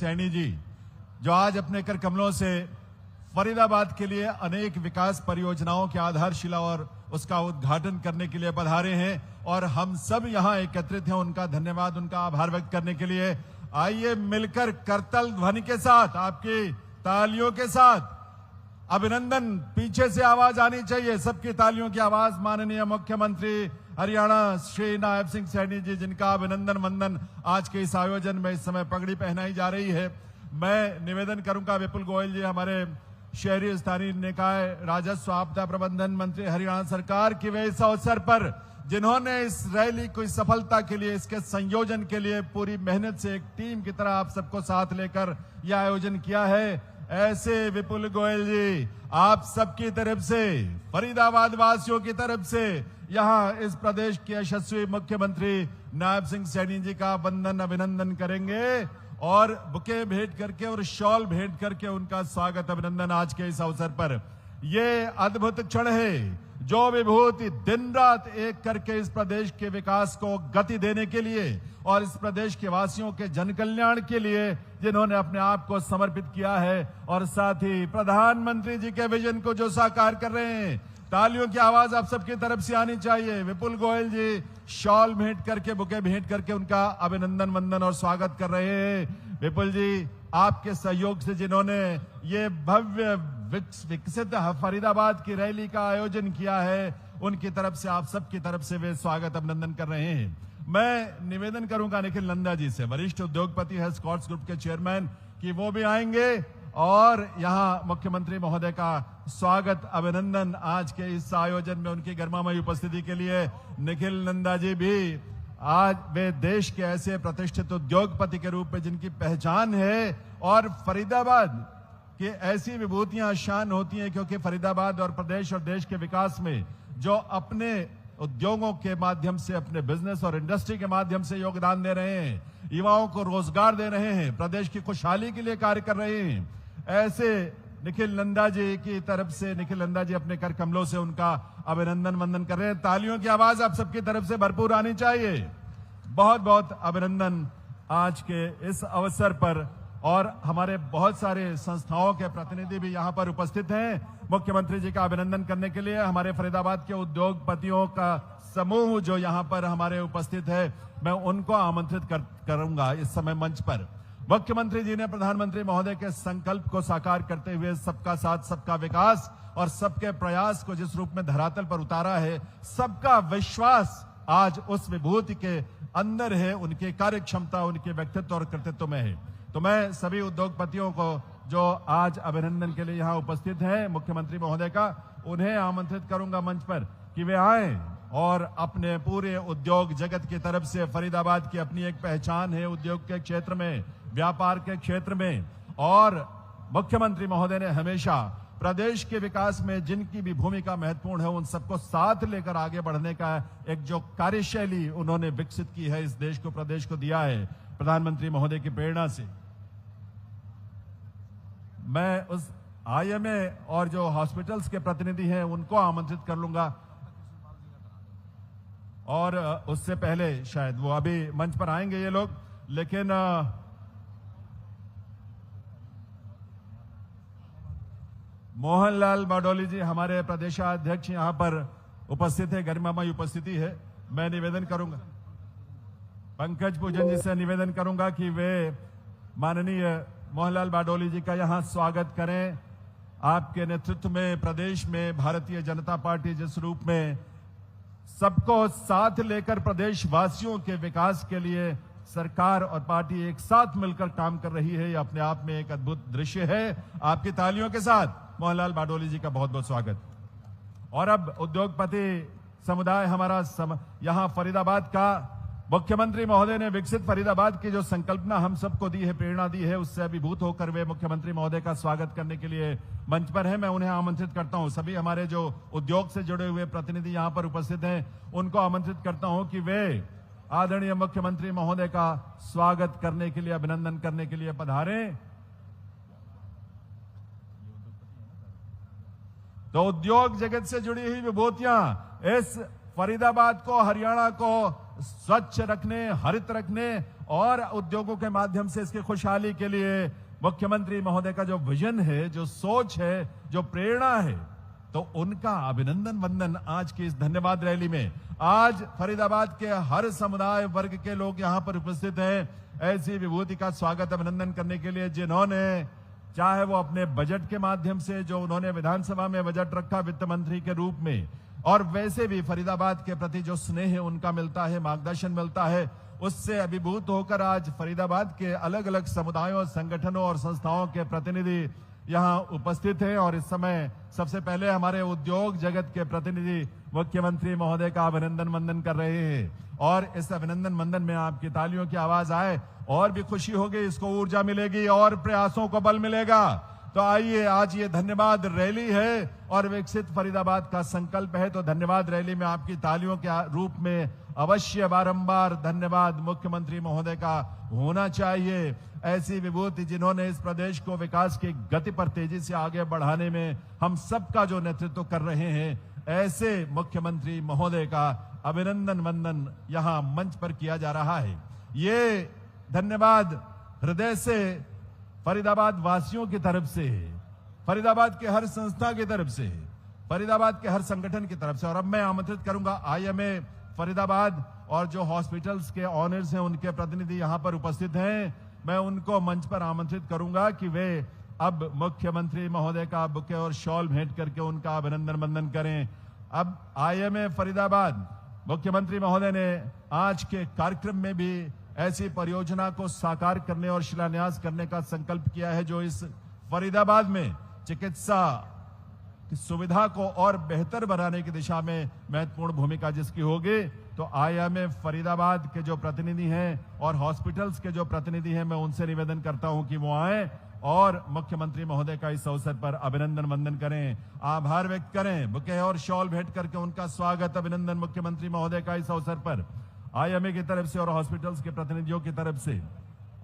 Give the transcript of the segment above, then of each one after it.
सैनी जी, जो आज अपने कर कमलों से फरीदाबाद के लिए अनेक विकास परियोजनाओं की आधारशिला और उसका उद्घाटन करने के लिए पधारे हैं और हम सब यहां एकत्रित हैं उनका धन्यवाद, उनका आभार व्यक्त करने के लिए। आइए मिलकर करतल ध्वनि के साथ, आपकी तालियों के साथ अभिनंदन, पीछे से आवाज आनी चाहिए, सबकी तालियों की आवाज माननीय मुख्यमंत्री हरियाणा श्री नायब सिंह सैनी जी, जिनका अभिनंदन वंदन आज के इस आयोजन में इस समय पगड़ी पहनाई जा रही है। मैं निवेदन करूंगा विपुल गोयल जी, हमारे शहरी स्थानीय निकाय राजस्व आपदा प्रबंधन मंत्री हरियाणा सरकार की, वे इस अवसर पर जिन्होंने इस रैली को सफलता के लिए, इसके संयोजन के लिए पूरी मेहनत से एक टीम की तरह आप सबको साथ लेकर यह आयोजन किया है। ऐसे विपुल गोयल जी, आप सबकी तरफ से, फरीदाबाद वासियों की तरफ से यहां इस प्रदेश के यशस्वी मुख्यमंत्री नायब सिंह सैनी जी का वंदन अभिनंदन करेंगे और बुके भेंट करके और शॉल भेंट करके उनका स्वागत अभिनंदन आज के इस अवसर पर। ये अद्भुत क्षण है जो विभूति दिन रात एक करके इस प्रदेश के विकास को गति देने के लिए और इस प्रदेश के वासियों के जन कल्याण के लिए जिन्होंने अपने आप को समर्पित किया है और साथ ही प्रधानमंत्री जी के विजन को जो साकार कर रहे हैं। तालियों की आवाज आप सबकी तरफ से आनी चाहिए। विपुल गोयल जी शॉल भेंट करके, बुके भेंट करके उनका अभिनंदन वंदन और स्वागत कर रहे हैं। विपुल जी, आपके सहयोग से जिन्होंने ये भव्य विकसित फरीदाबाद की रैली का आयोजन किया है, उनकी तरफ से, आप सबकी तरफ से वे स्वागत अभिनंदन कर रहे हैं। मैं निवेदन करूंगा निखिल नंदा जी से, वरिष्ठ उद्योगपति है स्कॉट्स ग्रुप के चेयरमैन, कि वो भी आएंगे और यहां मुख्यमंत्री महोदय का स्वागत अभिनंदन आज के इस आयोजन में उनकी गर्मामयी उपस्थिति के लिए। निखिल नंदा जी भी आज वे देश के ऐसे प्रतिष्ठित उद्योगपति के रूप में जिनकी पहचान है और फरीदाबाद की ऐसी विभूतियां शान होती हैं क्योंकि फरीदाबाद और प्रदेश और देश के विकास में जो अपने उद्योगों के माध्यम से, अपने बिजनेस और इंडस्ट्री के माध्यम से योगदान दे रहे हैं, युवाओं को रोजगार दे रहे हैं, प्रदेश की खुशहाली के लिए कार्य कर रहे हैं, ऐसे निखिल नंदा जी की तरफ से, निखिल नंदा जी अपने कर कमलों से उनका अभिनंदन वंदन कर रहे हैं। तालियों की आवाज आप सबकी तरफ से भरपूर आनी चाहिए। बहुत बहुत अभिनंदन आज के इस अवसर पर। और हमारे बहुत सारे संस्थाओं के प्रतिनिधि भी यहां पर उपस्थित हैं मुख्यमंत्री जी का अभिनंदन करने के लिए। हमारे फरीदाबाद के उद्योगपतियों का समूह जो यहां पर हमारे उपस्थित है, मैं उनको आमंत्रित करूंगा इस समय मंच पर। मुख्यमंत्री जी ने प्रधानमंत्री महोदय के संकल्प को साकार करते हुए सबका साथ, सबका विकास और सबके प्रयास को जिस रूप में धरातल पर उतारा है, सबका विश्वास आज उस विभूति के अंदर है, उनकी कार्य क्षमता, उनके व्यक्तित्व और कृतित्व में है। तो मैं सभी उद्योगपतियों को जो आज अभिनंदन के लिए यहां उपस्थित हैं मुख्यमंत्री महोदय का, उन्हें आमंत्रित करूंगा मंच पर कि वे आए और अपने पूरे उद्योग जगत की तरफ से, फरीदाबाद की अपनी एक पहचान है उद्योग के क्षेत्र में, व्यापार के क्षेत्र में, और मुख्यमंत्री महोदय ने हमेशा प्रदेश के विकास में जिनकी भी भूमिका महत्वपूर्ण है उन सबको साथ लेकर आगे बढ़ने का एक जो कार्यशैली उन्होंने विकसित की है, इस देश को, प्रदेश को दिया है प्रधानमंत्री महोदय की प्रेरणा से। मैं उस आईएमए और जो हॉस्पिटल्स के प्रतिनिधि हैं उनको आमंत्रित कर लूंगा और उससे पहले शायद वो अभी मंच पर आएंगे ये लोग, लेकिन मोहनलाल बाडोली जी हमारे प्रदेशाध्यक्ष यहां पर उपस्थित है, गरिमामयी उपस्थिति है। मैं निवेदन करूंगा, पंकज पूजन जी से निवेदन करूंगा कि वे माननीय मोहनलाल बाडोली जी का यहां स्वागत करें। आपके नेतृत्व में प्रदेश में भारतीय जनता पार्टी जिस रूप में सबको साथ लेकर प्रदेश वासियों के विकास के लिए सरकार और पार्टी एक साथ मिलकर काम कर रही है, यह अपने आप में एक अद्भुत दृश्य है। आपकी तालियों के साथ मोहनलाल बाडोली जी का बहुत बहुत स्वागत। और अब उद्योगपति समुदाय हमारा यहां फरीदाबाद का, मुख्यमंत्री महोदय ने विकसित फरीदाबाद की जो संकल्पना हम सबको दी है, प्रेरणा दी है, उससे अभिभूत होकर वे मुख्यमंत्री महोदय का स्वागत करने के लिए मंच पर है। मैं उन्हें आमंत्रित करता हूं, सभी हमारे जो उद्योग से जुड़े हुए प्रतिनिधि यहां पर उपस्थित हैं उनको आमंत्रित करता हूं कि वे आदरणीय मुख्यमंत्री महोदय का स्वागत करने के लिए, अभिनंदन करने के लिए पधारें। तो उद्योग जगत से जुड़ी हुई विभूतियां इस फरीदाबाद को, हरियाणा को स्वच्छ रखने, हरित रखने और उद्योगों के माध्यम से इसकी खुशहाली के लिए मुख्यमंत्री महोदय का जो विजन है, जो सोच है, जो प्रेरणा है, तो उनका अभिनंदन वंदन आज की इस धन्यवाद रैली में। आज फरीदाबाद के हर समुदाय वर्ग के लोग यहां पर उपस्थित हैं ऐसी विभूति का स्वागत अभिनंदन करने के लिए, जिन्होंने चाहे वो अपने बजट के माध्यम से जो उन्होंने विधानसभा में बजट रखा वित्त मंत्री के रूप में, और वैसे भी फरीदाबाद के प्रति जो स्नेह उनका मिलता है, मार्गदर्शन मिलता है, उससे अभिभूत होकर आज फरीदाबाद के अलग अलग समुदायों, संगठनों और संस्थाओं के प्रतिनिधि यहां उपस्थित हैं। और इस समय सबसे पहले हमारे उद्योग जगत के प्रतिनिधि मुख्यमंत्री महोदय का अभिनंदन वंदन कर रहे हैं। और इस अभिनंदन वंदन में आपकी तालियों की आवाज आए और भी खुशी होगी, इसको ऊर्जा मिलेगी और प्रयासों को बल मिलेगा। तो आइए, आज ये धन्यवाद रैली है और विकसित फरीदाबाद का संकल्प है, तो धन्यवाद रैली में आपकी तालियों के रूप में अवश्य बारंबार धन्यवाद मुख्यमंत्री महोदय का होना चाहिए। ऐसी विभूति जिन्होंने इस प्रदेश को विकास की गति पर तेजी से आगे बढ़ाने में हम सबका जो नेतृत्व कर रहे हैं, ऐसे मुख्यमंत्री महोदय का अभिनंदन वंदन यहां मंच पर किया जा रहा है। ये धन्यवाद हृदय से फरीदाबाद वासियों की तरफ से है, फरीदाबाद के हर संस्था की तरफ से है, फरीदाबाद के हर संगठन की तरफ से। और अब मैं आमंत्रित करूंगा IMA फरीदाबाद और जो हॉस्पिटल्स के ऑनर्स हैं, उनके प्रतिनिधि यहां पर उपस्थित हैं। मैं उनको मंच पर आमंत्रित करूंगा कि वे अब मुख्यमंत्री महोदय का बुके और शॉल भेंट करके उनका अभिनंदन वंदन करें। अब IMA फरीदाबाद मुख्यमंत्री महोदय ने आज के कार्यक्रम में भी ऐसी परियोजना को साकार करने और शिलान्यास करने का संकल्प किया है, जो इस फरीदाबाद में चिकित्सा की सुविधा को और बेहतर बनाने की दिशा में महत्वपूर्ण भूमिका जिसकी होगी। तो IMA फरीदाबाद के जो प्रतिनिधि हैं और हॉस्पिटल्स के जो प्रतिनिधि हैं, मैं उनसे निवेदन करता हूं कि वो आए और मुख्यमंत्री महोदय का इस अवसर पर अभिनंदन वंदन करें, आभार व्यक्त करें, बुके और शॉल भेंट करके उनका स्वागत अभिनंदन मुख्यमंत्री महोदय का इस अवसर पर IMA की तरफ से और हॉस्पिटल्स के प्रतिनिधियों की तरफ से।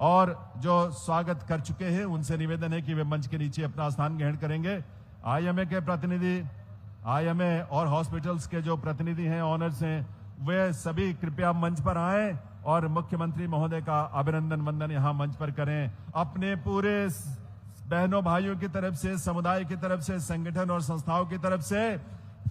और जो स्वागत कर चुके हैं उनसे निवेदन है कि वे मंच के नीचे अपना स्थान ग्रहण करेंगे। IMA के प्रतिनिधि, IMA और हॉस्पिटल्स के जो प्रतिनिधि हैं, ऑनर्स हैं, वे सभी कृपया मंच पर आएं और मुख्यमंत्री महोदय का अभिनंदन वंदन यहां मंच पर करें। अपने पूरे बहनों भाइयों की तरफ से, समुदाय की तरफ से, संगठन और संस्थाओं की तरफ से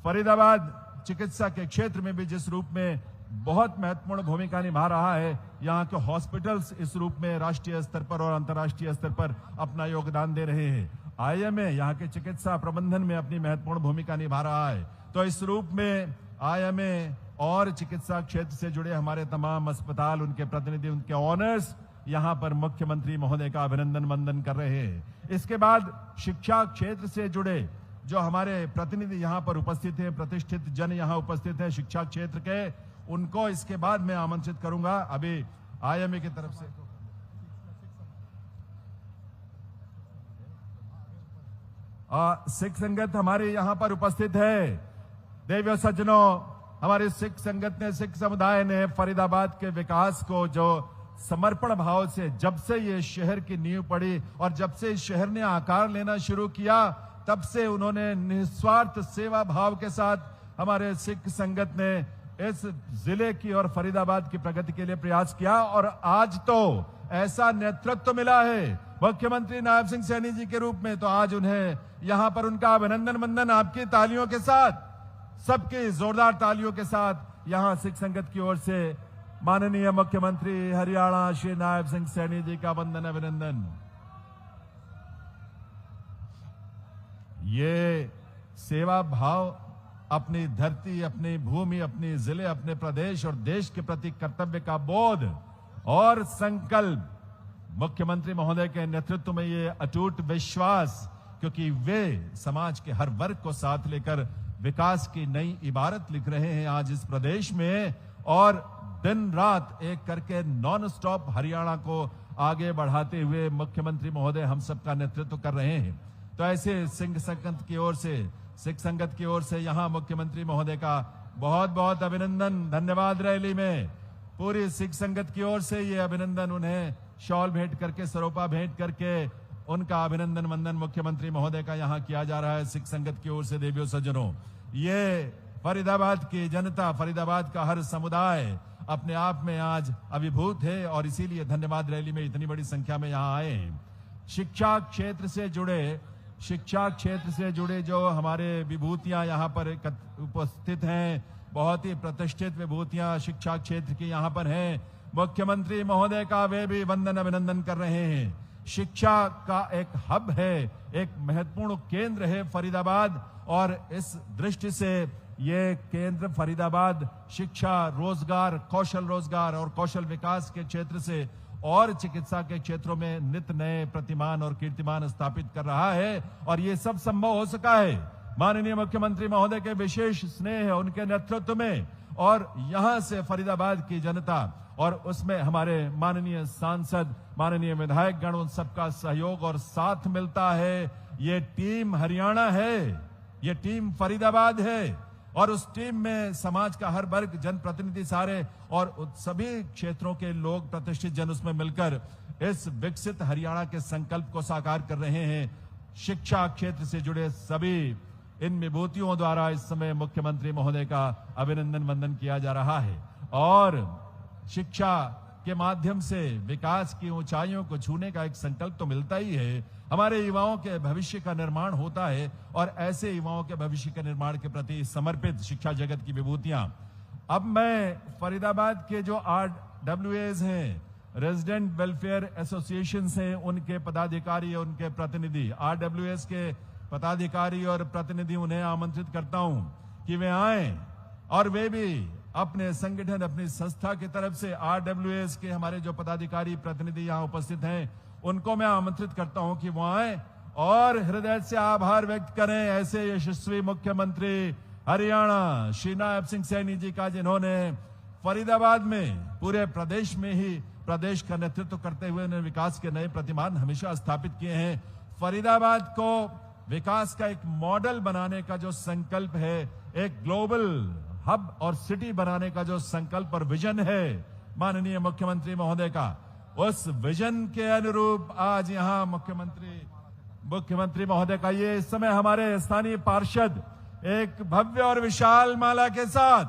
फरीदाबाद चिकित्सा के क्षेत्र में भी जिस रूप में बहुत महत्वपूर्ण भूमिका निभा रहा है, यहाँ के हॉस्पिटल्स इस रूप में राष्ट्रीय स्तर पर और अंतर्राष्ट्रीय स्तर पर अपना योगदान दे रहे हैं। IMA यहाँ के चिकित्सा प्रबंधन में अपनी महत्वपूर्ण भूमिका निभा रहा है। तो इस रूप में IMA और चिकित्सा क्षेत्र से जुड़े हमारे तमाम अस्पताल, उनके प्रतिनिधि, उनके ऑनर्स यहाँ पर मुख्यमंत्री महोदय का अभिनंदन वंदन कर रहे हैं। इसके बाद शिक्षा क्षेत्र से जुड़े जो हमारे प्रतिनिधि यहाँ पर उपस्थित हैं, प्रतिष्ठित जन यहाँ उपस्थित हैं शिक्षा क्षेत्र के, उनको इसके बाद मैं आमंत्रित करूंगा। अभी IMA की तरफ से सिख संगत हमारे यहां पर उपस्थित है। देवियों सज्जनों, हमारी सिख संगत ने, सिख समुदाय ने फरीदाबाद के विकास को जो समर्पण भाव से जब से ये शहर की नींव पड़ी और जब से इस शहर ने आकार लेना शुरू किया, तब से उन्होंने निस्वार्थ सेवा भाव के साथ हमारे सिख संगत ने इस जिले की और फरीदाबाद की प्रगति के लिए प्रयास किया। और आज तो ऐसा नेतृत्व मिला है मुख्यमंत्री नायब सिंह सैनी जी के रूप में, तो आज उन्हें यहां पर उनका अभिनंदन वंदन आपकी तालियों के साथ, सबकी जोरदार तालियों के साथ यहां सिख संगत की ओर से माननीय मुख्यमंत्री हरियाणा श्री नायब सिंह सैनी जी का वंदन अभिनंदन। ये सेवा भाव अपनी धरती, अपनी भूमि, अपने जिले, अपने प्रदेश और देश के प्रति कर्तव्य का बोध और संकल्प, मुख्यमंत्री महोदय के नेतृत्व में ये अटूट विश्वास, क्योंकि वे समाज के हर वर्ग को साथ लेकर विकास की नई इबारत लिख रहे हैं आज इस प्रदेश में, और दिन रात एक करके नॉन स्टॉप हरियाणा को आगे बढ़ाते हुए मुख्यमंत्री महोदय हम सबका नेतृत्व कर रहे हैं। तो ऐसे सिख संगत की ओर से यहां मुख्यमंत्री महोदय का बहुत बहुत अभिनंदन। धन्यवाद रैली में पूरी सिख संगत की ओर से ये अभिनंदन, उन्हें शॉल भेंट करके, सरोपा भेंट करके उनका अभिनंदन वंदन मुख्यमंत्री महोदय का यहां किया जा रहा है सिख संगत की ओर से। देवियों सज्जनों, ये फरीदाबाद की जनता, फरीदाबाद का हर समुदाय अपने आप में आज अभिभूत है और इसीलिए धन्यवाद रैली में इतनी बड़ी संख्या में यहाँ आए हैं। शिक्षा क्षेत्र से जुड़े जो हमारे विभूतियां यहाँ पर उपस्थित हैं, बहुत ही प्रतिष्ठित विभूतियां शिक्षा क्षेत्र की यहाँ पर हैं। मुख्यमंत्री महोदय का वे भी वंदन अभिनंदन कर रहे हैं। शिक्षा का एक हब है, एक महत्वपूर्ण केंद्र है फरीदाबाद, और इस दृष्टि से ये केंद्र फरीदाबाद शिक्षा, रोजगार, और कौशल विकास के क्षेत्र से और चिकित्सा के क्षेत्रों में नित नए प्रतिमान और कीर्तिमान स्थापित कर रहा है। और ये सब संभव हो सका है माननीय मुख्यमंत्री महोदय के विशेष स्नेह, उनके नेतृत्व में, और यहां से फरीदाबाद की जनता और उसमें हमारे माननीय सांसद, माननीय विधायक गण, उन सबका सहयोग और साथ मिलता है। ये टीम हरियाणा है, ये टीम फरीदाबाद है, और उस टीम में समाज का हर वर्ग, जनप्रतिनिधि सारे और सभी क्षेत्रों के लोग, प्रतिष्ठित जन उसमें मिलकर इस विकसित हरियाणा के संकल्प को साकार कर रहे हैं। शिक्षा क्षेत्र से जुड़े सभी इन विभूतियों द्वारा इस समय मुख्यमंत्री महोदय का अभिनंदन वंदन किया जा रहा है, और शिक्षा के माध्यम से विकास की ऊंचाइयों को छूने का एक संकल्प तो मिलता ही है। हमारे युवाओं के भविष्य का निर्माण होता है, और ऐसे युवाओं के भविष्य के निर्माण के प्रति समर्पित शिक्षा जगत की विभूतियां। अब मैं फरीदाबाद के जो RWAs हैं, रेजिडेंट वेलफेयर एसोसिएशन हैं, उनके पदाधिकारी, उनके प्रतिनिधि, RWAs के पदाधिकारी और प्रतिनिधि, उन्हें आमंत्रित करता हूं कि वे आए और वे भी अपने संगठन, अपनी संस्था की तरफ से RWAs के हमारे जो पदाधिकारी, प्रतिनिधि यहाँ उपस्थित हैं, उनको मैं आमंत्रित करता हूं कि वो आए और हृदय से आभार व्यक्त करें ऐसे यशस्वी मुख्यमंत्री हरियाणा श्री नायब सिंह सैनी जी का, जिन्होंने फरीदाबाद में, पूरे प्रदेश में ही प्रदेश का नेतृत्व करते हुए उन्हें विकास के नए प्रतिमान हमेशा स्थापित किए हैं। फरीदाबाद को विकास का एक मॉडल बनाने का जो संकल्प है, एक ग्लोबल हब और सिटी बनाने का जो संकल्प और विजन है माननीय मुख्यमंत्री महोदय का, उस विजन के अनुरूप आज यहाँ मुख्यमंत्री महोदय का ये इस समय हमारे स्थानीय पार्षद एक भव्य और विशाल माला के साथ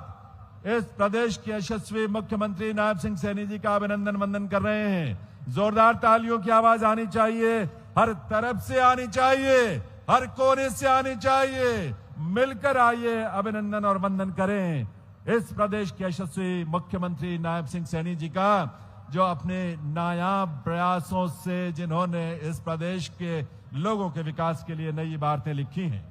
इस प्रदेश के यशस्वी मुख्यमंत्री नायब सिंह सैनी जी का अभिनंदन वंदन कर रहे हैं। जोरदार तालियों की आवाज आनी चाहिए, हर तरफ से आनी चाहिए, हर कोने से आनी चाहिए। मिलकर आइए, अभिनंदन और वंदन करें इस प्रदेश के यशस्वी मुख्यमंत्री नायब सिंह सैनी जी का, जो अपने नायाब प्रयासों से, जिन्होंने इस प्रदेश के लोगों के विकास के लिए नई इबारतें लिखी हैं।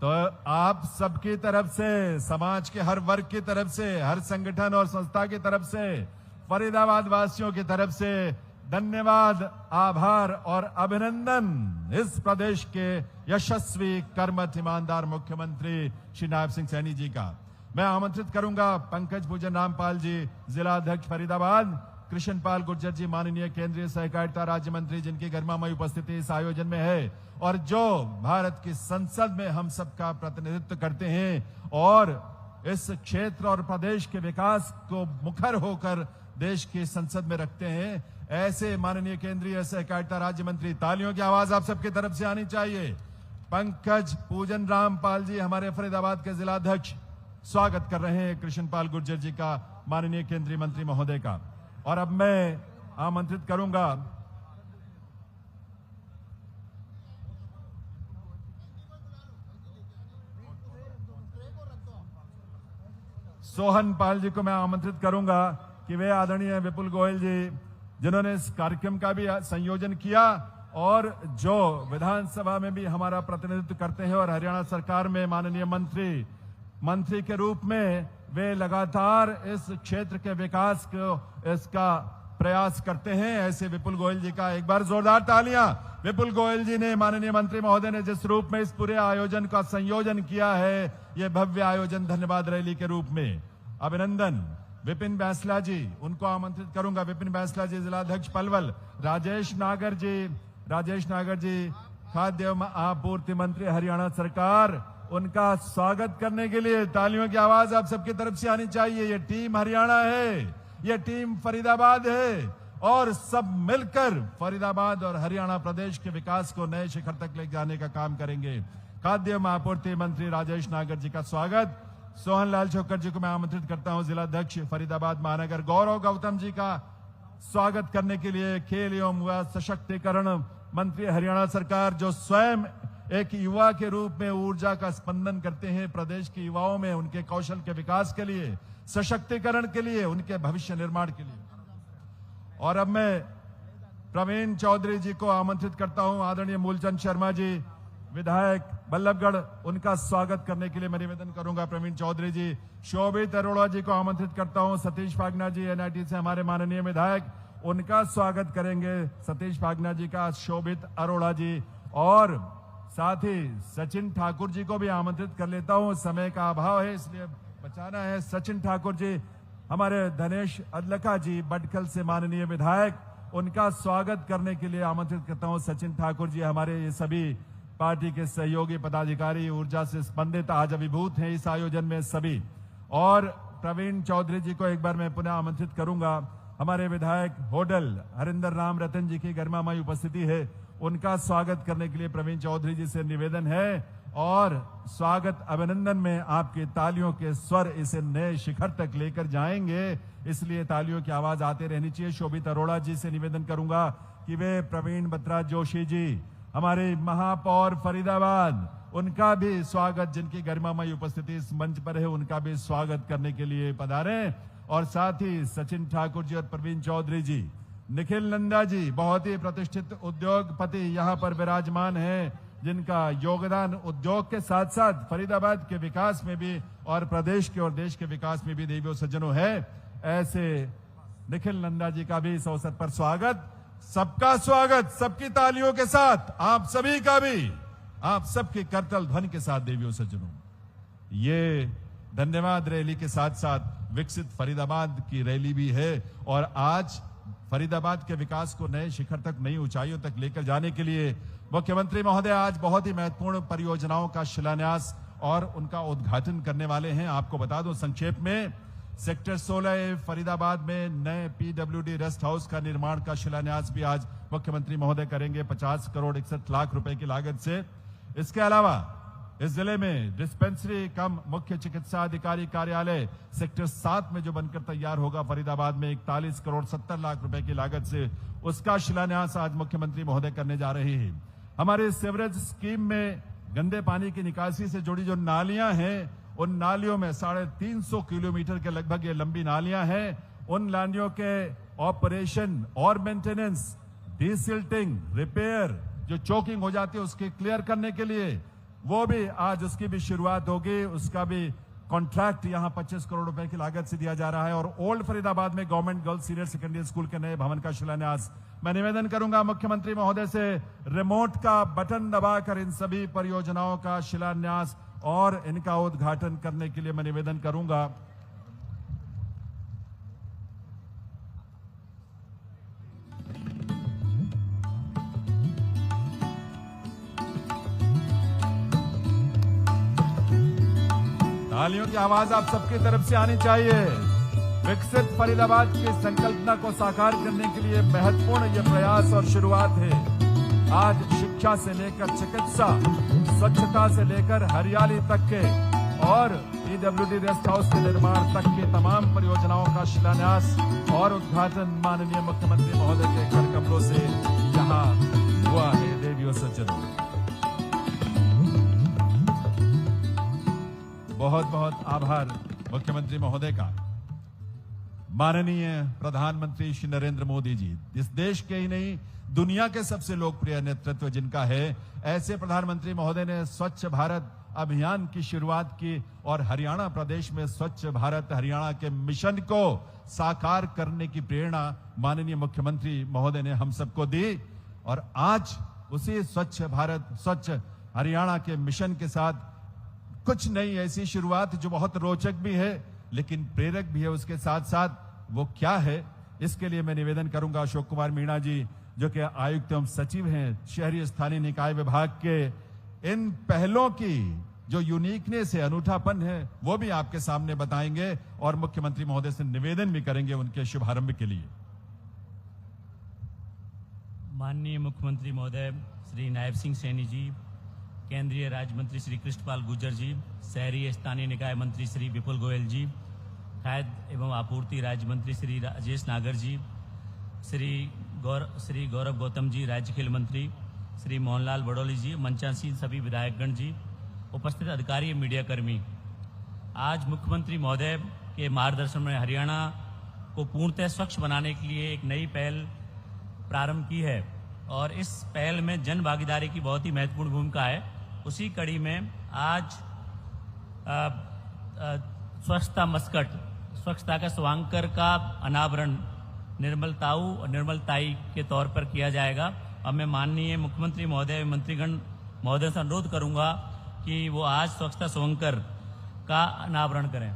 तो आप सबकी तरफ से, समाज के हर वर्ग की तरफ से, हर संगठन और संस्था की तरफ से, फरीदाबाद वासियों की तरफ से धन्यवाद, आभार और अभिनंदन इस प्रदेश के यशस्वी, कर्मठ, ईमानदार मुख्यमंत्री श्री नायब सिंह सैनी जी का। मैं आमंत्रित करूंगा पंकज पूजन रामपाल जी, जिला अध्यक्ष फरीदाबाद, कृष्णपाल गुर्जर जी, माननीय केंद्रीय सहकारिता राज्य मंत्री, जिनकी गरिमामयी उपस्थिति इस आयोजन में है और जो भारत की संसद में हम सबका प्रतिनिधित्व करते हैं और इस क्षेत्र और प्रदेश के विकास को मुखर होकर देश की संसद में रखते हैं, ऐसे माननीय केंद्रीय सहकारिता राज्य मंत्री। तालियों की आवाज आप सबकी तरफ से आनी चाहिए। पंकज पूजन रामपाल जी, हमारे फरीदाबाद के जिला अध्यक्ष, स्वागत कर रहे हैं कृष्णपाल गुर्जर जी का, माननीय केंद्रीय मंत्री महोदय का। और अब मैं आमंत्रित करूंगा सोहन पाल जी को, मैं आमंत्रित करूंगा कि वे आदरणीय विपुल गोयल जी, जिन्होंने इस कार्यक्रम का भी संयोजन किया और जो विधानसभा में भी हमारा प्रतिनिधित्व करते हैं और हरियाणा सरकार में माननीय मंत्री के रूप में वे लगातार इस क्षेत्र के विकास को, इसका प्रयास करते हैं। ऐसे विपुल गोयल जी का एक बार जोरदार तालियां। विपुल गोयल जी ने, माननीय मंत्री महोदय ने जिस रूप में इस पूरे आयोजन का संयोजन किया है, ये भव्य आयोजन धन्यवाद रैली के रूप में, अभिनंदन। विपिन बैंसला जी, उनको आमंत्रित करूंगा। विपिन बैंसला जी, जिला अध्यक्ष पलवल। राजेश नागर जी, खाद्य आपूर्ति मंत्री हरियाणा सरकार, उनका स्वागत करने के लिए तालियों की आवाज आप सबकी तरफ से आनी चाहिए। ये टीम हरियाणा है, ये टीम फरीदाबाद है और सब मिलकर फरीदाबाद और हरियाणा प्रदेश के विकास को नए शिखर तक ले जाने का काम करेंगे। खाद्य आपूर्ति मंत्री राजेश नागर जी का स्वागत। सोहन लाल छोकर जी को मैं आमंत्रित करता हूं, जिला अध्यक्ष फरीदाबाद महानगर। गौरव गौतम जी का स्वागत करने के लिए खेल एवं युवा सशक्तिकरण मंत्री हरियाणा सरकार, जो स्वयं एक युवा के रूप में ऊर्जा का स्पंदन करते हैं प्रदेश के युवाओं में, उनके कौशल के विकास के लिए, सशक्तिकरण के लिए, उनके भविष्य निर्माण के लिए। और अब मैं प्रवीण चौधरी जी को आमंत्रित करता हूं, आदरणीय मूलचंद शर्मा जी विधायक बल्लभगढ़, उनका स्वागत करने के लिए मैं निवेदन करूंगा। प्रवीण चौधरी जी। शोभित अरोड़ा जी को आमंत्रित करता हूं, सतीश फागना जी एनआईटी से हमारे माननीय विधायक, उनका स्वागत करेंगे सतीश फागना जी का, शोभित अरोड़ा जी। और साथ ही सचिन ठाकुर जी को भी आमंत्रित कर लेता हूं, समय का अभाव है इसलिए बचाना है। सचिन ठाकुर जी, हमारे धनेश अदलका जी बटकल से माननीय विधायक, उनका स्वागत करने के लिए आमंत्रित करता हूं। सचिन ठाकुर जी हमारे ये सभी पार्टी के सहयोगी पदाधिकारी, ऊर्जा से संबंधित आज अभिभूत हैं इस आयोजन में सभी। और प्रवीण चौधरी जी को एक बार मैं पुनः आमंत्रित करूंगा। हमारे विधायक होडल हरिंदर राम रतन जी की गरिमामयी उपस्थिति है, उनका स्वागत करने के लिए प्रवीण चौधरी जी से निवेदन है। और स्वागत अभिनंदन में आपकी तालियों के स्वर इसे नए शिखर तक लेकर जाएंगे, इसलिए तालियों की आवाज आते रहनी चाहिए। शोभित अरोड़ा जी से निवेदन करूंगा कि वे प्रवीण बत्रा जोशी जी, हमारे महापौर फरीदाबाद, उनका भी स्वागत, जिनकी गरिमामयी उपस्थिति इस मंच पर है, उनका भी स्वागत करने के लिए पधारें। और साथ ही सचिन ठाकुर जी और प्रवीण चौधरी जी, निखिल नंदा जी, बहुत ही प्रतिष्ठित उद्योगपति यहाँ पर विराजमान हैं, जिनका योगदान उद्योग के साथ साथ फरीदाबाद के विकास में भी और प्रदेश के और देश के विकास में भी देवियों सज्जनों है। ऐसे निखिल नंदा जी का भी इस अवसर पर स्वागत। सबका स्वागत सबकी तालियों के साथ, आप सभी का भी, आप सबके करतल ध्वनि के साथ देवियों सज्जनों। ये धन्यवाद रैली के साथ साथ विकसित फरीदाबाद की रैली भी है। और आज फरीदाबाद के विकास को नए शिखर तक, नई ऊंचाइयों तक लेकर जाने के लिए मुख्यमंत्री महोदय आज बहुत ही महत्वपूर्ण परियोजनाओं का शिलान्यास और उनका उद्घाटन करने वाले हैं। आपको बता दूं संक्षेप में, सेक्टर 16 फरीदाबाद में नए पीडब्ल्यूडी रेस्ट हाउस का निर्माण का शिलान्यास भी आज मुख्यमंत्री महोदय करेंगे 50 करोड़ 61 लाख रुपए की लागत से। इसके अलावा इस जिले में डिस्पेंसरी कम मुख्य चिकित्सा अधिकारी कार्यालय सेक्टर 7 में जो बनकर तैयार होगा फरीदाबाद में 41 करोड़ 70 लाख रुपए की लागत से, उसका शिलान्यास आज मुख्यमंत्री महोदय करने जा रहे हैं। हमारे सीवरेज स्कीम में गंदे पानी की निकासी से जुड़ी जो नालियां हैं, उन नालियों में 350 किलोमीटर के लगभग ये लंबी नालियां हैं, उन नालियों के ऑपरेशन और मेंटेनेंस, डीसिल्टिंग, रिपेयर, जो चोकिंग हो जाती है उसके क्लियर करने के लिए, वो भी आज उसकी भी शुरुआत होगी। उसका भी कॉन्ट्रैक्ट यहां 25 करोड़ रुपए की लागत से दिया जा रहा है। और ओल्ड फरीदाबाद में government girls senior secondary school के नए भवन का शिलान्यास मैं निवेदन करूंगा मुख्यमंत्री महोदय से, रिमोट का बटन दबाकर इन सभी परियोजनाओं का शिलान्यास और इनका उद्घाटन करने के लिए मैं निवेदन करूंगा। तालियों की आवाज आप सबकी तरफ से आनी चाहिए। विकसित फरीदाबाद की संकल्पना को साकार करने के लिए महत्वपूर्ण यह प्रयास और शुरुआत है। आज शिक्षा से लेकर चिकित्सा, स्वच्छता से लेकर हरियाली तक के और पीडब्ल्यूडी रेस्ट हाउस के निर्माण तक की तमाम परियोजनाओं का शिलान्यास और उद्घाटन माननीय मुख्यमंत्री महोदय के कर कमलों से यहाँ हुआ है। देवियों सज्जनों, बहुत बहुत आभार मुख्यमंत्री महोदय का। माननीय प्रधानमंत्री श्री नरेंद्र मोदी जी, इस देश के ही नहीं दुनिया के सबसे लोकप्रिय नेतृत्व जिनका है, ऐसे प्रधानमंत्री महोदय ने स्वच्छ भारत अभियान की शुरुआत की और हरियाणा प्रदेश में स्वच्छ भारत हरियाणा के मिशन को साकार करने की प्रेरणा माननीय मुख्यमंत्री महोदय ने हम सबको दी। और आज उसी स्वच्छ भारत स्वच्छ हरियाणा के मिशन के साथ कुछ नई ऐसी शुरुआत जो बहुत रोचक भी है लेकिन प्रेरक भी है, उसके साथ साथ वो क्या है, इसके लिए मैं निवेदन करूंगा अशोक कुमार मीणा जी, जो कि आयुक्त एवं सचिव हैं शहरी स्थानीय निकाय विभाग के, इन पहलों की जो यूनिकनेस है, अनूठापन है, वो भी आपके सामने बताएंगे और मुख्यमंत्री महोदय से निवेदन भी करेंगे उनके शुभारंभ के लिए। माननीय मुख्यमंत्री महोदय श्री नायब सिंह सैनी जी, केंद्रीय राज्य मंत्री श्री कृष्णपाल गुर्जर जी, शहरी स्थानीय निकाय मंत्री श्री विपुल गोयल जी, खाद्य एवं आपूर्ति राज्य मंत्री श्री राजेश नागर जी, श्री गौरव गौतम जी, राज्य खेल मंत्री श्री मोहनलाल बड़ौली जी, मंचासीन सभी विधायकगण जी, उपस्थित अधिकारी, मीडिया कर्मी, आज मुख्यमंत्री महोदय के मार्गदर्शन में हरियाणा को पूर्णतः स्वच्छ बनाने के लिए एक नई पहल प्रारंभ की है और इस पहल में जन भागीदारी की बहुत ही महत्वपूर्ण भूमिका है। उसी कड़ी में आज स्वच्छता मस्कट, स्वच्छता का स्वांकर का अनावरण निर्मल ताऊ और निर्मल ताई के तौर पर किया जाएगा। अब मैं माननीय मुख्यमंत्री महोदय, मंत्रीगण महोदय से अनुरोध करूंगा कि वो आज स्वच्छता स्वांकर का अनावरण करें।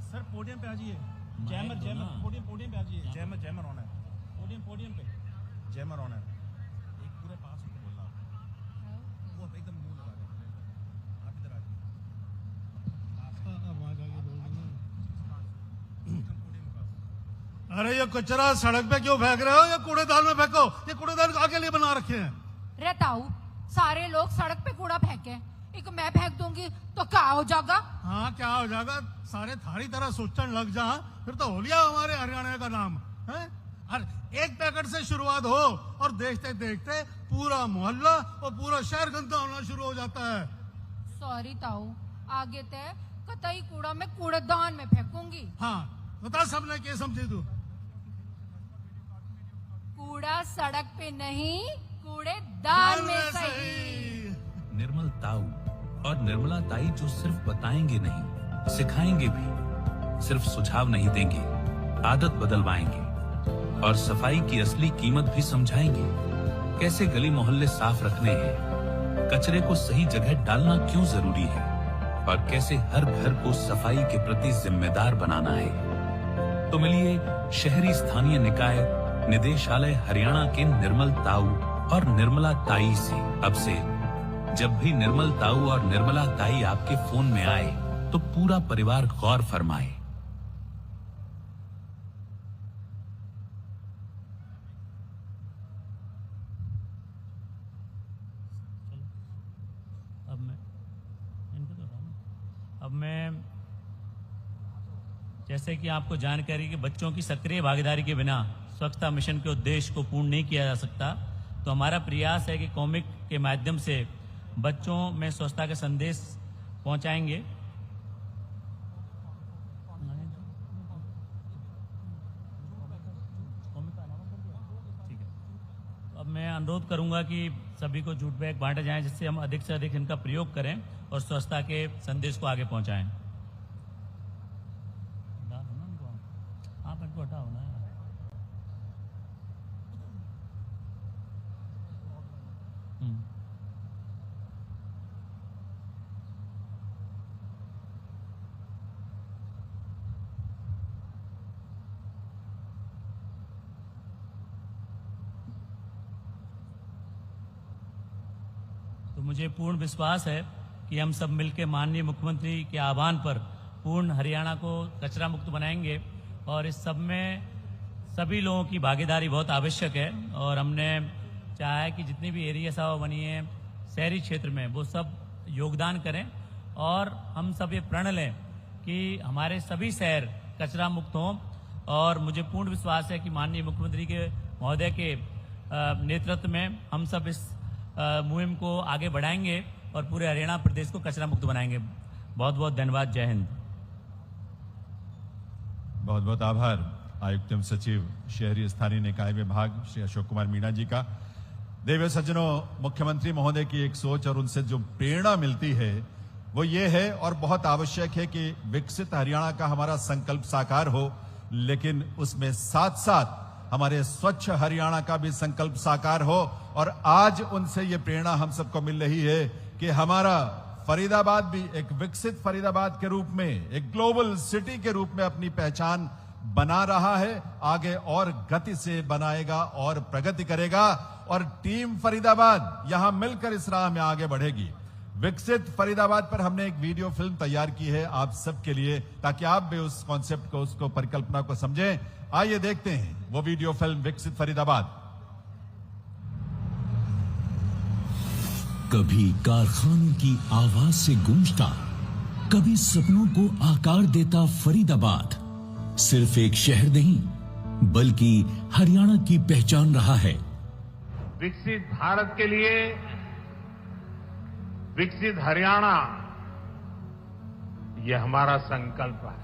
सर पोडियम पे आ जाइए, जैमर पोडियम पे आ जाइए, जैमर ऑन है, पोडियम पे जैमर ऑन है। एक पूरे पास में बोल रहा वो एकदम मुंह लगा रहे, आप इधर आ जाइए, आवाज आगे बोल रही है। अरे ये कचरा सड़क पे क्यों फेंक रहे हो? ये कूड़ेदान में फेंको। ये कूड़ेदान आगे लिए बना रखे हैं। रहताऊ, सारे लोग सड़क पे कूड़ा फेंके, एक मैं फेंक दूंगी तो क्या हो जाएगा? हाँ, क्या हो जाएगा? सारे थारी तरह सोचने लग जा, फिर तो हो लिया हमारे हरियाणा का नाम है। हर एक पैकेट से शुरुआत हो और देखते देखते पूरा मोहल्ला और पूरा शहर गंदा होना शुरू हो जाता है। सॉरी ताऊ, आगे तय कतई कूड़ा मैं कूड़ेदान में फेंकूंगी। हाँ, बता सबने क्या समझे तू? कूड़ा सड़क पे नहीं, कूड़ेदान में सही। निर्मल ताऊ और निर्मला ताई जो सिर्फ बताएंगे नहीं, सिखाएंगे भी, सिर्फ सुझाव नहीं देंगे, आदत बदलवाएंगे और सफाई की असली कीमत भी समझाएंगे। कैसे गली मोहल्ले साफ रखने हैं, कचरे को सही जगह डालना क्यों जरूरी है और कैसे हर घर को सफाई के प्रति जिम्मेदार बनाना है। तो मिलिए शहरी स्थानीय निकाय निदेशालय हरियाणा के निर्मल ताऊ और निर्मला ताई से। अब से जब भी निर्मल ताऊ और निर्मला ताई आपके फोन में आए तो पूरा परिवार गौर फरमाए। अब मैं जैसे कि आपको जानकारी कि बच्चों की सक्रिय भागीदारी के बिना स्वच्छता मिशन के उद्देश्य को पूर्ण नहीं किया जा सकता, तो हमारा प्रयास है कि कॉमिक के माध्यम से बच्चों में स्वच्छता का संदेश पहुंचाएंगे। ठीक है, अब मैं अनुरोध करूंगा कि सभी को जूट बैग बांटे जाएं, जिससे हम अधिक से अधिक इनका प्रयोग करें और स्वच्छता के संदेश को आगे पहुंचाएं। आप इनको हटाओ ना। तो मुझे पूर्ण विश्वास है कि हम सब मिलकर माननीय मुख्यमंत्री के आह्वान पर पूर्ण हरियाणा को कचरा मुक्त बनाएंगे और इस सब में सभी लोगों की भागीदारी बहुत आवश्यक है। और हमने चाहा है कि जितनी भी एरिया सभा बनी है शहरी क्षेत्र में, वो सब योगदान करें और हम सब ये प्रण लें कि हमारे सभी शहर कचरा मुक्त हों। और मुझे पूर्ण विश्वास है कि माननीय मुख्यमंत्री के महोदय के नेतृत्व में हम सब इस मुहिम को आगे बढ़ाएंगे और पूरे हरियाणा प्रदेश को कचरा मुक्त बनाएंगे। बहुत बहुत धन्यवाद। जय हिंद। बहुत बहुत आभार आयुक्त एवं सचिव शहरी स्थानीय निकाय विभाग श्री अशोक कुमार मीणा जी का। देवी सज्जनों, मुख्यमंत्री महोदय की एक सोच और उनसे जो प्रेरणा मिलती है वो ये है और बहुत आवश्यक है कि विकसित हरियाणा का हमारा संकल्प साकार हो, लेकिन उसमें साथ साथ हमारे स्वच्छ हरियाणा का भी संकल्प साकार हो। और आज उनसे ये प्रेरणा हम सबको मिल रही है कि हमारा फरीदाबाद भी एक विकसित फरीदाबाद के रूप में, एक ग्लोबल सिटी के रूप में अपनी पहचान बना रहा है। आगे और गति से बनाएगा और प्रगति करेगा और टीम फरीदाबाद यहां मिलकर इस राह में आगे बढ़ेगी। विकसित फरीदाबाद पर हमने एक वीडियो फिल्म तैयार की है आप सबके लिए, ताकि आप भी उस कॉन्सेप्ट को, उसको, परिकल्पना को समझें। आइए देखते हैं वो वीडियो फिल्म विकसित फरीदाबाद। कभी कारखानों की आवाज से गूंजता, कभी सपनों को आकार देता फरीदाबाद सिर्फ एक शहर नहीं बल्कि हरियाणा की पहचान रहा है। विकसित भारत के लिए विकसित हरियाणा, यह हमारा संकल्प है।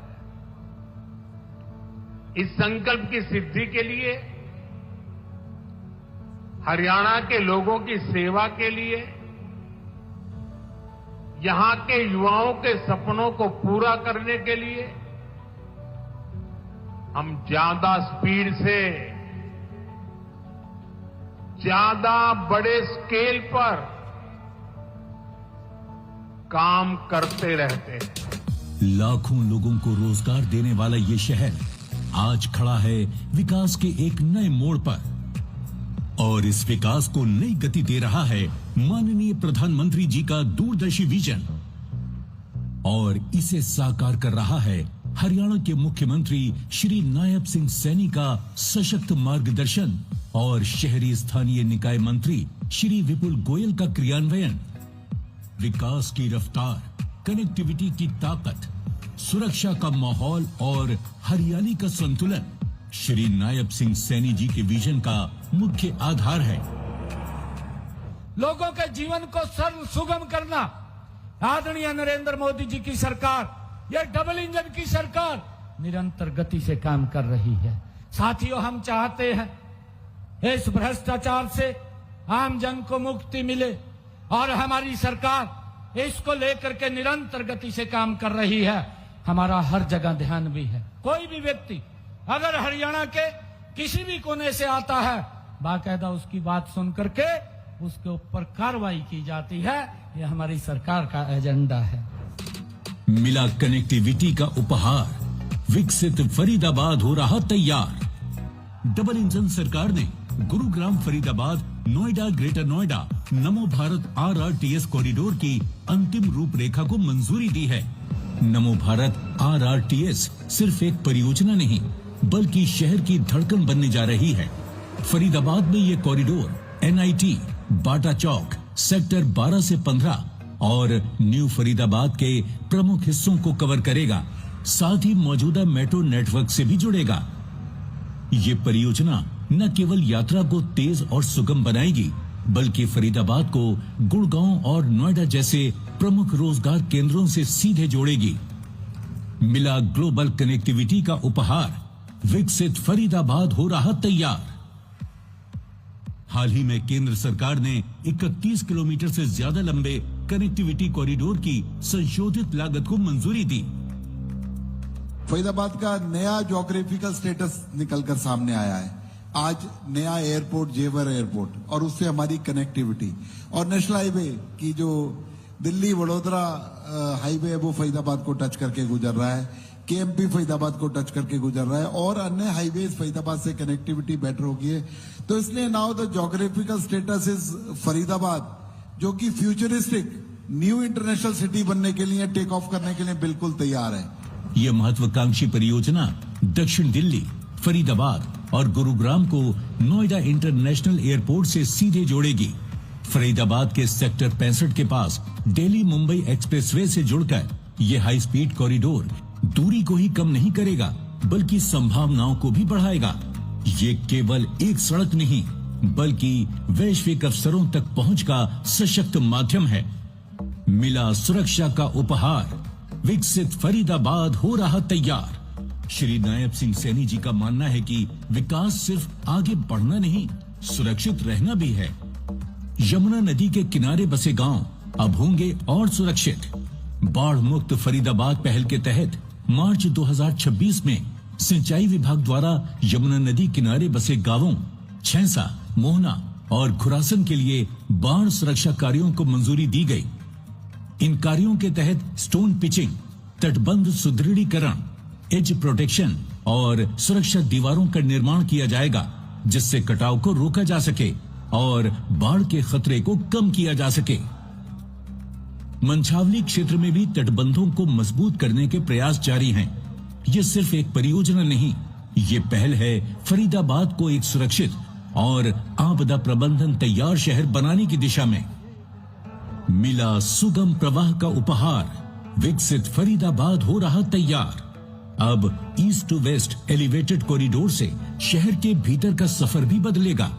इस संकल्प की सिद्धि के लिए, हरियाणा के लोगों की सेवा के लिए, यहां के युवाओं के सपनों को पूरा करने के लिए हम ज्यादा स्पीड से, ज्यादा बड़े स्केल पर काम करते रहते हैं। लाखों लोगों को रोजगार देने वाला ये शहर आज खड़ा है विकास के एक नए मोड़ पर, और इस विकास को नई गति दे रहा है माननीय प्रधानमंत्री जी का दूरदर्शी विजन, और इसे साकार कर रहा है हरियाणा के मुख्यमंत्री श्री नायब सिंह सैनी का सशक्त मार्गदर्शन और शहरी स्थानीय निकाय मंत्री श्री विपुल गोयल का क्रियान्वयन। विकास की रफ्तार, कनेक्टिविटी की ताकत, सुरक्षा का माहौल और हरियाली का संतुलन श्री नायब सिंह सैनी जी के विजन का मुख्य आधार है। लोगों के जीवन को सरल सुगम करना आदरणीय नरेंद्र मोदी जी की सरकार, यह डबल इंजन की सरकार निरंतर गति से काम कर रही है। साथियों, हम चाहते हैं इस भ्रष्टाचार से आम जन को मुक्ति मिले, और हमारी सरकार इसको लेकर के निरंतर गति से काम कर रही है। हमारा हर जगह ध्यान भी है। कोई भी व्यक्ति अगर हरियाणा के किसी भी कोने से आता है, बाकायदा उसकी बात सुन करके उसके ऊपर कार्रवाई की जाती है। यह हमारी सरकार का एजेंडा है। मिला कनेक्टिविटी का उपहार, विकसित फरीदाबाद हो रहा तैयार। डबल इंजन सरकार ने गुरुग्राम फरीदाबाद नोएडा ग्रेटर नोएडा नमो भारत RRTS कॉरिडोर की अंतिम रूपरेखा को मंजूरी दी है। नमो भारत RRTS सिर्फ एक परियोजना नहीं बल्कि शहर की धड़कन बनने जा रही है। फरीदाबाद में ये कॉरिडोर NIT, बाटा चौक, सेक्टर 12 से 15 और न्यू फरीदाबाद के प्रमुख हिस्सों को कवर करेगा, साथ ही मौजूदा मेट्रो नेटवर्क से भी जुड़ेगा। ये परियोजना न केवल यात्रा को तेज और सुगम बनाएगी बल्कि फरीदाबाद को गुड़गांव और नोएडा जैसे प्रमुख रोजगार केंद्रों से सीधे जोड़ेगी। मिला ग्लोबल कनेक्टिविटी का उपहार, विकसित फरीदाबाद हो रहा तैयार। हाल ही में केंद्र सरकार ने 31 किलोमीटर से ज्यादा लंबे कनेक्टिविटी कॉरिडोर की संशोधित लागत को मंजूरी दी। फरीदाबाद का नया ज्योग्राफिकल स्टेटस निकलकर सामने आया है। आज नया एयरपोर्ट, जेवर एयरपोर्ट, और उससे हमारी कनेक्टिविटी, और नेशनल हाईवे की जो दिल्ली वडोदरा हाईवे है वो फरीदाबाद को टच करके गुजर रहा है। KMP फरीदाबाद को टच करके गुजर रहा है और अन्य हाईवेज फरीदाबाद से कनेक्टिविटी बेटर होगी है। तो इसलिए now the geographical status is Faridabad, जो कि फ्यूचरिस्टिक न्यू इंटरनेशनल सिटी बनने के लिए, टेक ऑफ करने के लिए बिल्कुल तैयार है। यह महत्वाकांक्षी परियोजना दक्षिण दिल्ली, फरीदाबाद और गुरुग्राम को नोएडा इंटरनेशनल एयरपोर्ट से सीधे जोड़ेगी। फरीदाबाद के सेक्टर 65 के पास दिल्ली मुंबई एक्सप्रेसवे से जुड़कर यह हाई स्पीड कॉरिडोर दूरी को ही कम नहीं करेगा बल्कि संभावनाओं को भी बढ़ाएगा। ये केवल एक सड़क नहीं बल्कि वैश्विक अवसरों तक पहुंच का सशक्त माध्यम है। मिला सुरक्षा का उपहार, विकसित फरीदाबाद हो रहा तैयार। श्री नायब सिंह सैनी जी का मानना है कि विकास सिर्फ आगे बढ़ना नहीं, सुरक्षित रहना भी है। यमुना नदी के किनारे बसे गांव अब होंगे और सुरक्षित। बाढ़ मुक्त फरीदाबाद पहल के तहत मार्च 2026 में सिंचाई विभाग द्वारा यमुना नदी किनारे बसे गांवों छैंसा, मोहना और खुरासन के लिए बाढ़ सुरक्षा कार्यों को मंजूरी दी गई। इन कार्यों के तहत स्टोन पिचिंग, तटबंध सुदृढ़ीकरण, एज प्रोटेक्शन और सुरक्षा दीवारों का निर्माण किया जाएगा, जिससे कटाव को रोका जा सके और बाढ़ के खतरे को कम किया जा सके। मंछावली क्षेत्र में भी तटबंधों को मजबूत करने के प्रयास जारी हैं। ये सिर्फ एक परियोजना नहीं, ये पहल है फरीदाबाद को एक सुरक्षित और आपदा प्रबंधन तैयार शहर बनाने की दिशा में। मिला सुगम प्रवाह का उपहार, विकसित फरीदाबाद हो रहा तैयार। अब east to west elevated corridor से शहर के भीतर का सफर भी बदलेगा।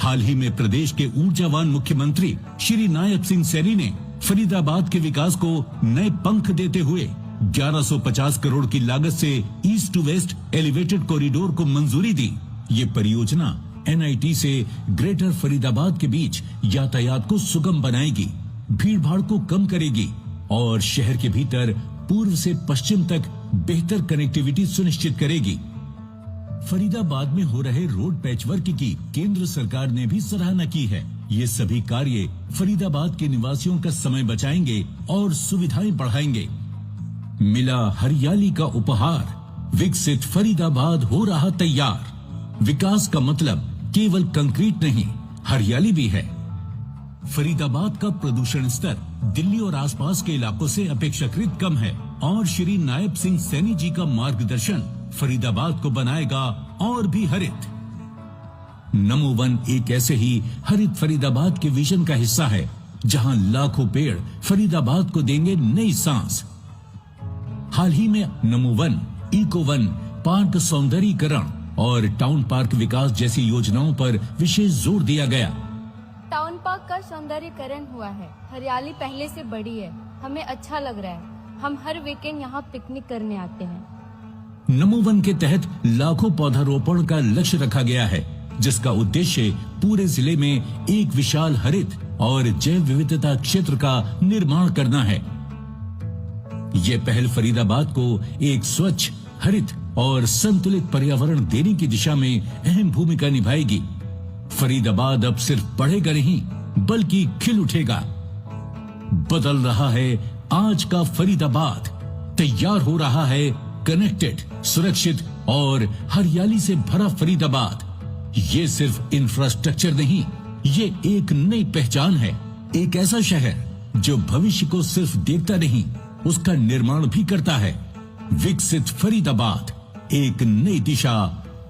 हाल ही में प्रदेश के ऊर्जावान मुख्यमंत्री श्री नायब सिंह सैनी ने फरीदाबाद के विकास को नए पंख देते हुए 1150 करोड़ की लागत से east to west elevated corridor को मंजूरी दी। ये परियोजना NIT से ग्रेटर फरीदाबाद के बीच यातायात को सुगम बनाएगी, भीड़ भाड़ को कम करेगी और शहर के भीतर पूर्व से पश्चिम तक बेहतर कनेक्टिविटी सुनिश्चित करेगी। फरीदाबाद में हो रहे रोड पैचवर्क की केंद्र सरकार ने भी सराहना की है। ये सभी कार्य फरीदाबाद के निवासियों का समय बचाएंगे और सुविधाएं बढ़ाएंगे। मिला हरियाली का उपहार, विकसित फरीदाबाद हो रहा तैयार। विकास का मतलब केवल कंक्रीट नहीं, हरियाली भी है। फरीदाबाद का प्रदूषण स्तर दिल्ली और आसपास के इलाकों से अपेक्षाकृत कम है और श्री नायब सिंह सैनी जी का मार्गदर्शन फरीदाबाद को बनाएगा और भी हरित। नमो वन एक ऐसे ही हरित फरीदाबाद के विजन का हिस्सा है, जहां लाखों पेड़ फरीदाबाद को देंगे नई सांस। हाल ही में नमो वन, इको वन, पार्क सौंदर्यीकरण और टाउन पार्क विकास जैसी योजनाओं पर विशेष जोर दिया गया। टाउन पार्क का सौंदर्यीकरण हुआ है, हरियाली पहले से बढ़ी है, हमें अच्छा लग रहा है। हम हर वीकेंड यहाँ पिकनिक करने आते हैं। नमो वन के तहत लाखों पौधारोपण का लक्ष्य रखा गया है, जिसका उद्देश्य पूरे जिले में एक विशाल हरित और जैव विविधता क्षेत्र का निर्माण करना है। ये पहल फरीदाबाद को एक स्वच्छ, हरित और संतुलित पर्यावरण देने की दिशा में अहम भूमिका निभाएगी। फरीदाबाद अब सिर्फ बढ़ेगा नहीं, बल्कि खिल उठेगा। बदल रहा है आज का फरीदाबाद, तैयार हो रहा है कनेक्टेड, सुरक्षित और हरियाली से भरा फरीदाबाद। ये सिर्फ इंफ्रास्ट्रक्चर नहीं, ये एक नई पहचान है। एक ऐसा शहर जो भविष्य को सिर्फ देखता नहीं, उसका निर्माण भी करता है। विकसित फरीदाबाद, एक नई दिशा,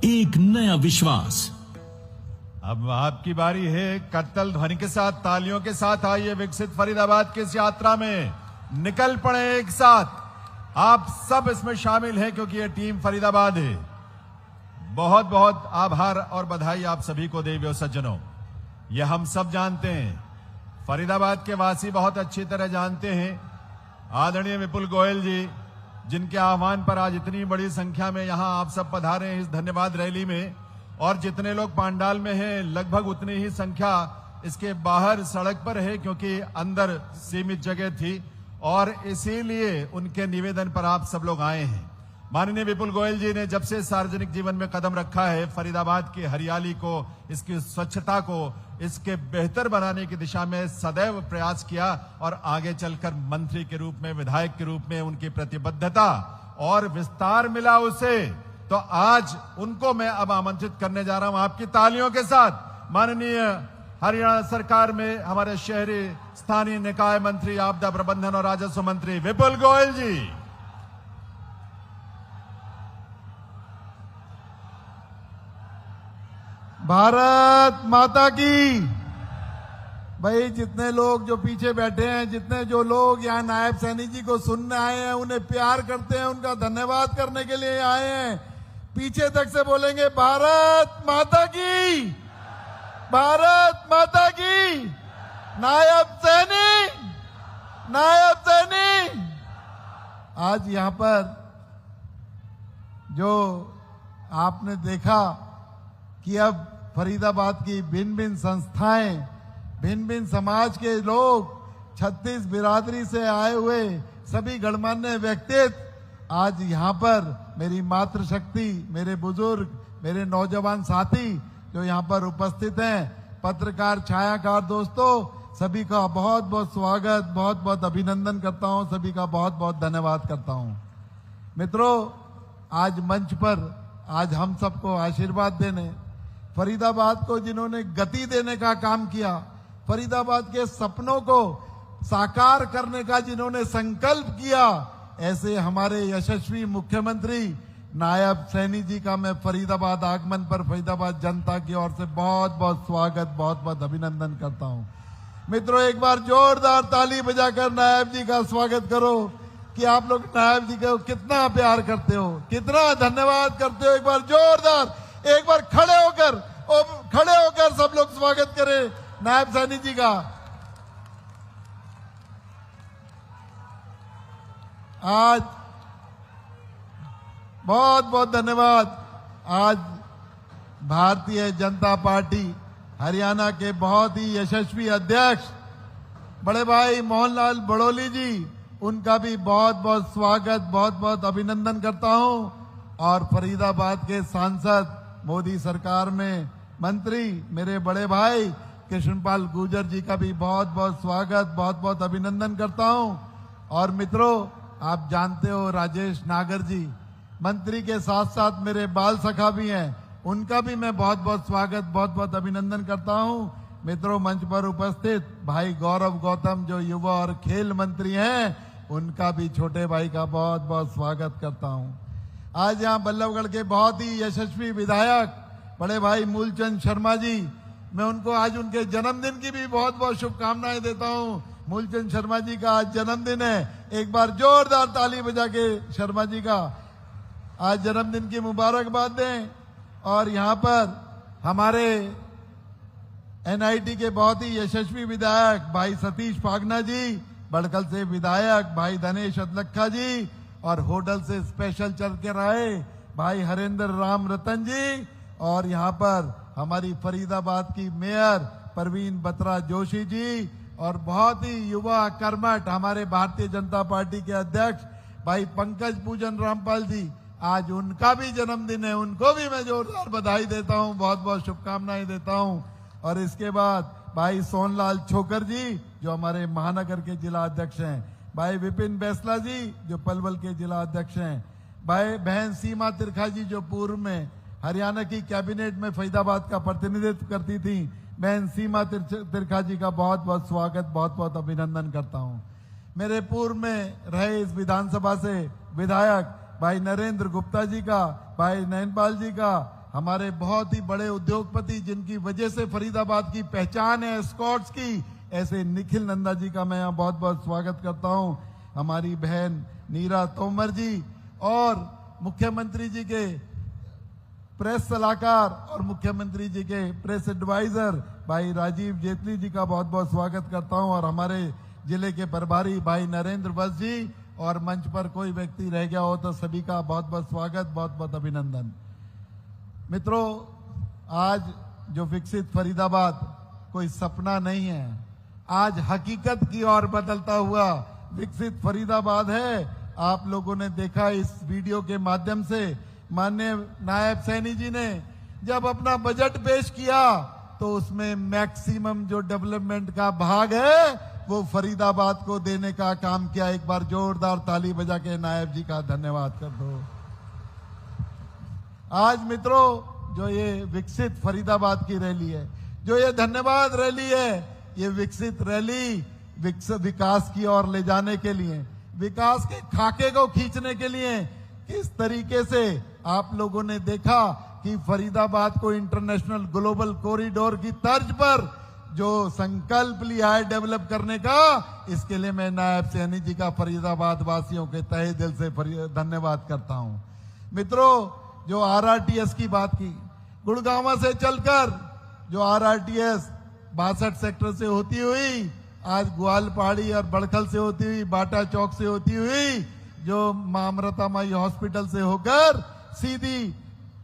एक नया विश्वास। अब आपकी बारी है। करतल ध्वनि के साथ, तालियों के साथ आइए विकसित फरीदाबाद की इस यात्रा में निकल पड़े एक साथ। आप सब इसमें शामिल हैं क्योंकि ये टीम फरीदाबाद है। बहुत बहुत आभार और बधाई आप सभी को देवियों सज्जनों। ये हम सब जानते हैं, फरीदाबाद के वासी बहुत अच्छी तरह जानते हैं। आदरणीय विपुल गोयल जी, जिनके आह्वान पर आज इतनी बड़ी संख्या में यहां आप सब पधारे हैं इस धन्यवाद रैली में, और जितने लोग पांडाल में हैं लगभग उतनी ही संख्या इसके बाहर सड़क पर है, क्योंकि अंदर सीमित जगह थी और इसीलिए उनके निवेदन पर आप सब लोग आए हैं। माननीय विपुल गोयल जी ने जब से सार्वजनिक जीवन में कदम रखा है, फरीदाबाद की हरियाली को, इसकी स्वच्छता को, इसके बेहतर बनाने की दिशा में सदैव प्रयास किया और आगे चलकर मंत्री के रूप में, विधायक के रूप में उनकी प्रतिबद्धता और विस्तार मिला उसे। तो आज उनको मैं अब आमंत्रित करने जा रहा हूं आपकी तालियों के साथ। माननीय हरियाणा सरकार में हमारे शहरी स्थानीय निकाय मंत्री, आपदा प्रबंधन और राजस्व मंत्री विपुल गोयल जी। भारत माता की। भाई जितने लोग जो पीछे बैठे हैं, जितने जो लोग यहाँ नायब सैनी जी को सुनने आए हैं, उन्हें प्यार करते हैं, उनका धन्यवाद करने के लिए आए हैं। पीछे तक से बोलेंगे भारत माता की, भारत माता की। नायब सैनी, नायब सैनी। आज यहाँ पर जो आपने देखा कि अब फरीदाबाद की भिन्न भिन्न संस्थाएं, भिन्न भिन्न समाज के लोग, 36 बिरादरी से आए हुए सभी गणमान्य व्यक्तित्व आज यहाँ पर, मेरी मातृशक्ति, मेरे बुजुर्ग, मेरे नौजवान साथी जो यहाँ पर उपस्थित हैं, पत्रकार, छायाकार दोस्तों, सभी का बहुत बहुत स्वागत, बहुत बहुत अभिनंदन करता हूं, सभी का बहुत बहुत धन्यवाद करता हूं। मित्रों, आज मंच पर आज हम सबको आशीर्वाद देने, फरीदाबाद को जिन्होंने गति देने का काम किया, फरीदाबाद के सपनों को साकार करने का जिन्होंने संकल्प किया, ऐसे हमारे यशस्वी मुख्यमंत्री नायब सैनी जी का मैं फरीदाबाद आगमन पर फरीदाबाद जनता की ओर से बहुत बहुत स्वागत, बहुत बहुत अभिनंदन करता हूं। मित्रों, एक बार जोरदार ताली बजाकर नायब जी का स्वागत करो कि आप लोग नायब जी को कितना प्यार करते हो, कितना धन्यवाद करते हो। एक बार जोरदार, एक बार खड़े होकर सब लोग स्वागत करें नायब सैनी जी का। आज बहुत बहुत धन्यवाद। आज भारतीय जनता पार्टी हरियाणा के बहुत ही यशस्वी अध्यक्ष बड़े भाई मोहनलाल बड़ोली जी, उनका भी बहुत बहुत स्वागत, बहुत बहुत अभिनंदन करता हूं। और फरीदाबाद के सांसद, मोदी सरकार में मंत्री मेरे बड़े भाई कृष्णपाल गुर्जर जी का भी बहुत बहुत स्वागत, बहुत बहुत अभिनंदन करता हूं। और मित्रों, आप जानते हो राजेश नागर जी मंत्री के साथ साथ मेरे बाल सखा भी हैं, उनका भी मैं बहुत बहुत स्वागत, बहुत बहुत अभिनंदन करता हूं। मित्रों, मंच पर उपस्थित भाई गौरव गौतम जो युवा और खेल मंत्री हैं, उनका भी छोटे भाई का बहुत बहुत स्वागत करता हूं। आज यहां बल्लभगढ़ के बहुत ही यशस्वी विधायक बड़े भाई मूलचंद शर्मा जी, मैं उनको आज उनके जन्मदिन की भी बहुत बहुत शुभकामनाएं देता हूं। मूलचंद शर्मा जी का आज जन्मदिन है, एक बार जोरदार ताली बजा के शर्मा जी का आज जन्मदिन की मुबारकबाद दें। और यहां पर हमारे एनआईटी के बहुत ही यशस्वी विधायक भाई सतीश फागना जी, बड़कल से विधायक भाई धनेश अदलखा जी, और होडल से स्पेशल चल के आए भाई हरेंद्र राम रतन जी, और यहां पर हमारी फरीदाबाद की मेयर परवीन बत्रा जोशी जी, और बहुत ही युवा कर्मठ हमारे भारतीय जनता पार्टी के अध्यक्ष भाई पंकज पूजन रामपाल जी, आज उनका भी जन्मदिन है, उनको भी मैं जोरदार बधाई देता हूं, बहुत बहुत शुभकामनाएं देता हूं। और इसके बाद भाई सोनलाल छोकर जी जो हमारे महानगर के जिला अध्यक्ष हैं, भाई विपिन बैसला जी जो पलवल के जिला अध्यक्ष हैं, भाई बहन सीमा तिरखा जी जो पूर्व में हरियाणा की कैबिनेट में फरीदाबाद का प्रतिनिधित्व करती थी, बहन सीमा तिरखा जी का बहुत बहुत स्वागत, बहुत बहुत अभिनंदन करता हूं। मेरे पूर्व में रहे इस विधानसभा से विधायक भाई नरेंद्र गुप्ता जी का, भाई नयनपाल जी का, हमारे बहुत ही बड़े उद्योगपति जिनकी वजह से फरीदाबाद की पहचान है एस्कॉर्ट्स की, ऐसे निखिल नंदा जी का मैं यहाँ बहुत बहुत स्वागत करता हूं। हमारी बहन नीरा तोमर जी, और मुख्यमंत्री जी के प्रेस सलाहकार और मुख्यमंत्री जी के प्रेस एडवाइजर भाई राजीव जेटली जी का बहुत बहुत स्वागत करता हूं। और हमारे जिले के प्रभारी भाई नरेंद्र वत्स जी, और मंच पर कोई व्यक्ति रह गया हो तो सभी का बहुत बहुत स्वागत, बहुत बहुत अभिनंदन। मित्रों, आज जो विकसित फरीदाबाद कोई सपना नहीं है, आज हकीकत की ओर बदलता हुआ विकसित फरीदाबाद है। आप लोगों ने देखा इस वीडियो के माध्यम से, माननीय नायब सैनी जी ने जब अपना बजट पेश किया तो उसमें मैक्सिमम जो डेवलपमेंट का भाग है वो फरीदाबाद को देने का काम किया। एक बार जोरदार ताली बजा के नायब जी का धन्यवाद कर दो। आज मित्रों, जो ये विकसित फरीदाबाद की रैली है, जो ये धन्यवाद रैली है, ये विकसित रैली विकास की ओर ले जाने के लिए, विकास के खाके को खींचने के लिए, किस तरीके से आप लोगों ने देखा कि फरीदाबाद को इंटरनेशनल ग्लोबल कॉरिडोर की तर्ज पर जो संकल्प लिया है डेवलप करने का, इसके लिए मैं नायब सैनी जी का फरीदाबाद वासियों के तहे दिल से धन्यवाद करता हूं। मित्रों, जो आरआरटीएस की बात की, गुड़गांव से चलकर जो आरआरटीएस 62 सेक्टर से होती हुई आज ग्वालपहाड़ी और बड़खल से होती हुई, बाटा चौक से होती हुई, जो मामरता माई हॉस्पिटल से होकर सीधी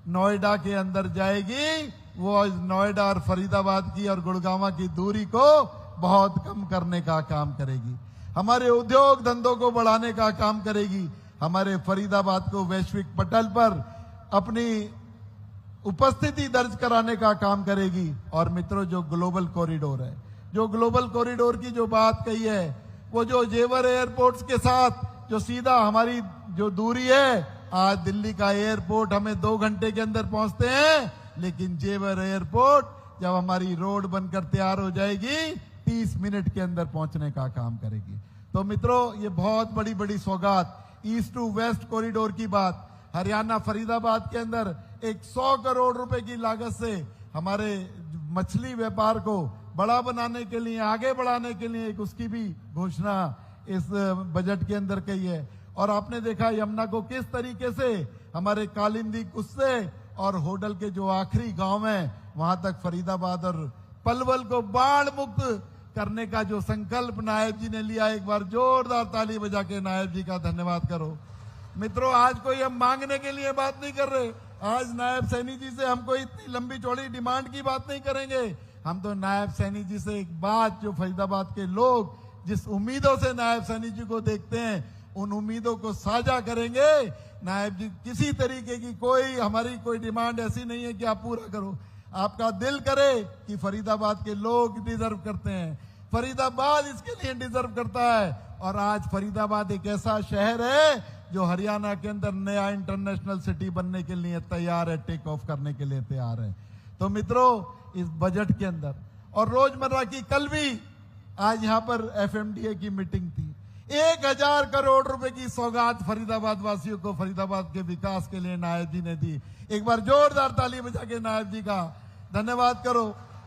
नोएडा के अंदर जाएगी, वो नोएडा और फरीदाबाद की और गुड़गांव की दूरी को बहुत कम करने का काम करेगी, हमारे उद्योग धंधों को बढ़ाने का काम करेगी, हमारे फरीदाबाद को वैश्विक पटल पर अपनी उपस्थिति दर्ज कराने का काम करेगी। और मित्रों, जो ग्लोबल कॉरिडोर है जो ग्लोबल कॉरिडोर की जो बात कही है, वो जो जेवर एयरपोर्ट्स के साथ जो सीधा हमारी जो दूरी है, आज दिल्ली का एयरपोर्ट हमें 2 घंटे के अंदर पहुंचते हैं, लेकिन जेवर एयरपोर्ट जब हमारी रोड बनकर तैयार हो जाएगी 30 मिनट के अंदर पहुंचने का काम करेगी। तो मित्रों, ये बहुत बड़ी बड़ी सौगात, ईस्ट टू वेस्ट कॉरिडोर की बात, हरियाणा फरीदाबाद के अंदर 100 करोड़ रुपए की लागत से हमारे मछली व्यापार को बड़ा बनाने के लिए, आगे बढ़ाने के लिए एक उसकी भी घोषणा इस बजट के अंदर कही है। और आपने देखा यमुना को किस तरीके से हमारे कालिंदी कुस्से और होडल के जो आखिरी गांव हैं वहां तक फरीदाबाद और पलवल को बाढ़ मुक्त करने का जो संकल्प नायब जी ने लिया, एक बार जोरदार ताली बजा के नायब जी का धन्यवाद करो। मित्रों, आज कोई हम मांगने के लिए बात नहीं कर रहे, आज नायब सैनी जी से हम कोई इतनी लंबी चौड़ी डिमांड की बात नहीं करेंगे। हम तो नायब सैनी जी से एक बात, जो फरीदाबाद के लोग जिस उम्मीदों से नायब सैनी जी को देखते हैं, उन उम्मीदों को साझा करेंगे। नायब जी, किसी तरीके की कोई हमारी कोई डिमांड ऐसी नहीं है कि आप पूरा करो, आपका दिल करे कि फरीदाबाद के लोग डिजर्व करते हैं, फरीदाबाद इसके लिए डिजर्व करता है। और आज फरीदाबाद एक ऐसा शहर है जो हरियाणा के अंदर नया इंटरनेशनल सिटी बनने के लिए तैयार है, टेक ऑफ करने के लिए तैयार है। तो मित्रों, इस बजट के अंदर और रोजमर्रा की, कल भी आज यहाँ पर FMDA की मीटिंग थी, 1000 करोड़ रुपए की सौगात फरीदाबाद वासियों को, फरीदाबाद के विकास के लिए नायब जी ने दी। एक बार जोरदार ताली बजा के नायब जी का धन्यवाद करो।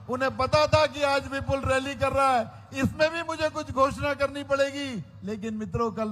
उन्हें पता था कि आज विपुल रैली कर रहा है, इसमें भी मुझे कुछ घोषणा करनी पड़ेगी, लेकिन मित्रों कल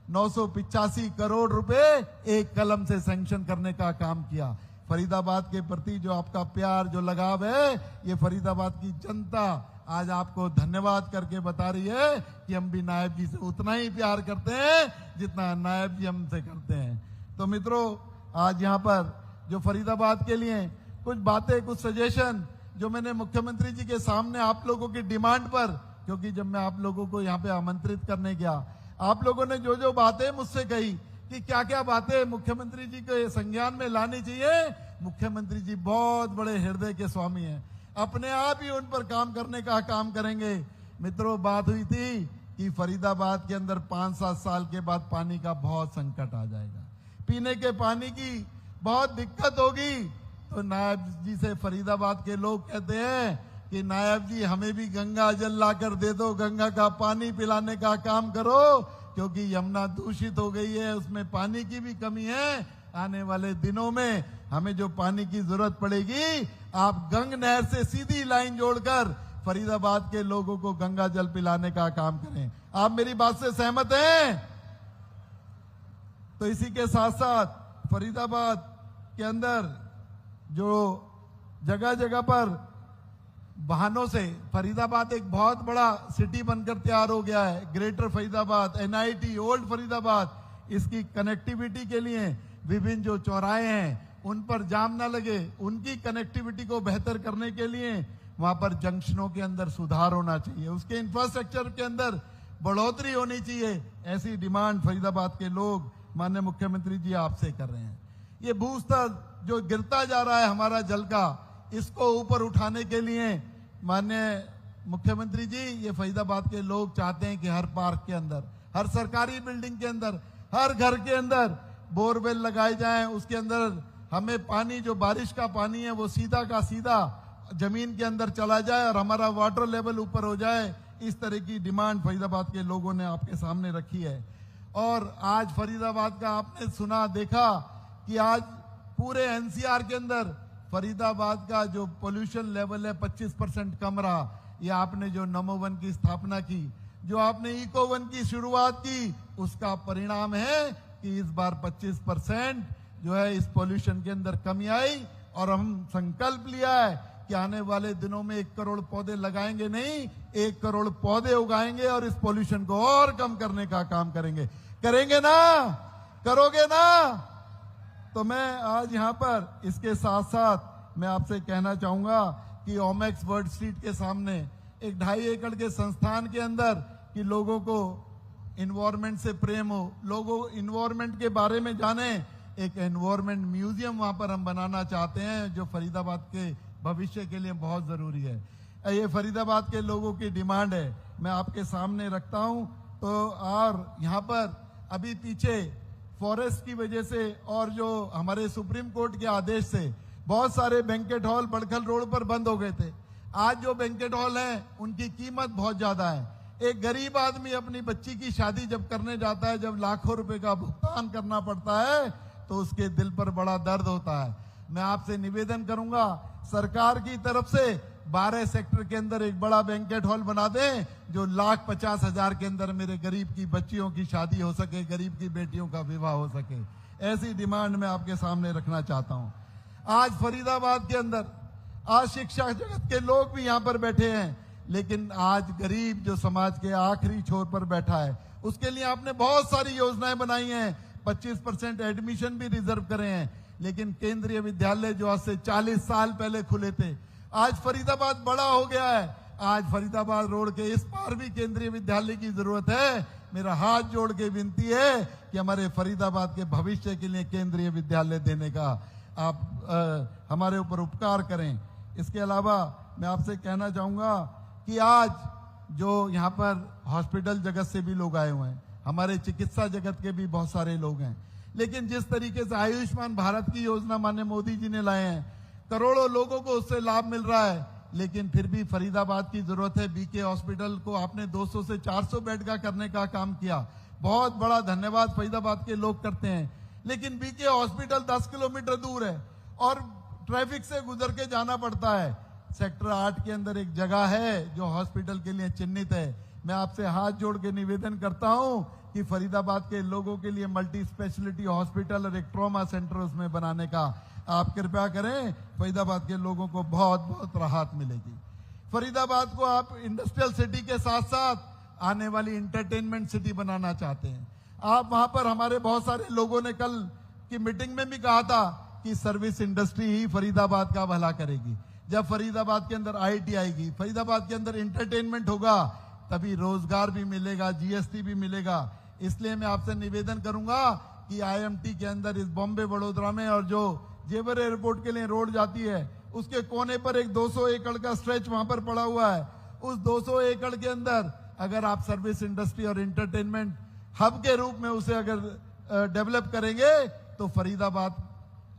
985 करोड़ रुपए एक कलम से सैंक्शन करने का काम किया। फरीदाबाद के प्रति जो आपका प्यार, जो लगाव है, ये फरीदाबाद की जनता आज आपको धन्यवाद करके बता रही है कि हम भी नायब जी से उतना ही प्यार करते हैं जितना नायब जी हमसे करते हैं। तो मित्रों, आज यहाँ पर जो फरीदाबाद के लिए कुछ बातें, कुछ सजेशन जो मैंने मुख्यमंत्री जी के सामने आप लोगों की डिमांड पर, क्योंकि जब मैं आप लोगों को यहाँ पे आमंत्रित करने गया, आप लोगों ने जो जो बातें मुझसे कही कि क्या क्या बातें मुख्यमंत्री जी के संज्ञान में लानी चाहिए, मुख्यमंत्री जी बहुत बड़े हृदय के स्वामी हैं, अपने आप ही उन पर काम करने का काम करेंगे। मित्रों, बात हुई थी कि फरीदाबाद के अंदर 5-7 साल के बाद पानी का बहुत संकट आ जाएगा, पीने के पानी की बहुत दिक्कत होगी। तो नायब जी से फरीदाबाद के लोग कहते हैं कि नायब जी, हमें भी गंगा जल लाकर दे दो, गंगा का पानी पिलाने का काम करो, क्योंकि यमुना दूषित हो गई है, उसमें पानी की भी कमी है। आने वाले दिनों में हमें जो पानी की जरूरत पड़ेगी, आप गंग नहर से सीधी लाइन जोड़कर फरीदाबाद के लोगों को गंगा जल पिलाने का काम करें। आप मेरी बात से सहमत हैं? तो इसी के साथ साथ फरीदाबाद के अंदर जो जगह जगह पर वाहनों से, फरीदाबाद एक बहुत बड़ा सिटी बनकर तैयार हो गया है, greater Faridabad, NIT, old Faridabad, इसकी कनेक्टिविटी के लिए विभिन्न जो चौराहे हैं उन पर जाम ना लगे, उनकी कनेक्टिविटी को बेहतर करने के लिए वहां पर जंक्शनों के अंदर सुधार होना चाहिए, उसके इंफ्रास्ट्रक्चर के अंदर बढ़ोतरी होनी चाहिए। ऐसी डिमांड फरीदाबाद के लोग माननीय मुख्यमंत्री जी आपसे कर रहे हैं। ये भूस्तर जो गिरता जा रहा है हमारा जल का, इसको ऊपर उठाने के लिए माननीय मुख्यमंत्री जी, ये फरीदाबाद के लोग चाहते हैं कि हर पार्क के अंदर, हर सरकारी बिल्डिंग के अंदर, हर घर के अंदर बोरवेल लगाए जाएं, उसके अंदर हमें पानी, जो बारिश का पानी है, वो सीधा का सीधा जमीन के अंदर चला जाए और हमारा वाटर लेवल ऊपर हो जाए। इस तरह की डिमांड फरीदाबाद के लोगों ने आपके सामने रखी है। और आज फरीदाबाद का आपने सुना, देखा कि आज पूरे NCR के अंदर फरीदाबाद का जो पोल्यूशन लेवल है 25% कम रहा। ये आपने जो नमो वन की स्थापना की, जो आपने इको वन की शुरुआत की, उसका परिणाम है कि इस बार 25% जो है इस पोल्यूशन के अंदर कमी आई। और हम संकल्प लिया है कि आने वाले दिनों में 1 करोड़ पौधे लगाएंगे, नहीं 1 करोड़ पौधे उगाएंगे और इस पोल्यूशन को और कम करने का काम करेंगे। करेंगे ना? करोगे ना? तो मैं आज यहाँ पर इसके साथ साथ मैं आपसे कहना चाहूंगा कि ओमेक्स वर्ल्ड स्ट्रीट के सामने एक 2.5 एकड़ के संस्थान के अंदर कि लोगों को इन्वायरमेंट से प्रेम हो, लोगों इन्वायरमेंट के बारे में जाने, एक एनवायरमेंट म्यूजियम वहां पर हम बनाना चाहते हैं, जो फरीदाबाद के भविष्य के लिए बहुत जरूरी है। ये फरीदाबाद के लोगों की डिमांड है, मैं आपके सामने रखता हूं। तो और यहाँ पर अभी पीछे फॉरेस्ट की वजह से और जो हमारे सुप्रीम कोर्ट के आदेश से बहुत सारे बैंकेट हॉल बड़खल रोड पर बंद हो गए थे। आज जो बैंकेट हॉल हैं उनकी कीमत बहुत ज्यादा है। एक गरीब आदमी अपनी बच्ची की शादी जब करने जाता है, जब लाखों रुपए का भुगतान करना पड़ता है, तो उसके दिल पर बड़ा दर्द होता है। मैं आपसे निवेदन करूंगा, सरकार की तरफ से 12 सेक्टर के अंदर एक बड़ा बैंकेट हॉल बना दें, जो 1,50,000 के अंदर मेरे गरीब की बच्चियों की शादी हो सके, गरीब की बेटियों का विवाह हो सके। ऐसी डिमांड मैं आपके सामने रखना चाहता हूं। आज फरीदाबाद के अंदर आज शिक्षा जगत के लोग भी यहां पर बैठे हैं, लेकिन आज गरीब जो समाज के आखिरी छोर पर बैठा है, उसके लिए आपने बहुत सारी योजनाएं बनाई हैं। 25% एडमिशन भी रिजर्व करे हैं, लेकिन केंद्रीय विद्यालय जो आज से 40 साल पहले खुले थे, आज फरीदाबाद बड़ा हो गया है। आज फरीदाबाद रोड के इस पार भी केंद्रीय विद्यालय की जरूरत है। मेरा हाथ जोड़ के विनती है कि हमारे फरीदाबाद के भविष्य के लिए केंद्रीय विद्यालय देने का आप हमारे ऊपर उपकार करें। इसके अलावा मैं आपसे कहना चाहूंगा कि आज जो यहाँ पर हॉस्पिटल जगत से भी लोग आए हुए हैं, हमारे चिकित्सा जगत के भी बहुत सारे लोग हैं, लेकिन जिस तरीके से आयुष्मान भारत की योजना माननीय मोदी जी ने लाए हैं, करोड़ों लोगों को उससे लाभ मिल रहा है, लेकिन फिर भी फरीदाबाद की जरूरत है। बीके हॉस्पिटल को आपने 200 से 400 बेड का करने का काम किया, बहुत बड़ा धन्यवाद फरीदाबाद के लोग करते हैं। लेकिन बीके हॉस्पिटल 10 किलोमीटर दूर है और ट्रैफिक से गुजर के जाना पड़ता है। सेक्टर 8 के अंदर एक जगह है जो हॉस्पिटल के लिए चिन्हित है। मैं आपसे हाथ जोड़ के निवेदन करता हूं कि फरीदाबाद के लोगों के लिए मल्टी स्पेशलिटी हॉस्पिटल और एक ट्रॉमा सेंटर उसमें बनाने का आप कृपया करें। फरीदाबाद के लोगों को बहुत बहुत राहत मिलेगी। फरीदाबाद को आप इंडस्ट्रियल सिटी के साथ साथ आने वाली इंटरटेनमेंट सिटी बनाना चाहते हैं। आप वहां पर हमारे बहुत सारे लोगों ने कल की मीटिंग में भी कहा था कि सर्विस इंडस्ट्री ही फरीदाबाद का भला करेगी। जब फरीदाबाद के अंदर आईटी आएगी, फरीदाबाद के अंदर इंटरटेनमेंट होगा, तभी रोजगार भी मिलेगा, जीएसटी भी मिलेगा। इसलिए मैं आपसे निवेदन करूंगा कि आईएमटी के अंदर इस बॉम्बे वडोदरा में और जो जेवर एयरपोर्ट के लिए रोड जाती है, उसके कोने पर एक 200 एकड़ का स्ट्रेच वहां पर पड़ा हुआ है। उस 200 एकड़ के अंदर अगर आप सर्विस इंडस्ट्री और इंटरटेनमेंट हब के रूप में उसे अगर डेवलप करेंगे, तो फरीदाबाद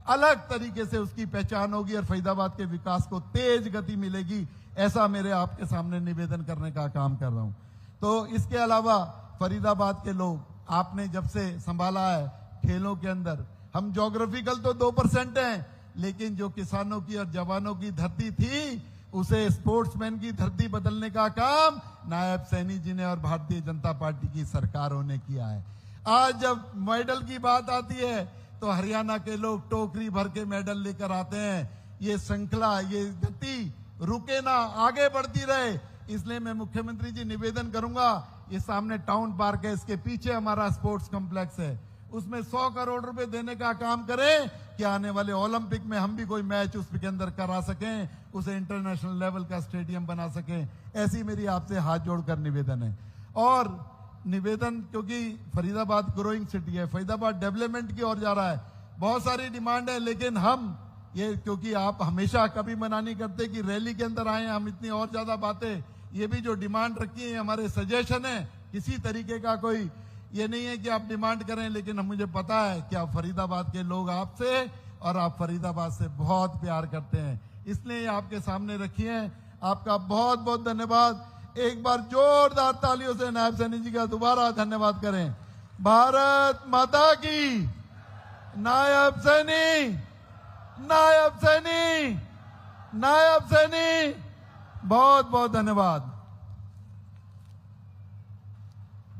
अलग तरीके से उसकी पहचान होगी और फरीदाबाद के विकास को तेज गति मिलेगी। ऐसा मेरे आपके सामने निवेदन करने का काम कर रहा हूं। तो इसके अलावा फरीदाबाद के लोग, आपने जब से संभाला है, खेलों के अंदर हम ज्योग्राफिकल तो 2% हैं, लेकिन जो किसानों की और जवानों की धरती थी, उसे स्पोर्ट्समैन की धरती बदलने का काम नायब सैनी जी ने और भारतीय जनता पार्टी की सरकारों ने किया है। आज जब मेडल की बात आती है तो हरियाणा के लोग टोकरी भर के मेडल लेकर आते हैं। ये श्रृंखला, ये गति रुके ना, आगे बढ़ती रहे। इसलिए मैं मुख्यमंत्री जी निवेदन करूंगा, ये सामने टाउन पार्क है, इसके पीछे हमारा स्पोर्ट्स कॉम्प्लेक्स है, उसमें 100 करोड़ रुपए देने का काम करें कि आने वाले ओलंपिक में हम भी कोई मैच उसके अंदर करा सकें, उसे इंटरनेशनल लेवल का स्टेडियम बना सकें। ऐसी मेरी आपसे हाथ जोड़कर निवेदन है। और निवेदन, क्योंकि फरीदाबाद ग्रोइंग सिटी है, फरीदाबाद डेवलपमेंट की ओर जा रहा है, बहुत सारी डिमांड है, लेकिन हम ये, क्योंकि आप हमेशा कभी मना नहीं करते कि रैली के अंदर आए हम इतनी और ज्यादा बातें, ये भी जो डिमांड रखी है हमारे सजेशन है, किसी तरीके का कोई ये नहीं है कि आप डिमांड करें, लेकिन मुझे पता है कि आप फरीदाबाद के लोग आपसे और आप फरीदाबाद से बहुत प्यार करते हैं, इसलिए आपके सामने रखी है। आपका बहुत बहुत धन्यवाद। एक बार जोरदार तालियों से नायब सैनी जी का दोबारा धन्यवाद करें। भारत माता की। नायब सैनी, नायब सैनी, नायब सैनी, बहुत बहुत धन्यवाद।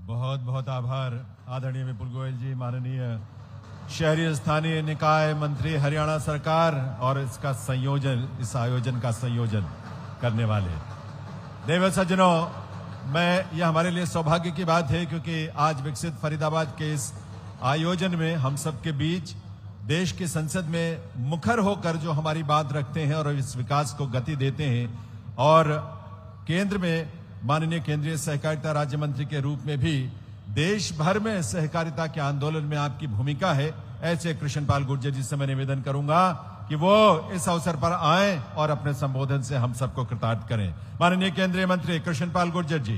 बहुत बहुत आभार आदरणीय विपुल गोयल जी, माननीय शहरी स्थानीय निकाय मंत्री हरियाणा सरकार और इसका संयोजन, इस आयोजन का संयोजन करने वाले देव सज्जनों। यह हमारे लिए सौभाग्य की बात है क्योंकि आज विकसित फरीदाबाद के इस आयोजन में हम सबके बीच देश की संसद में मुखर होकर जो हमारी बात रखते हैं और इस विकास को गति देते हैं, और केंद्र में माननीय केंद्रीय सहकारिता राज्य मंत्री के रूप में भी देश भर में सहकारिता के आंदोलन में आपकी भूमिका है। ऐसे कृष्णपाल गुर्जर जी से मैं निवेदन करूंगा कि कि वो इस अवसर पर आए और अपने संबोधन से हम सबको कृतार्थ करें। माननीय केंद्रीय मंत्री कृष्णपाल गुर्जर जी।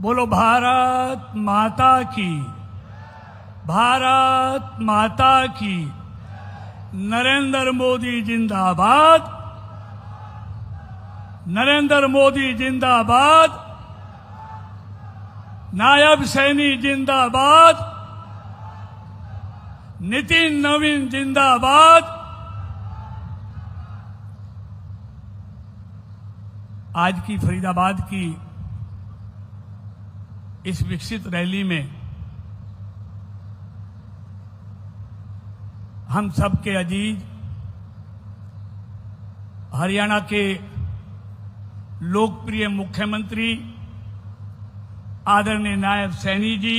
बोलो भारत माता की, भारत माता की। नरेंद्र मोदी जिंदाबाद, नरेंद्र मोदी जिंदाबाद, नायब सैनी जिंदाबाद, नितिन नवीन जिंदाबाद। आज की फरीदाबाद की इस विकसित रैली में हम सबके अजीज हरियाणा के लोकप्रिय मुख्यमंत्री आदरणीय नायब सैनी जी,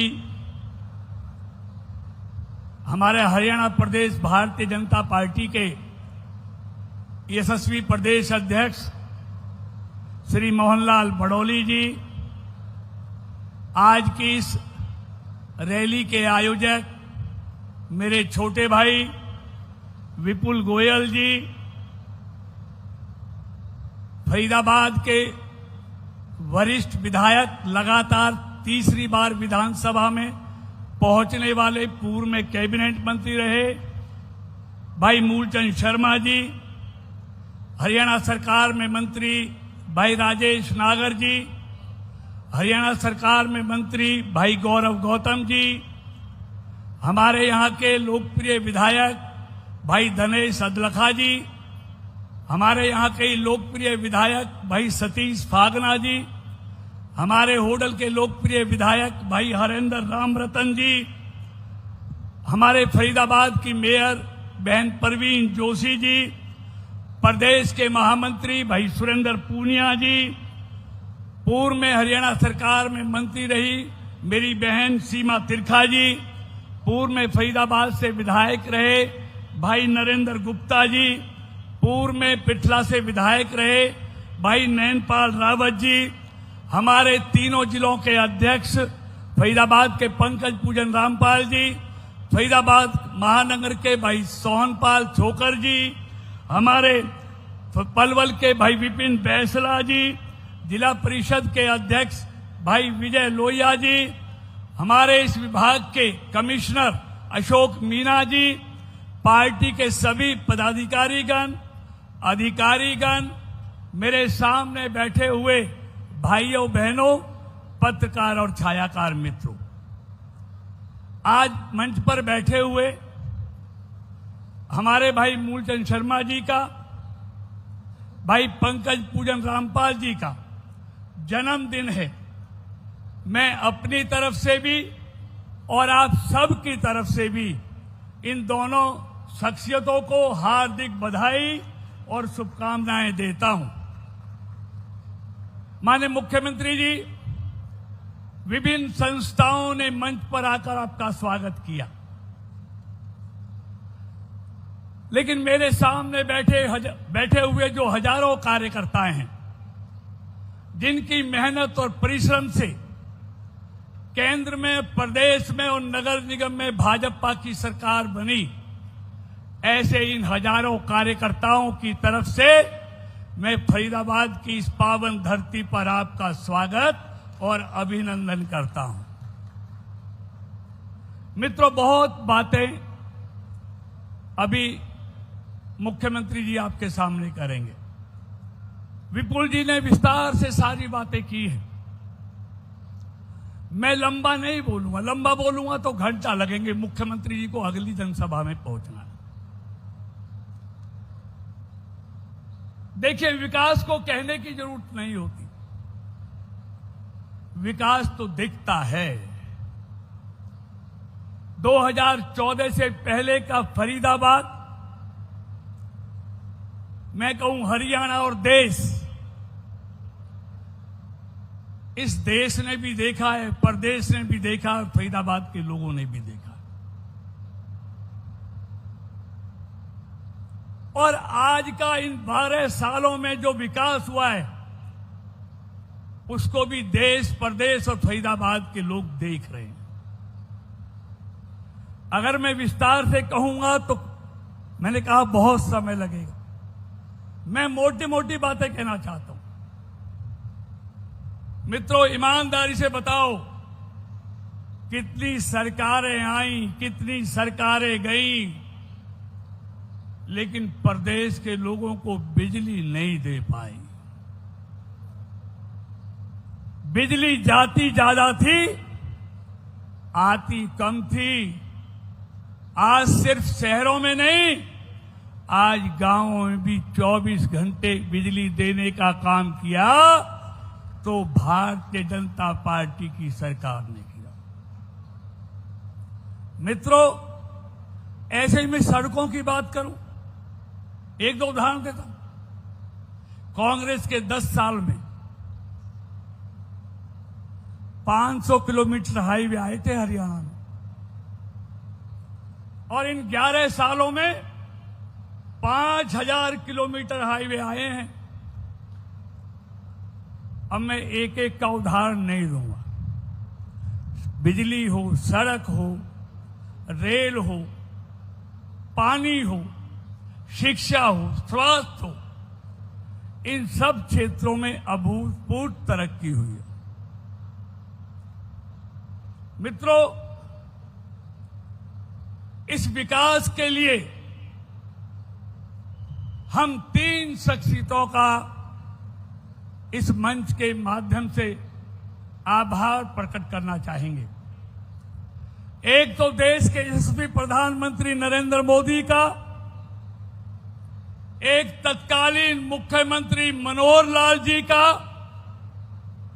हमारे हरियाणा प्रदेश भारतीय जनता पार्टी के यशस्वी प्रदेश अध्यक्ष श्री मोहनलाल बड़ौली जी, आज की इस रैली के आयोजक मेरे छोटे भाई विपुल गोयल जी, फरीदाबाद के वरिष्ठ विधायक, लगातार तीसरी बार विधानसभा में पहुंचने वाले, पूर्व में कैबिनेट मंत्री रहे भाई मूलचंद शर्मा जी, हरियाणा सरकार में मंत्री भाई राजेश नागर जी, हरियाणा सरकार में मंत्री भाई गौरव गौतम जी, हमारे यहाँ के लोकप्रिय विधायक भाई धनेश अदलखा जी, हमारे यहाँ के लोकप्रिय विधायक भाई सतीश फागना जी, हमारे होडल के लोकप्रिय विधायक भाई हरेंद्र राम रतन जी, हमारे फरीदाबाद की मेयर बहन परवीन जोशी जी, प्रदेश के महामंत्री भाई सुरेंद्र पूनिया जी, पूर्व में हरियाणा सरकार में मंत्री रही मेरी बहन सीमा तिरखा जी, पूर्व में फरीदाबाद से विधायक रहे भाई नरेंद्र गुप्ता जी, पूर्व में पिठला से विधायक रहे भाई नैनपाल रावत जी, हमारे तीनों जिलों के अध्यक्ष फरीदाबाद के पंकज पूजन रामपाल जी, फरीदाबाद महानगर के भाई सोहनपाल छोकर जी, हमारे पलवल के भाई विपिन बैसला जी, जिला परिषद के अध्यक्ष भाई विजय लोहिया जी, हमारे इस विभाग के कमिश्नर अशोक मीना जी, पार्टी के सभी पदाधिकारीगण, अधिकारीगण, मेरे सामने बैठे हुए भाइयों बहनों, पत्रकार और छायाकार मित्रों, आज मंच पर बैठे हुए हमारे भाई मूलचंद शर्मा जी का, भाई पंकज पूजन रामपाल जी का जन्मदिन है। मैं अपनी तरफ से भी और आप सब की तरफ से भी इन दोनों शख्सियतों को हार्दिक बधाई और शुभकामनाएं देता हूं। माननीय मुख्यमंत्री जी, विभिन्न संस्थाओं ने मंच पर आकर आपका स्वागत किया, लेकिन मेरे सामने बैठे हुए जो हजारों कार्यकर्ता हैं, जिनकी मेहनत और परिश्रम से केंद्र में, प्रदेश में और नगर निगम में भाजपा की सरकार बनी, ऐसे इन हजारों कार्यकर्ताओं की तरफ से मैं फरीदाबाद की इस पावन धरती पर आपका स्वागत और अभिनंदन करता हूं। मित्रों, बहुत बातें अभी मुख्यमंत्री जी आपके सामने करेंगे। विपुल जी ने विस्तार से सारी बातें की हैं। मैं लंबा नहीं बोलूंगा, लंबा बोलूंगा तो घंटा लगेंगे। मुख्यमंत्री जी को अगली जनसभा में पहुंचना है। देखिए, विकास को कहने की जरूरत नहीं होती, विकास तो दिखता है। 2014 से पहले का फरीदाबाद, मैं कहूं हरियाणा और देश, इस देश ने भी देखा है, प्रदेश ने भी देखा है, फरीदाबाद के लोगों ने भी देखा। और आज का इन 12 सालों में जो विकास हुआ है, उसको भी देश, प्रदेश और फरीदाबाद के लोग देख रहे हैं। अगर मैं विस्तार से कहूंगा तो मैंने कहा बहुत समय लगेगा। मैं मोटी मोटी बातें कहना चाहता हूं। मित्रों, ईमानदारी से बताओ, कितनी सरकारें आईं, कितनी सरकारें गईं, लेकिन प्रदेश के लोगों को बिजली नहीं दे पाई। बिजली जाती ज्यादा थी, आती कम थी। आज सिर्फ शहरों में नहीं, आज गांवों में भी 24 घंटे बिजली देने का काम किया तो भारतीय जनता पार्टी की सरकार ने किया। मित्रों, ऐसे ही मैं सड़कों की बात करूं, एक दो उदाहरण देता हूं। कांग्रेस के 10 साल में 500 किलोमीटर हाईवे आए थे हरियाणा में, और इन 11 सालों में 5000 किलोमीटर हाईवे आए हैं। अब मैं एक एक का उदाहरण नहीं दूंगा। बिजली हो, सड़क हो, रेल हो, पानी हो, शिक्षा हो, स्वास्थ्य हो, इन सब क्षेत्रों में अभूतपूर्व तरक्की हुई है। मित्रों, इस विकास के लिए हम 3 शख्सियतों का इस मंच के माध्यम से आभार प्रकट करना चाहेंगे। एक तो देश के यशस्वी प्रधानमंत्री नरेंद्र मोदी का, एक तत्कालीन मुख्यमंत्री मनोहर लाल जी का,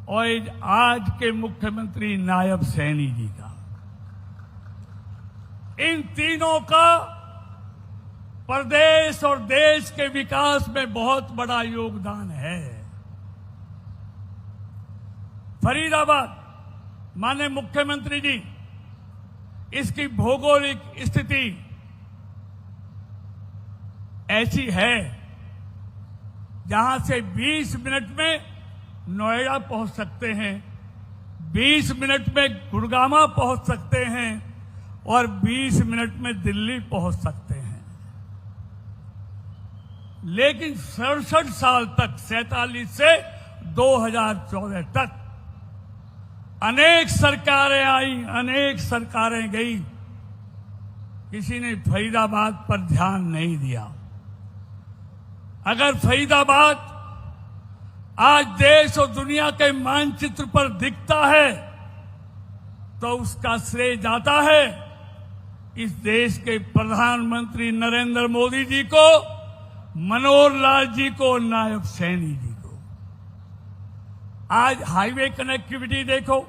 और आज के मुख्यमंत्री नायब सैनी जी का। इन तीनों का प्रदेश और देश के विकास में बहुत बड़ा योगदान है। फरीदाबाद, माननीय मुख्यमंत्री जी, इसकी भौगोलिक स्थिति ऐसी है जहां से 20 मिनट में नोएडा पहुंच सकते हैं, 20 मिनट में गुड़गामा पहुंच सकते हैं और 20 मिनट में दिल्ली पहुंच सकते हैं। लेकिन 67 साल तक, 47 से 2014 तक अनेक सरकारें आई, अनेक सरकारें गई, किसी ने फरीदाबाद पर ध्यान नहीं दिया। अगर फरीदाबाद आज देश और दुनिया के मानचित्र पर दिखता है तो उसका श्रेय जाता है इस देश के प्रधानमंत्री नरेंद्र मोदी जी को, मनोहर लाल जी को, नायब सैनी जी को। आज हाईवे कनेक्टिविटी देखो,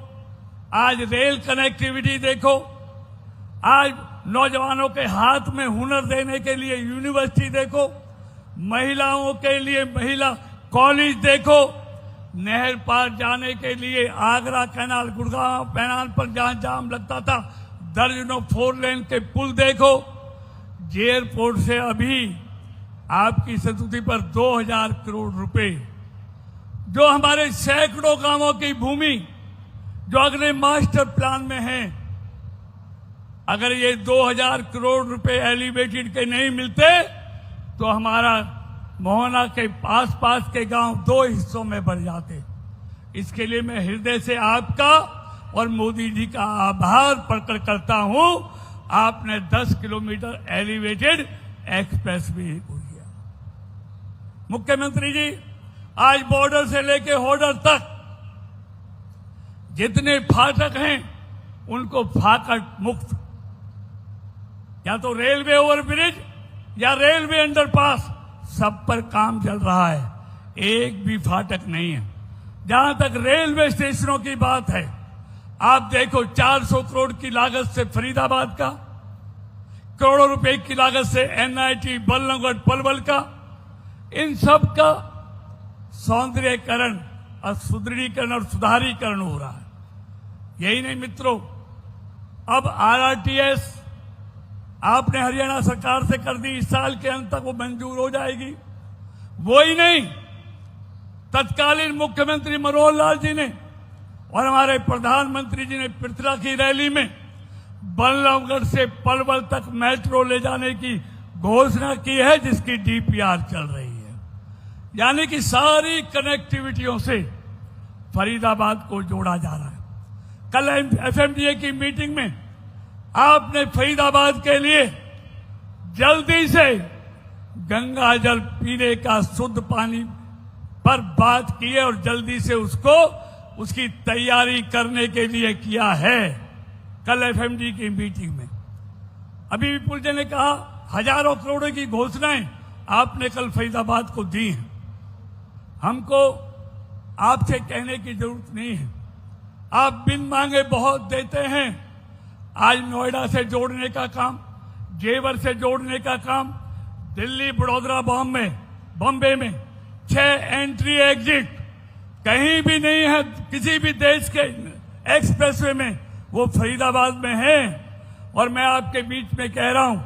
आज रेल कनेक्टिविटी देखो, आज नौजवानों के हाथ में हुनर देने के लिए यूनिवर्सिटी देखो, महिलाओं के लिए महिला कॉलेज देखो, नहर पार जाने के लिए आगरा कैनाल, गुड़गांव कैनाल पर जहां जाम लगता था, दर्जनों 4 लेन के पुल देखो। एयरपोर्ट से अभी आपकी संस्तुति पर 2000 करोड़ रुपए, जो हमारे सैकड़ों गांवों की भूमि जो अगले मास्टर प्लान में है, अगर ये 2000 करोड़ रुपए एलिवेटेड के नहीं मिलते तो हमारा मोहना के आसपास के गांव 2 हिस्सों में बढ़ जाते। इसके लिए मैं हृदय से आपका और मोदी जी का आभार प्रकट करता हूं। आपने 10 किलोमीटर एलिवेटेड एक्सप्रेस वे को किया। मुख्यमंत्री जी, आज बॉर्डर से लेके हॉर्डर तक जितने फाटक हैं उनको फाटक मुक्त, या तो रेलवे ओवरब्रिज या रेलवे अंडरपास, सब पर काम चल रहा है। एक भी फाटक नहीं है। जहां तक रेलवे स्टेशनों की बात है, आप देखो 400 करोड़ की लागत से फरीदाबाद का, करोड़ों रुपए की लागत से एनआईटी बल्लभगढ़ पलवल का, इन सब का सौंदर्यीकरण और सुदृढ़ीकरण और सुधारीकरण हो रहा है। यही नहीं मित्रों, अब आरआरटीएस आपने हरियाणा सरकार से कर दी, इस साल के अंत तक वो मंजूर हो जाएगी। वो ही नहीं, तत्कालीन मुख्यमंत्री मनोहर लाल जी ने और हमारे प्रधानमंत्री जी ने पृथ्वी की रैली में बल्लभगढ़ से पलवल तक मेट्रो ले जाने की घोषणा की है, जिसकी डीपीआर चल रही है। यानी कि सारी कनेक्टिविटियों से फरीदाबाद को जोड़ा जा रहा है। कल एफएमडीए की मीटिंग में आपने फरीदाबाद के लिए जल्दी से गंगा जल पीने का शुद्ध पानी पर बात की है और जल्दी से उसकी तैयारी करने के लिए किया है। कल एफएमडी की मीटिंग में अभी विपुल जी ने कहा हजारों करोड़ों की घोषणाएं आपने कल फरीदाबाद को दी हैं। हमको आपसे कहने की जरूरत नहीं है, आप बिन मांगे बहुत देते हैं। आज नोएडा से जोड़ने का काम, जेवर से जोड़ने का काम, दिल्ली, बड़ौदा, बॉम्बे में 6 एंट्री एग्जिट कहीं भी नहीं है किसी भी देश के एक्सप्रेसवे में, वो फरीदाबाद में है। और मैं आपके बीच में कह रहा हूं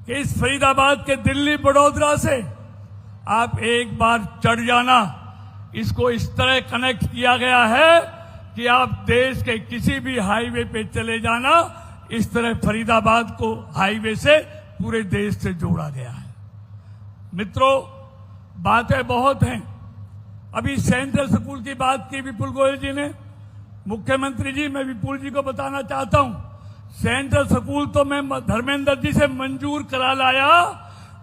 कि इस फरीदाबाद के दिल्ली, बड़ौदा से आप एक बार चढ़ जाना। इसको इस तरह कनेक्ट किया गया है कि आप देश के किसी भी हाईवे पे चले जाना, इस तरह फरीदाबाद को हाईवे से पूरे देश से जोड़ा गया है। मित्रों, बातें बहुत हैं। अभी सेंट्रल स्कूल की बात की विपुल गोयल जी ने। मुख्यमंत्री जी, मैं विपुल जी को बताना चाहता हूं, सेंट्रल स्कूल तो मैं धर्मेंद्र जी से मंजूर करा लाया।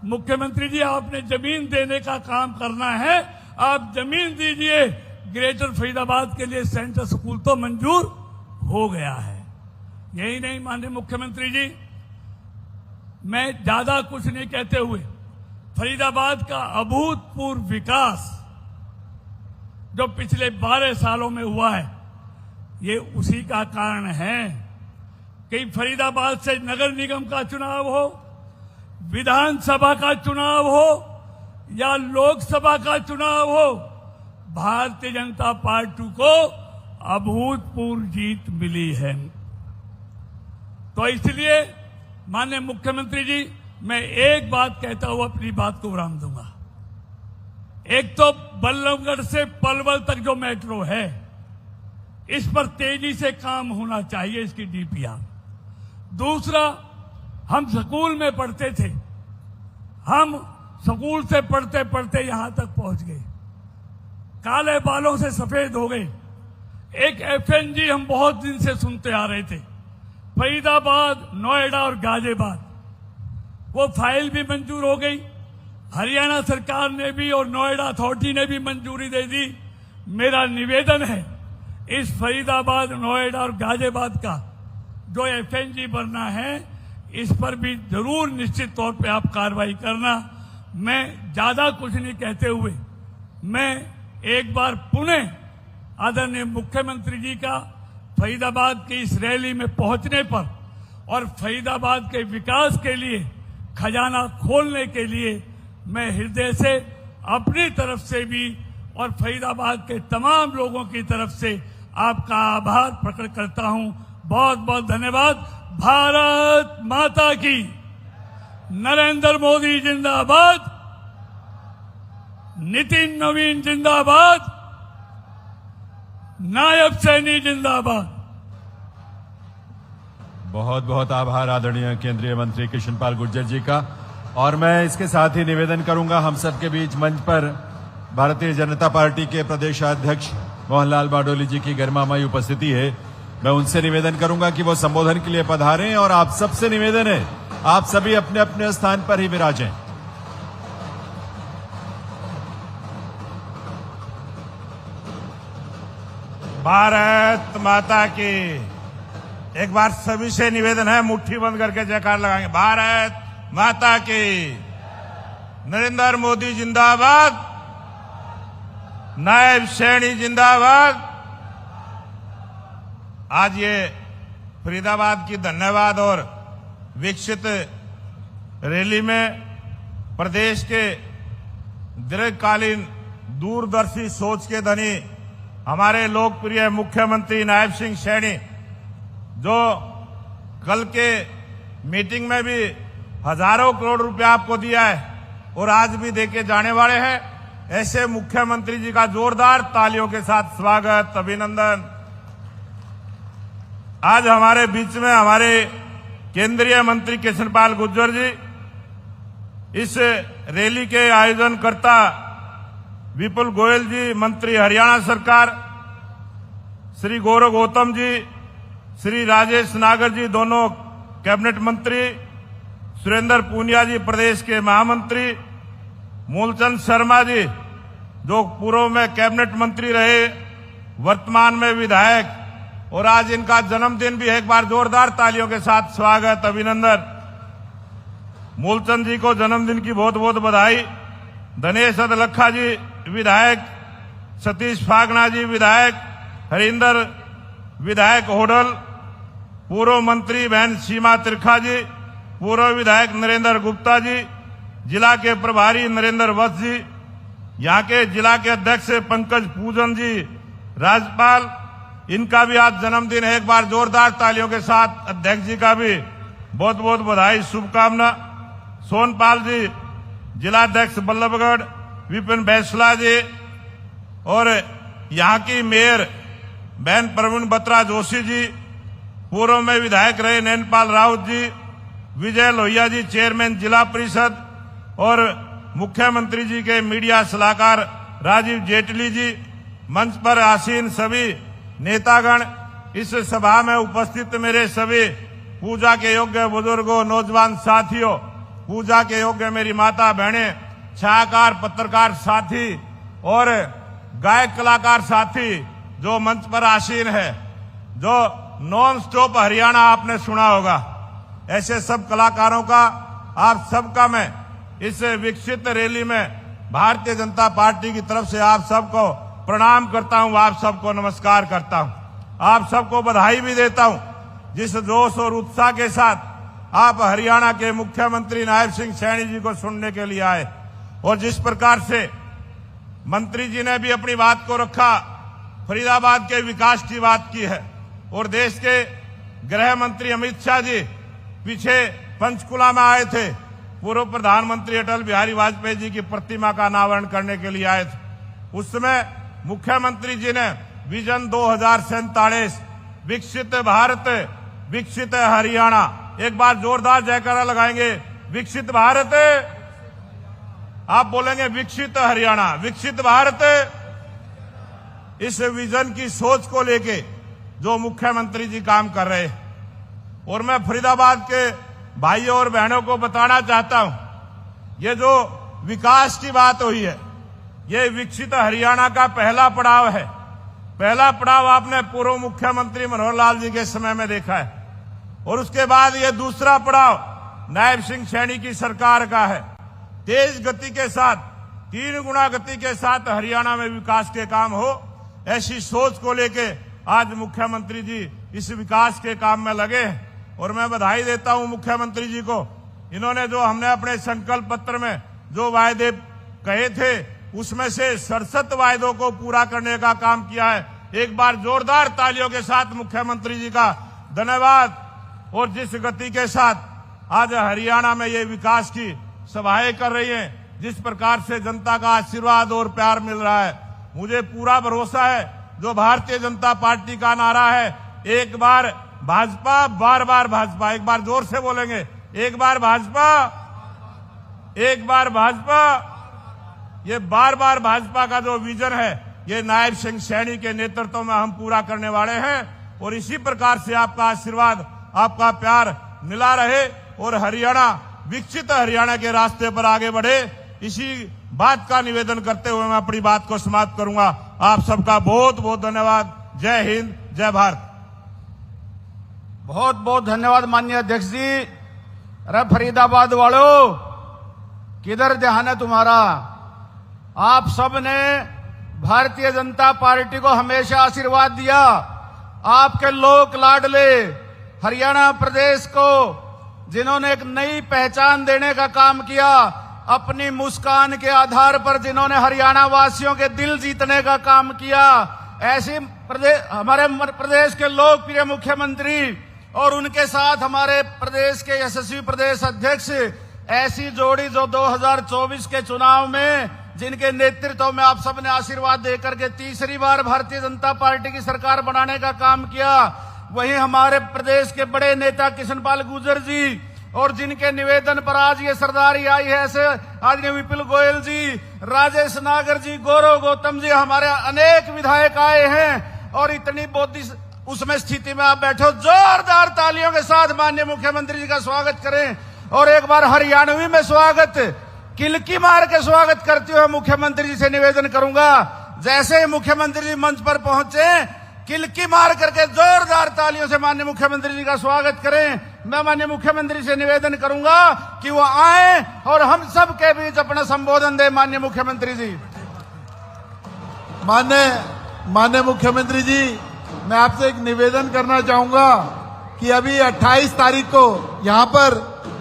मुख्यमंत्री जी, आपने जमीन देने का काम करना है, आप जमीन दीजिए। ग्रेटर फरीदाबाद के लिए सेंट्रल स्कूल तो मंजूर हो गया है। यही नहीं, माननीय मुख्यमंत्री जी, मैं ज्यादा कुछ नहीं कहते हुए, फरीदाबाद का अभूतपूर्व विकास जो पिछले 12 सालों में हुआ है, ये उसी का कारण है कि फरीदाबाद से नगर निगम का चुनाव हो, विधानसभा का चुनाव हो या लोकसभा का चुनाव हो, भारतीय जनता पार्टी को अभूतपूर्व जीत मिली है। तो इसलिए माननीय मुख्यमंत्री जी, मैं एक बात कहता हुआ अपनी बात को विराम दूंगा। एक तो बल्लभगढ़ से पलवल तक जो मेट्रो है, इस पर तेजी से काम होना चाहिए, इसकी डीपीआर। दूसरा, हम स्कूल में पढ़ते थे, हम स्कूल से पढ़ते पढ़ते यहां तक पहुंच गए, काले बालों से सफेद हो गए। एक एफएनजी हम बहुत दिन से सुनते आ रहे थे, फरीदाबाद, नोएडा और गाजियाबाद, वो फाइल भी मंजूर हो गई। हरियाणा सरकार ने भी और नोएडा अथॉरिटी ने भी मंजूरी दे दी। मेरा निवेदन है, इस फरीदाबाद, नोएडा और गाजियाबाद का जो एफएनजी बनना है, इस पर भी जरूर निश्चित तौर पे आप कार्रवाई करना। मैं ज्यादा कुछ नहीं कहते हुए, मैं एक बार पुनः आदरणीय मुख्यमंत्री जी का फरीदाबाद की इस रैली में पहुंचने पर और फरीदाबाद के विकास के लिए, खजाना खोलने के लिए मैं हृदय से अपनी तरफ से भी और फरीदाबाद के तमाम लोगों की तरफ से आपका आभार प्रकट करता हूं। बहुत बहुत धन्यवाद। भारत माता की। नरेंद्र मोदी जिंदाबाद, नितिन नवीन जिंदाबाद, नायब सैनी जिंदाबाद। बहुत बहुत आभार आदरणीय केंद्रीय मंत्री कृष्णपाल गुर्जर जी का। और मैं इसके साथ ही निवेदन करूंगा, हम सबके बीच मंच पर भारतीय जनता पार्टी के प्रदेशाध्यक्ष मोहनलाल बाडोली जी की गरिमामयी उपस्थिति है। मैं उनसे निवेदन करूंगा कि वो संबोधन के लिए पधारें और आप सबसे निवेदन है, आप सभी अपने अपने स्थान पर ही विराजें। भारत माता की। एक बार सभी से निवेदन है, मुट्ठी बंद करके जयकार लगाएंगे। भारत माता की। नरेंद्र मोदी जिंदाबाद, नायब सैनी जिंदाबाद। आज ये फरीदाबाद की धन्यवाद और विकसित रैली में प्रदेश के दीर्घकालीन दूरदर्शी सोच के धनी हमारे लोकप्रिय मुख्यमंत्री नायब सिंह सैनी, जो कल के मीटिंग में भी हजारों करोड़ रुपया आपको दिया है और आज भी देके जाने वाले हैं, ऐसे मुख्यमंत्री जी का जोरदार तालियों के साथ स्वागत, अभिनंदन। आज हमारे बीच में हमारे केंद्रीय मंत्री कृष्णपाल गुर्जर जी, इस रैली के आयोजनकर्ता विपुल गोयल जी, मंत्री हरियाणा सरकार, श्री गौरव गौतम जी, श्री राजेश नागर जी, दोनों कैबिनेट मंत्री, सुरेंद्र पूनिया जी, प्रदेश के महामंत्री, मूलचंद शर्मा जी, जो पूर्व में कैबिनेट मंत्री रहे, वर्तमान में विधायक, और आज इनका जन्मदिन भी है। एक बार जोरदार तालियों के साथ स्वागत, अभिनंदन। मूलचंद जी को जन्मदिन की बहुत बहुत बधाई। धनेश अदलखा जी विधायक, सतीश फागना जी विधायक, हरिंदर विधायक होडल, पूर्व मंत्री बहन सीमा त्रिखा जी, पूर्व विधायक नरेंद्र गुप्ता जी, जिला के प्रभारी नरेंद्र वत्स जी, यहाँ के जिला के अध्यक्ष पंकज पूजन जी, राज्यपाल, इनका भी आज जन्मदिन है। एक बार जोरदार तालियों के साथ अध्यक्ष जी का भी बहुत बहुत बधाई, शुभकामना। सोनपाल जी, जिलाध्यक्ष बल्लभगढ़, विपिन बैसला जी, और यहाँ की मेयर बहन प्रवीण बत्रा जोशी जी, पूर्व में विधायक रहे नैनपाल राउत जी, विजय लोहिया जी, चेयरमैन जिला परिषद, और मुख्यमंत्री जी के मीडिया सलाहकार राजीव जेटली जी, मंच पर आसीन सभी नेतागण, इस सभा में उपस्थित मेरे सभी पूजा के योग्य बुजुर्गों, नौजवान साथियों, पूजा के योग्य मेरी माता बहनें, छायाकार पत्रकार साथी और गायक कलाकार साथी जो मंच पर आसीन है, जो नॉन स्टॉप हरियाणा आपने सुना होगा, ऐसे सब कलाकारों का आप सबका मैं इस विकसित रैली में भारतीय जनता पार्टी की तरफ से आप सबको प्रणाम करता हूं, आप सबको नमस्कार करता हूं, आप सबको बधाई भी देता हूं। जिस जोश और उत्साह के साथ आप हरियाणा के मुख्यमंत्री नायब सिंह सैनी जी को सुनने के लिए आए, और जिस प्रकार से मंत्री जी ने भी अपनी बात को रखा, फरीदाबाद के विकास की बात की है, और देश के गृह मंत्री अमित शाह जी पीछे पंचकुला में आए थे, पूर्व प्रधानमंत्री अटल बिहारी वाजपेयी जी की प्रतिमा का अनावरण करने के लिए आए थे। उस समय मुख्यमंत्री जी ने विजन 2047 विकसित भारत, विकसित हरियाणा, एक बार जोरदार जयकारा लगाएंगे, विकसित भारत, आप बोलेंगे विकसित हरियाणा, विकसित भारत। इस विजन की सोच को लेके जो मुख्यमंत्री जी काम कर रहे हैं, और मैं फरीदाबाद के भाइयों और बहनों को बताना चाहता हूं, ये जो विकास की बात हुई है, ये विकसित हरियाणा का पहला पड़ाव है। पहला पड़ाव आपने पूर्व मुख्यमंत्री मनोहर लाल जी के समय में देखा है, और उसके बाद ये दूसरा पड़ाव नायब सिंह सैनी की सरकार का है। तेज गति के साथ, 3 गुना गति के साथ हरियाणा में विकास के काम हो, ऐसी सोच को लेके आज मुख्यमंत्री जी इस विकास के काम में लगे हैं, और मैं बधाई देता हूं मुख्यमंत्री जी को। इन्होंने जो हमने अपने संकल्प पत्र में जो वायदे कहे थे, उसमें से 67 वायदों को पूरा करने का काम किया है। एक बार जोरदार तालियों के साथ मुख्यमंत्री जी का धन्यवाद। और जिस गति के साथ आज हरियाणा में ये विकास की सभाएं कर रही हैं, जिस प्रकार से जनता का आशीर्वाद और प्यार मिल रहा है, मुझे पूरा भरोसा है, जो भारतीय जनता पार्टी का नारा है, एक बार भाजपा, बार बार भाजपा, एक बार जोर से बोलेंगे, एक बार भाजपा, एक बार भाजपा, ये बार बार भाजपा का जो विजन है, ये नायब सिंह सैनी के नेतृत्व में हम पूरा करने वाले हैं। और इसी प्रकार से आपका आशीर्वाद, आपका प्यार मिला रहे, और हरियाणा विकसित हरियाणा के रास्ते पर आगे बढ़े, इसी बात का निवेदन करते हुए मैं अपनी बात को समाप्त करूंगा। आप सबका बहुत बहुत धन्यवाद। जय हिंद, जय भारत। बहुत बहुत धन्यवाद माननीय अध्यक्ष जी। अरे फरीदाबाद वालों, किधर ध्यान है तुम्हारा? आप सब ने भारतीय जनता पार्टी को हमेशा आशीर्वाद दिया। आपके लोक लाडले हरियाणा प्रदेश को, जिन्होंने एक नई पहचान देने का काम किया, अपनी मुस्कान के आधार पर जिन्होंने हरियाणा वासियों के दिल जीतने का काम किया, ऐसे हमारे प्रदेश के लोकप्रिय मुख्यमंत्री और उनके साथ हमारे प्रदेश के यशस्वी प्रदेश अध्यक्ष, ऐसी जोड़ी जो 2024 के चुनाव में, जिनके नेतृत्व में आप सबने आशीर्वाद देकर के तीसरी बार भारतीय जनता पार्टी की सरकार बनाने का काम किया, वहीं हमारे प्रदेश के बड़े नेता किशन पाल गुर्जर जी और जिनके निवेदन पर आज ये सरदारी आई है, ऐसे आदरणीय विपुल गोयल जी, राजेश नागर जी, गौरव गौतम जी, हमारे अनेक विधायक आए हैं और इतनी बोधी उसमें स्थिति में आप बैठे हो। जोरदार तालियों के साथ माननीय मुख्यमंत्री जी का स्वागत करें और एक बार हरियाणवी में स्वागत, किलकी मार के स्वागत करते हुए मुख्यमंत्री जी से निवेदन करूंगा, जैसे ही मुख्यमंत्री जी मंच पर पहुंचे किलकी मार करके जोरदार तालियों से माननीय मुख्यमंत्री जी का स्वागत करें। मैं माननीय मुख्यमंत्री से निवेदन करूंगा कि वो आए और हम सब के बीच अपना संबोधन दे। माननीय मुख्यमंत्री जी। माननीय मुख्यमंत्री जी, मैं आपसे एक निवेदन करना चाहूंगा कि अभी 28 तारीख को यहाँ पर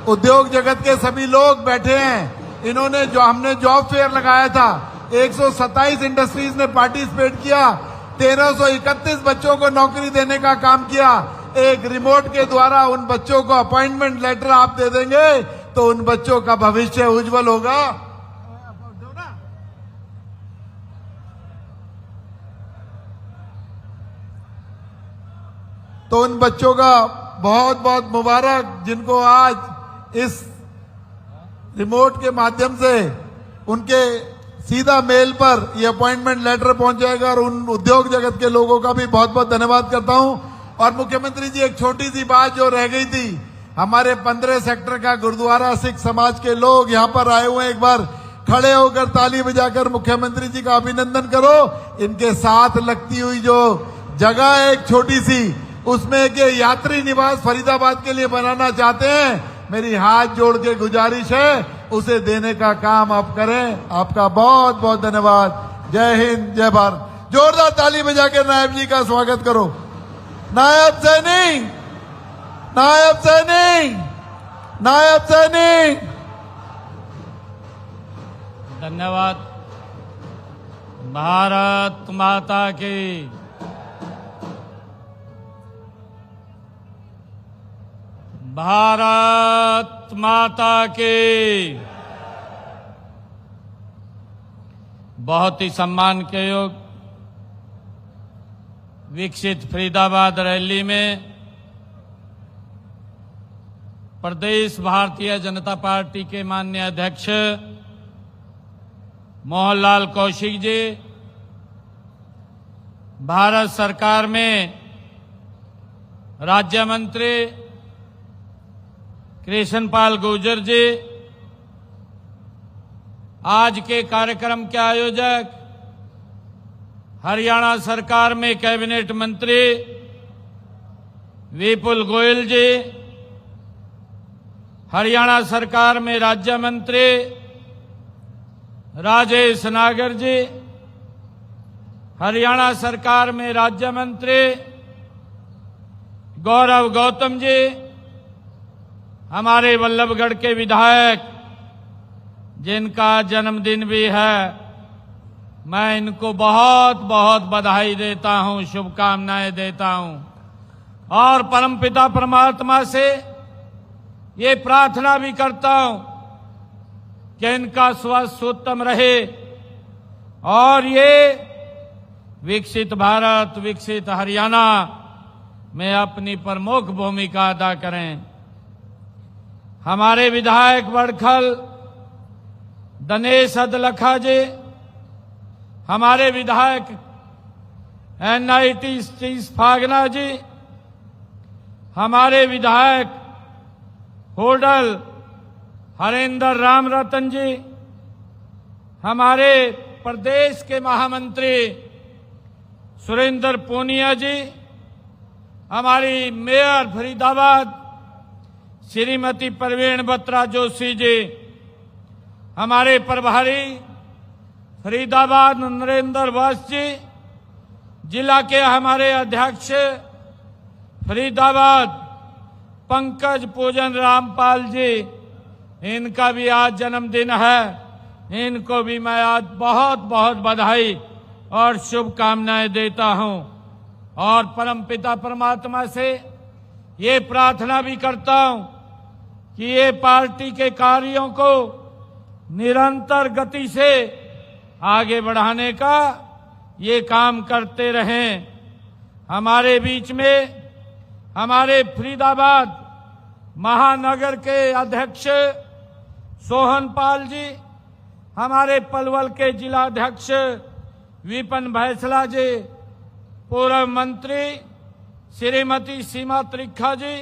उद्योग जगत के सभी लोग बैठे हैं। इन्होंने जो हमने जॉब फेयर लगाया था, 127 इंडस्ट्रीज ने पार्टिसिपेट किया, 1331 बच्चों को नौकरी देने का काम किया। एक रिमोट के द्वारा उन बच्चों को अपॉइंटमेंट लेटर आप दे देंगे तो उन बच्चों का भविष्य उज्जवल होगा। तो उन बच्चों का बहुत बहुत मुबारक, जिनको आज इस रिमोट के माध्यम से उनके सीधा मेल पर ये अपॉइंटमेंट लेटर पहुंच जाएगा। और उन उद्योग जगत के लोगों का भी बहुत बहुत धन्यवाद करता हूं। और मुख्यमंत्री जी, एक छोटी सी बात जो रह गई थी, हमारे 15 सेक्टर का गुरुद्वारा सिख समाज के लोग यहाँ पर आए हुए हैं, एक बार खड़े होकर ताली बजाकर मुख्यमंत्री जी का अभिनंदन करो। इनके साथ लगती हुई जो जगह है एक छोटी सी, उसमें के यात्री निवास फरीदाबाद के लिए बनाना चाहते हैं, मेरी हाथ जोड़ के गुजारिश है उसे देने का काम आप करें। आपका बहुत बहुत धन्यवाद। जय हिंद, जय भारत। जोरदार ताली बजाकर नायब जी का स्वागत करो। नायब सैनी, नायब सैनी, नायब सैनी। धन्यवाद। भारत माता की। भारत माता की। बहुत ही सम्मान के योग विकसित फरीदाबाद रैली में प्रदेश भारतीय जनता पार्टी के माननीय अध्यक्ष मोहनलाल कौशिक जी, भारत सरकार में राज्य मंत्री कृष्ण पाल गुर्जर जी, आज के कार्यक्रम के आयोजक हरियाणा सरकार में कैबिनेट मंत्री विपुल गोयल जी, हरियाणा सरकार में राज्य मंत्री राजेश नागर जी, हरियाणा सरकार में राज्य मंत्री गौरव गौतम जी, हमारे वल्लभगढ़ के विधायक जिनका जन्मदिन भी है, मैं इनको बहुत बहुत बधाई देता हूं, शुभकामनाएं देता हूं और परमपिता परमात्मा से ये प्रार्थना भी करता हूं कि इनका स्वास्थ्य उत्तम रहे और ये विकसित भारत, विकसित हरियाणा में अपनी प्रमुख भूमिका अदा करें। हमारे विधायक बड़खल दिनेश अदलखा जी, हमारे विधायक NIT सतीश फागना जी, हमारे विधायक होडल हरेंद्र राम रतन जी, हमारे प्रदेश के महामंत्री सुरेंद्र पूनिया जी, हमारी मेयर फरीदाबाद श्रीमती प्रवीण बत्रा जोशी जी, हमारे प्रभारी फरीदाबाद नरेंद्र वास जी, जिला के हमारे अध्यक्ष फरीदाबाद पंकज पूजन रामपाल जी, इनका भी आज जन्मदिन है, इनको भी मैं आज बहुत बहुत बधाई और शुभकामनाएं देता हूं और परमपिता परमात्मा से ये प्रार्थना भी करता हूं कि ये पार्टी के कार्यों को निरंतर गति से आगे बढ़ाने का ये काम करते रहें। हमारे बीच में हमारे फरीदाबाद महानगर के अध्यक्ष सोहन पाल जी, हमारे पलवल के जिलाध्यक्ष विपिन भैसला जी, पूर्व मंत्री श्रीमती सीमा त्रिखा जी,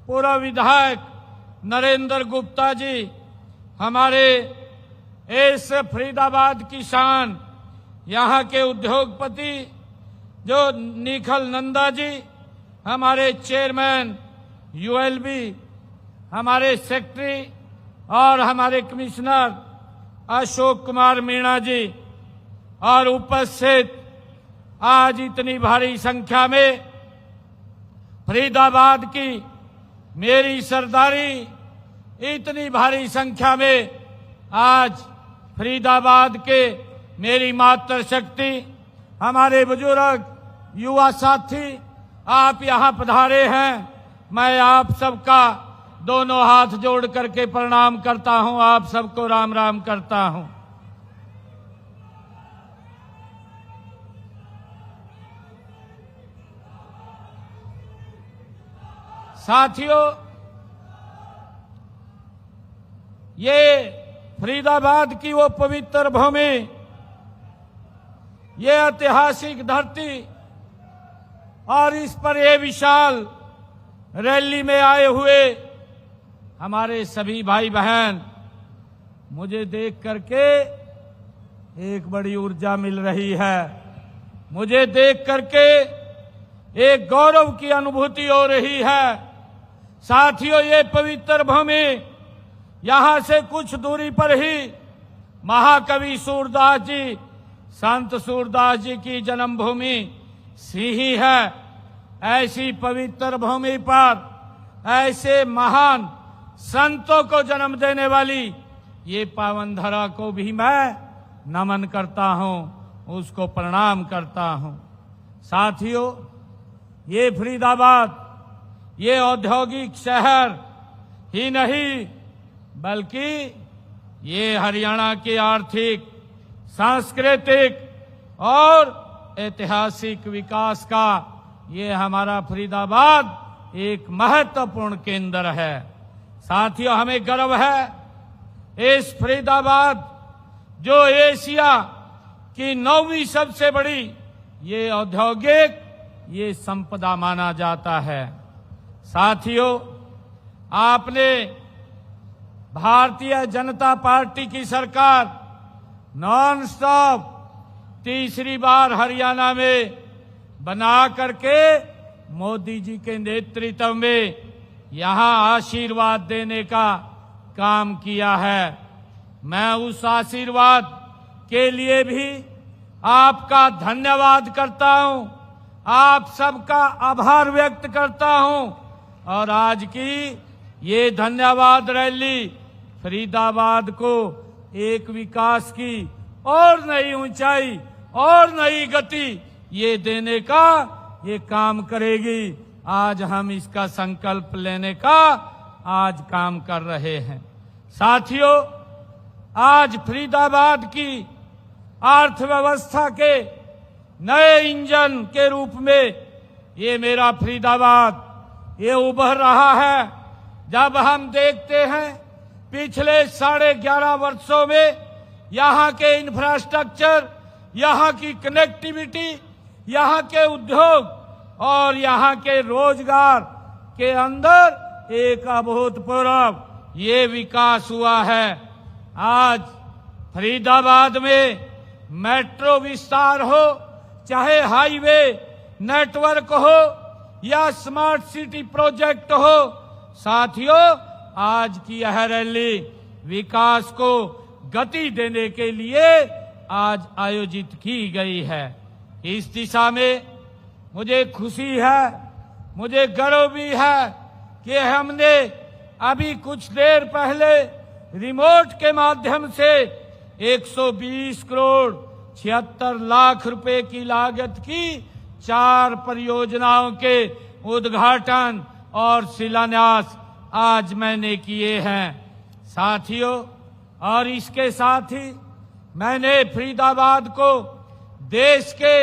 पूर्व विधायक नरेंद्र गुप्ता जी, हमारे इस फरीदाबाद की शान यहाँ के उद्योगपति जो निखिल नंदा जी, हमारे चेयरमैन यूएलबी, हमारे सेक्रेटरी और हमारे कमिश्नर अशोक कुमार मीणा जी, और उपस्थित आज इतनी भारी संख्या में फरीदाबाद की मेरी सरदारी, इतनी भारी संख्या में आज फरीदाबाद के मेरी मातृशक्ति, हमारे बुजुर्ग, युवा साथी, आप यहाँ पधारे हैं। मैं आप सबका दोनों हाथ जोड़ करके प्रणाम करता हूँ, आप सबको राम राम करता हूँ। साथियों, ये फरीदाबाद की वो पवित्र भूमि, ये ऐतिहासिक धरती, और इस पर ये विशाल रैली में आए हुए हमारे सभी भाई बहन, मुझे देख करके एक बड़ी ऊर्जा मिल रही है। मुझे देख करके एक गौरव की अनुभूति हो रही है। साथियों, ये पवित्र भूमि, यहाँ से कुछ दूरी पर ही महाकवि सूरदास जी, संत सूरदास जी की जन्मभूमि सिही है। ऐसी पवित्र भूमि पर ऐसे महान संतों को जन्म देने वाली ये पावन धरा को भी मैं नमन करता हूँ, उसको प्रणाम करता हूँ। साथियों, ये फरीदाबाद ये औद्योगिक शहर ही नहीं, बल्कि ये हरियाणा के आर्थिक, सांस्कृतिक और ऐतिहासिक विकास का ये हमारा फरीदाबाद एक महत्वपूर्ण केंद्र है। साथियों, हमें गर्व है इस फरीदाबाद जो एशिया की 9वीं सबसे बड़ी ये औद्योगिक ये संपदा माना जाता है। साथियों, आपने भारतीय जनता पार्टी की सरकार नॉन स्टॉप तीसरी बार हरियाणा में बना करके मोदी जी के नेतृत्व में यहाँ आशीर्वाद देने का काम किया है। मैं उस आशीर्वाद के लिए भी आपका धन्यवाद करता हूँ, आप सबका आभार व्यक्त करता हूँ। और आज की ये धन्यवाद रैली फरीदाबाद को एक विकास की और नई ऊंचाई और नई गति ये देने का ये काम करेगी। आज हम इसका संकल्प लेने का आज काम कर रहे हैं। साथियों, आज फरीदाबाद की अर्थव्यवस्था के नए इंजन के रूप में ये मेरा फरीदाबाद ये उभर रहा है। जब हम देखते हैं पिछले 11.5 वर्षों में यहाँ के इंफ्रास्ट्रक्चर, यहाँ की कनेक्टिविटी, यहाँ के उद्योग और यहाँ के रोजगार के अंदर एक अभूतपूर्व ये विकास हुआ है। आज फरीदाबाद में मेट्रो विस्तार हो, चाहे हाईवे नेटवर्क हो या स्मार्ट सिटी प्रोजेक्ट हो, साथियों, आज की यह रैली विकास को गति देने के लिए आज आयोजित की गई है। इस दिशा में मुझे खुशी है, मुझे गर्व भी है कि हमने अभी कुछ देर पहले रिमोट के माध्यम से 120 करोड़ 76 लाख रुपए की लागत की 4 परियोजनाओं के उद्घाटन और शिलान्यास आज मैंने किए हैं। साथियों, और इसके साथ ही मैंने फरीदाबाद को देश के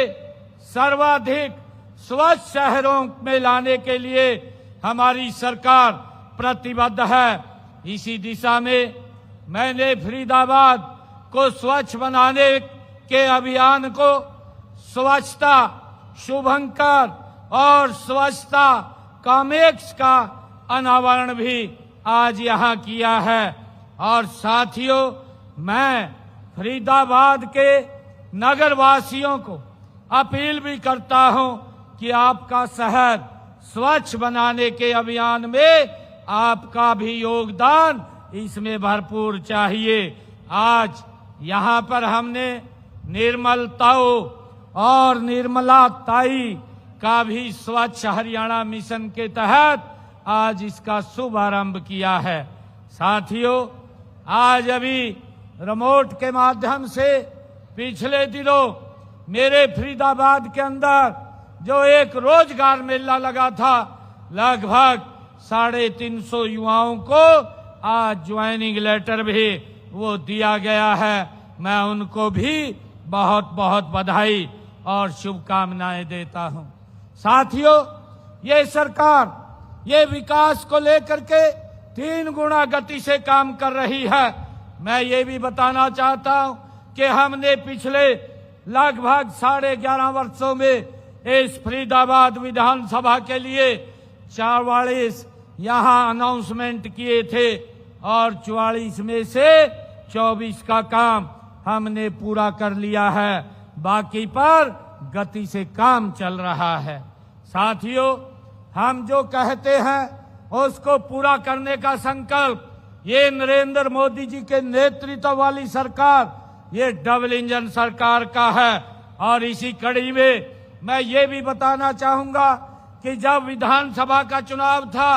सर्वाधिक स्वच्छ शहरों में लाने के लिए हमारी सरकार प्रतिबद्ध है। इसी दिशा में मैंने फरीदाबाद को स्वच्छ बनाने के अभियान को स्वच्छता शुभंकर और स्वच्छता कॉम्प्लेक्स का अनावरण भी आज यहाँ किया है। और साथियों, मैं फरीदाबाद के नगर वासियों को अपील भी करता हूं कि आपका शहर स्वच्छ बनाने के अभियान में आपका भी योगदान इसमें भरपूर चाहिए। आज यहाँ पर हमने निर्मल ताऊ और निर्मला ताई का भी स्वच्छ हरियाणा मिशन के तहत आज इसका शुभारंभ किया है। साथियों, आज अभी रिमोट के माध्यम से पिछले दिनों मेरे फरीदाबाद के अंदर जो एक रोजगार मेला लगा था, लगभग 350 युवाओं को आज ज्वाइनिंग लेटर भी वो दिया गया है। मैं उनको भी बहुत बहुत बधाई और शुभकामनाएं देता हूं। साथियों, ये सरकार ये विकास को लेकर के 3 गुना गति से काम कर रही है। मैं ये भी बताना चाहता हूं कि हमने पिछले लगभग 11.5 वर्षों में इस फरीदाबाद विधानसभा के लिए 44 यहाँ अनाउंसमेंट किए थे और 44 में से 24 का काम हमने पूरा कर लिया है। बाकी पर गति से काम चल रहा है। साथियों, हम जो कहते हैं उसको पूरा करने का संकल्प ये नरेंद्र मोदी जी के नेतृत्व वाली सरकार, ये डबल इंजन सरकार का है। और इसी कड़ी में मैं ये भी बताना चाहूंगा कि जब विधानसभा का चुनाव था,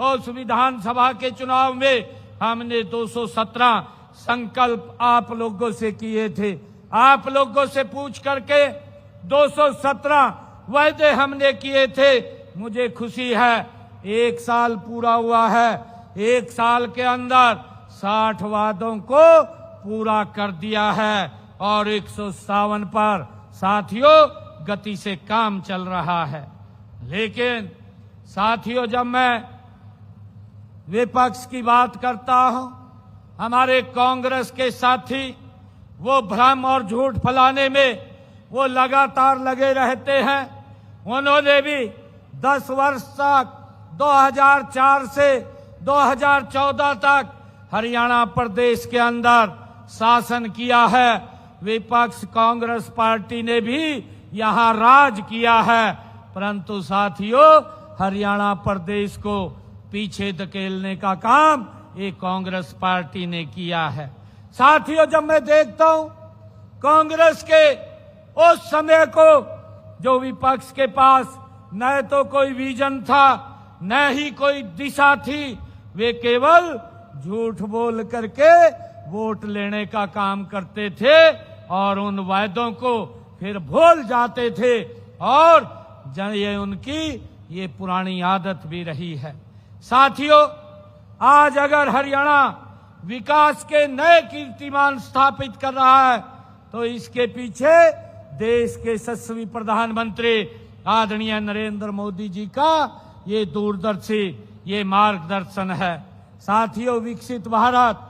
उस विधानसभा के चुनाव में हमने 217 संकल्प आप लोगों से किए थे। आप लोगों से पूछ करके 217 वायदे हमने किए थे। मुझे खुशी है 1 साल पूरा हुआ है। 1 साल के अंदर 60 वादों को पूरा कर दिया है और 157 पर साथियों गति से काम चल रहा है। लेकिन साथियों, जब मैं विपक्ष की बात करता हूं, हमारे कांग्रेस के साथी वो भ्रम और झूठ फैलाने में वो लगातार लगे रहते हैं। उन्होंने भी 10 वर्ष तक 2004 से 2014 तक हरियाणा प्रदेश के अंदर शासन किया है। विपक्ष कांग्रेस पार्टी ने भी यहाँ राज किया है, परंतु साथियों हरियाणा प्रदेश को पीछे धकेलने का काम ये कांग्रेस पार्टी ने किया है। साथियों, जब मैं देखता हूं कांग्रेस के उस समय को जो विपक्ष के पास न तो कोई विजन था न ही कोई दिशा थी, वे केवल झूठ बोल करके वोट लेने का काम करते थे और उन वायदों को फिर भूल जाते थे और ये उनकी ये पुरानी आदत भी रही है। साथियों, आज अगर हरियाणा विकास के नए कीर्तिमान स्थापित कर रहा है तो इसके पीछे देश के यशस्वी प्रधानमंत्री आदरणीय नरेंद्र मोदी जी का ये दूरदर्शी ये मार्गदर्शन है। साथियों, विकसित भारत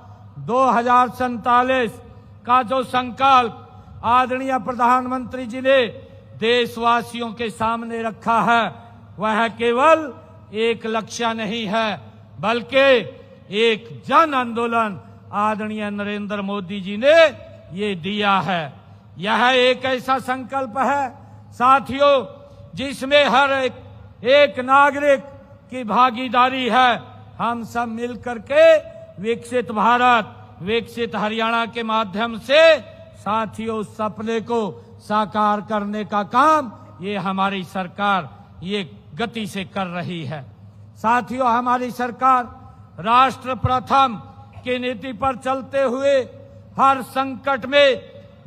2047 का जो संकल्प आदरणीय प्रधानमंत्री जी ने देशवासियों के सामने रखा है, वह केवल एक लक्ष्य नहीं है बल्कि एक जन आंदोलन आदरणीय नरेंद्र मोदी जी ने ये दिया है। यह एक ऐसा संकल्प है साथियों जिसमें हर एक नागरिक की भागीदारी है। हम सब मिलकर के विकसित भारत विकसित हरियाणा के माध्यम से साथियों सपने को साकार करने का काम ये हमारी सरकार ये गति से कर रही है। साथियों, हमारी सरकार राष्ट्र प्रथम की नीति पर चलते हुए हर संकट में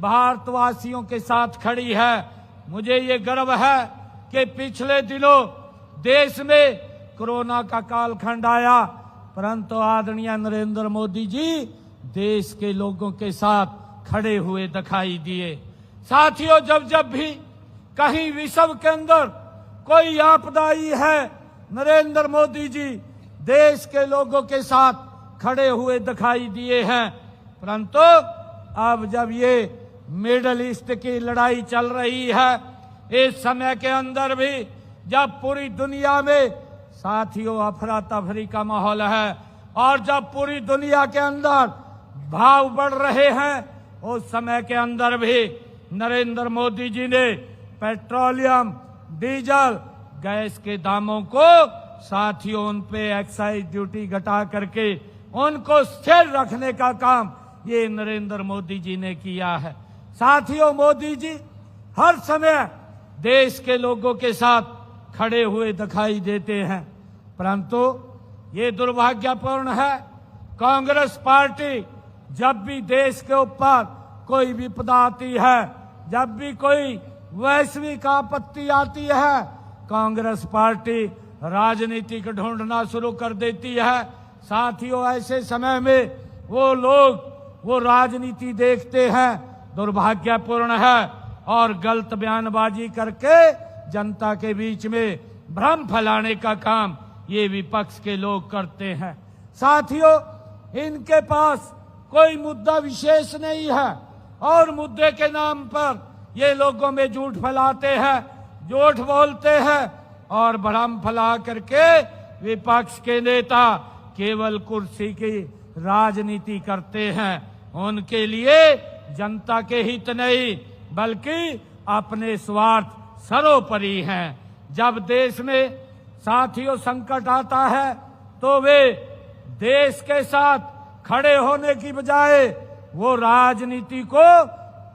भारतवासियों के साथ खड़ी है। मुझे ये गर्व है कि पिछले दिनों देश में कोरोना का कालखंड आया, परंतु आदरणीय नरेंद्र मोदी जी देश के लोगों के साथ खड़े हुए दिखाई दिए। साथियों, जब जब भी कहीं विश्व के अंदर कोई आपदा आई है, नरेंद्र मोदी जी देश के लोगों के साथ खड़े हुए दिखाई दिए हैं। परंतु अब जब ये मिडल ईस्ट की लड़ाई चल रही है, इस समय के अंदर भी जब पूरी दुनिया में साथियों अफरा तफरी का माहौल है और जब पूरी दुनिया के अंदर भाव बढ़ रहे हैं, उस समय के अंदर भी नरेंद्र मोदी जी ने पेट्रोलियम, डीजल, गैस के दामों को साथियों उन पे एक्साइज ड्यूटी घटा करके उनको स्थिर रखने का काम ये नरेंद्र मोदी जी ने किया है। साथियों, मोदी जी हर समय देश के लोगों के साथ खड़े हुए दिखाई देते हैं, परंतु ये दुर्भाग्यपूर्ण है, कांग्रेस पार्टी जब भी देश के ऊपर कोई विपदा आती है, जब भी कोई वैश्विक आपत्ति आती है, कांग्रेस पार्टी राजनीति को ढूंढना शुरू कर देती है। साथियों, ऐसे समय में वो लोग वो राजनीति देखते हैं, दुर्भाग्यपूर्ण है, और गलत बयानबाजी करके जनता के बीच में भ्रम फैलाने का काम ये विपक्ष के लोग करते हैं। साथियों, इनके पास कोई मुद्दा विशेष नहीं है और मुद्दे के नाम पर ये लोगों में झूठ फैलाते हैं, झूठ बोलते हैं और भ्रम फैला करके विपक्ष के नेता केवल कुर्सी की राजनीति करते हैं। उनके लिए जनता के हित नहीं बल्कि अपने स्वार्थ सर्वोपरि हैं। जब देश में साथियों संकट आता है तो वे देश के साथ खड़े होने की बजाय वो राजनीति को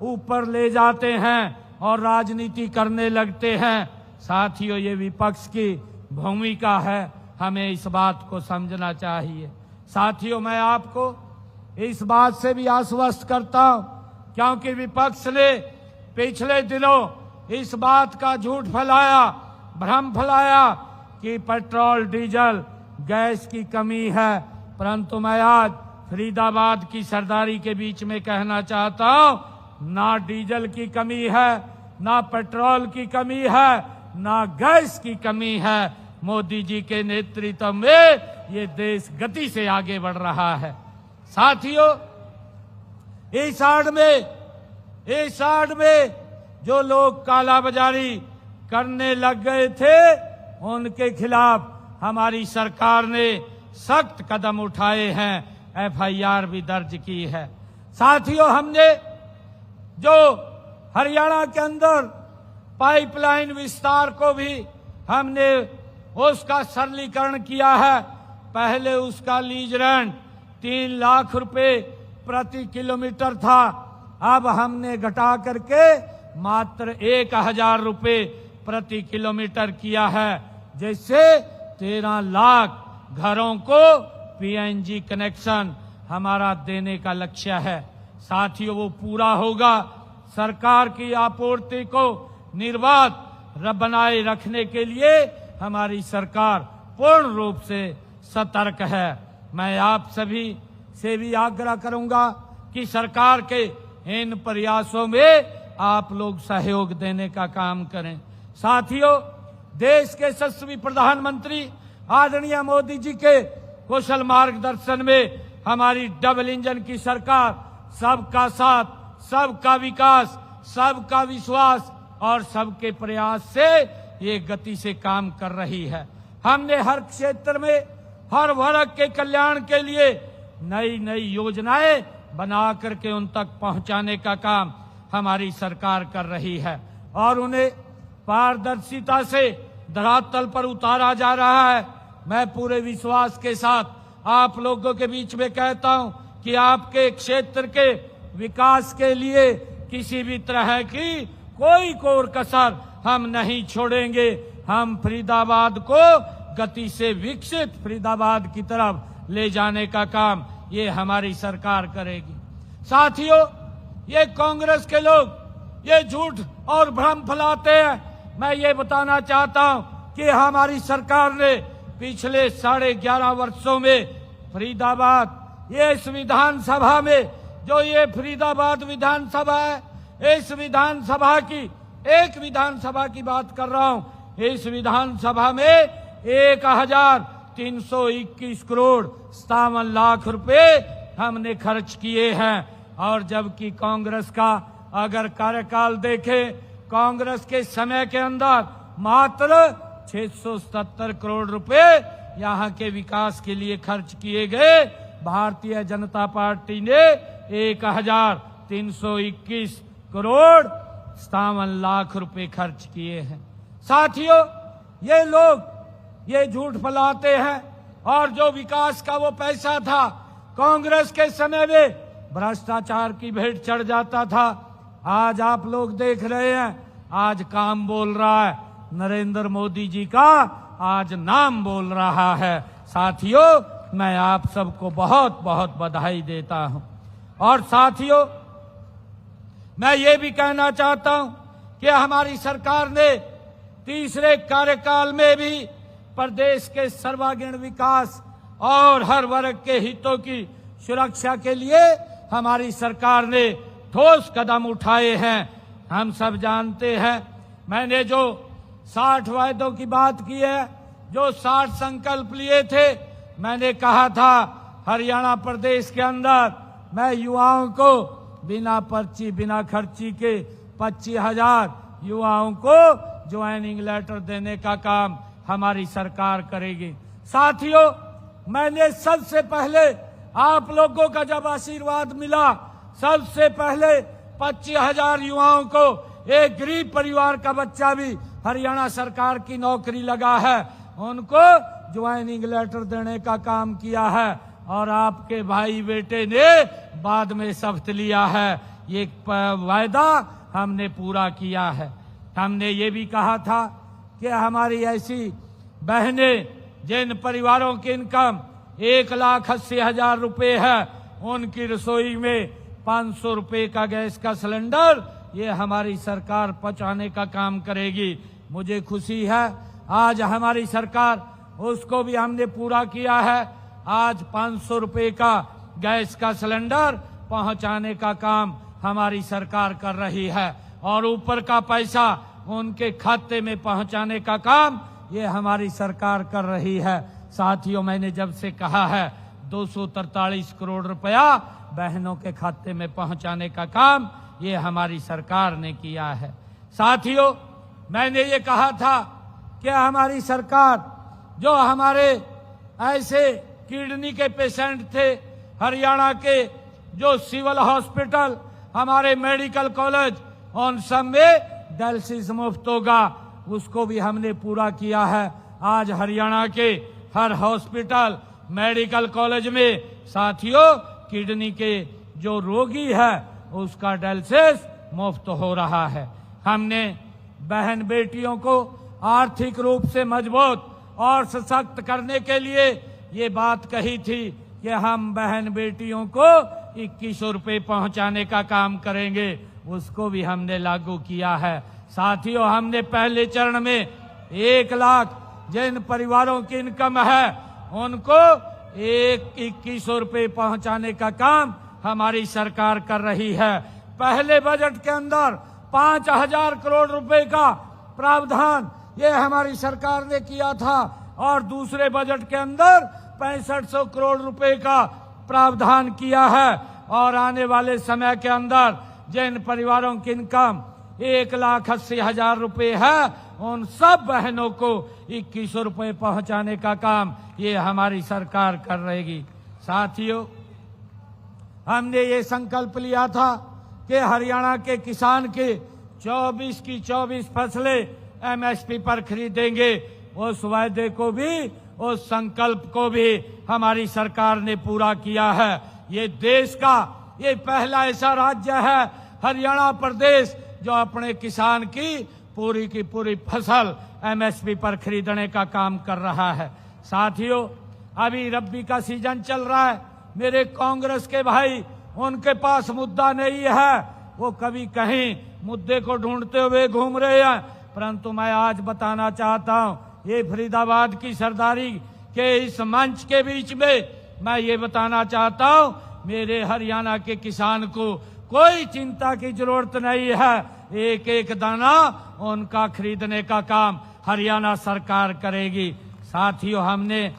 ऊपर ले जाते हैं और राजनीति करने लगते हैं। साथियों, ये विपक्ष की भूमिका है, हमें इस बात को समझना चाहिए। साथियों, मैं आपको इस बात से भी आश्वस्त करता हूं, क्योंकि विपक्ष ने पिछले दिनों इस बात का झूठ फैलाया, भ्रम फैलाया कि पेट्रोल, डीजल, गैस की कमी है, परंतु मैं आज फरीदाबाद की सरदारी के बीच में कहना चाहता हूं, ना डीजल की कमी है, ना पेट्रोल की कमी है, ना गैस की कमी है। मोदी जी के नेतृत्व में ये देश गति से आगे बढ़ रहा है। साथियों, इस आड़ में जो लोग कालाबाजारी करने लग गए थे, उनके खिलाफ हमारी सरकार ने सख्त कदम उठाए हैं, एफआईआर भी दर्ज की है। साथियों, हमने जो हरियाणा के अंदर पाइपलाइन विस्तार को भी हमने उसका सरलीकरण किया है। पहले उसका लीज रेंट 3 लाख रुपए प्रति किलोमीटर था, अब हमने घटा करके मात्र 1000 रुपए प्रति किलोमीटर किया है, जिससे 13 लाख घरों को पीएनजी कनेक्शन हमारा देने का लक्ष्य है। साथियों, वो पूरा होगा। सरकार की आपूर्ति को निर्बाध बनाए रखने के लिए हमारी सरकार पूर्ण रूप से सतर्क है। मैं आप सभी से भी आग्रह करूंगा कि सरकार के इन प्रयासों में आप लोग सहयोग देने का काम करें। साथियों, देश के यशस्वी प्रधानमंत्री आदरणीय मोदी जी के कुशल मार्गदर्शन में हमारी डबल इंजन की सरकार सबका साथ, सबका विकास, सबका विश्वास और सबके प्रयास से ये गति से काम कर रही है। हमने हर क्षेत्र में हर वर्ग के कल्याण के लिए नई नई योजनाएं बना करके उन तक पहुंचाने का काम हमारी सरकार कर रही है और उन्हें पारदर्शिता से धरातल पर उतारा जा रहा है। मैं पूरे विश्वास के साथ आप लोगों के बीच में कहता हूं कि आपके क्षेत्र के विकास के लिए किसी भी तरह की कोई कोर कसर हम नहीं छोड़ेंगे। हम फरीदाबाद को गति से विकसित फरीदाबाद की तरफ ले जाने का काम ये हमारी सरकार करेगी। साथियों, ये कांग्रेस के लोग ये झूठ और भ्रम फैलाते हैं। मैं ये बताना चाहता हूं कि हमारी सरकार ने पिछले 11.5 वर्षों में फरीदाबाद, ये इस विधानसभा में जो ये फरीदाबाद विधानसभा है, इस विधानसभा की एक विधानसभा की बात कर रहा हूं, इस विधानसभा में 1321 करोड़ 57 लाख रुपए हमने खर्च किए हैं। और जबकि कांग्रेस का अगर कार्यकाल देखें, कांग्रेस के समय के अंदर मात्र 677 करोड़ रुपए यहाँ के विकास के लिए खर्च किए गए। भारतीय जनता पार्टी ने 1321 करोड़ 57 लाख रुपए खर्च किए हैं। साथियों, ये लोग ये झूठ फैलाते हैं और जो विकास का वो पैसा था कांग्रेस के समय में भ्रष्टाचार की भेंट चढ़ जाता था। आज आप लोग देख रहे हैं, आज काम बोल रहा है, नरेंद्र मोदी जी का आज नाम बोल रहा है। साथियों, मैं आप सबको बहुत बहुत बधाई देता हूं। और साथियों, मैं ये भी कहना चाहता हूं कि हमारी सरकार ने तीसरे कार्यकाल में भी प्रदेश के सर्वांगीण विकास और हर वर्ग के हितों की सुरक्षा के लिए हमारी सरकार ने ठोस कदम उठाए हैं। हम सब जानते हैं, मैंने जो 60 वायदों की बात की है, जो 60 संकल्प लिए थे, मैंने कहा था हरियाणा प्रदेश के अंदर मैं युवाओं को बिना पर्ची बिना खर्ची के 25,000 युवाओं को ज्वाइनिंग लेटर देने का काम हमारी सरकार करेगी। साथियों, मैंने सबसे पहले आप लोगों का जब आशीर्वाद मिला, सबसे पहले 25,000 युवाओं को, एक गरीब परिवार का बच्चा भी हरियाणा सरकार की नौकरी लगा है, उनको ज्वाइनिंग लेटर देने का काम किया है। और आपके भाई बेटे ने बाद में शपथ लिया है, ये वायदा हमने पूरा किया है। हमने ये भी कहा था कि हमारी ऐसी बहनें जिन परिवारों की इनकम 1,80,000 रुपए है, उनकी रसोई में 500 रुपए का गैस का सिलेंडर ये हमारी सरकार पहुंचाने का काम करेगी। मुझे खुशी है आज हमारी सरकार उसको भी हमने पूरा किया है। आज 500 रुपए का गैस का सिलेंडर पहुंचाने का काम हमारी सरकार कर रही है और ऊपर का पैसा उनके खाते में पहुंचाने का काम ये हमारी सरकार कर रही है। साथियों, मैंने जब से कहा है 243 करोड़ रुपया बहनों के खाते में पहुंचाने का काम ये हमारी सरकार ने किया है। साथियों, मैंने ये कहा था कि हमारी सरकार जो हमारे ऐसे किडनी के पेशेंट थे, हरियाणा के जो सिविल हॉस्पिटल, हमारे मेडिकल कॉलेज, उन सब में डायलिसिस मुफ्त होगा, उसको भी हमने पूरा किया है। आज हरियाणा के हर हॉस्पिटल, मेडिकल कॉलेज में साथियों किडनी के जो रोगी है उसका डायलिसिस मुफ्त हो रहा है। हमने बहन बेटियों को आर्थिक रूप से मजबूत और सशक्त करने के लिए ये बात कही थी कि हम बहन बेटियों को 2100 रुपए पहुंचाने का काम करेंगे, उसको भी हमने लागू किया है। साथियों, हमने पहले चरण में 1 लाख जिन परिवारों की इनकम है उनको 2100 रुपए पहुंचाने का काम हमारी सरकार कर रही है। पहले बजट के अंदर 5,000 करोड़ रुपए का प्रावधान ये हमारी सरकार ने किया था और दूसरे बजट के अंदर 6500 करोड़ रुपए का प्रावधान किया है। और आने वाले समय के अंदर जिन परिवारों की इनकम 1,80,000 रुपए है उन सब बहनों को 2100 रुपए पहुंचाने का काम ये हमारी सरकार कर रहेगी। साथियों, हमने ये संकल्प लिया था कि हरियाणा के किसान के 24 की 24 फसलें एमएसपी पर खरीदेंगे। उस वायदे को भी, उस संकल्प को भी हमारी सरकार ने पूरा किया है। ये देश का ये पहला ऐसा राज्य है हरियाणा प्रदेश जो अपने किसान की पूरी फसल एमएसपी पर खरीदने का काम कर रहा है। साथियों, अभी रब्बी का सीजन चल रहा है। मेरे कांग्रेस के भाई, उनके पास मुद्दा नहीं है, वो कभी कहीं मुद्दे को ढूंढते हुए घूम रहे हैं। परंतु मैं आज बताना चाहता हूं, ये फरीदाबाद की सरदारी के इस मंच के बीच में मैं ये बताना चाहता हूं, मेरे हरियाणा के किसान को कोई चिंता की जरूरत नहीं है। एक एक दाना उनका खरीदने का काम हरियाणा सरकार करेगी। साथियों, हमने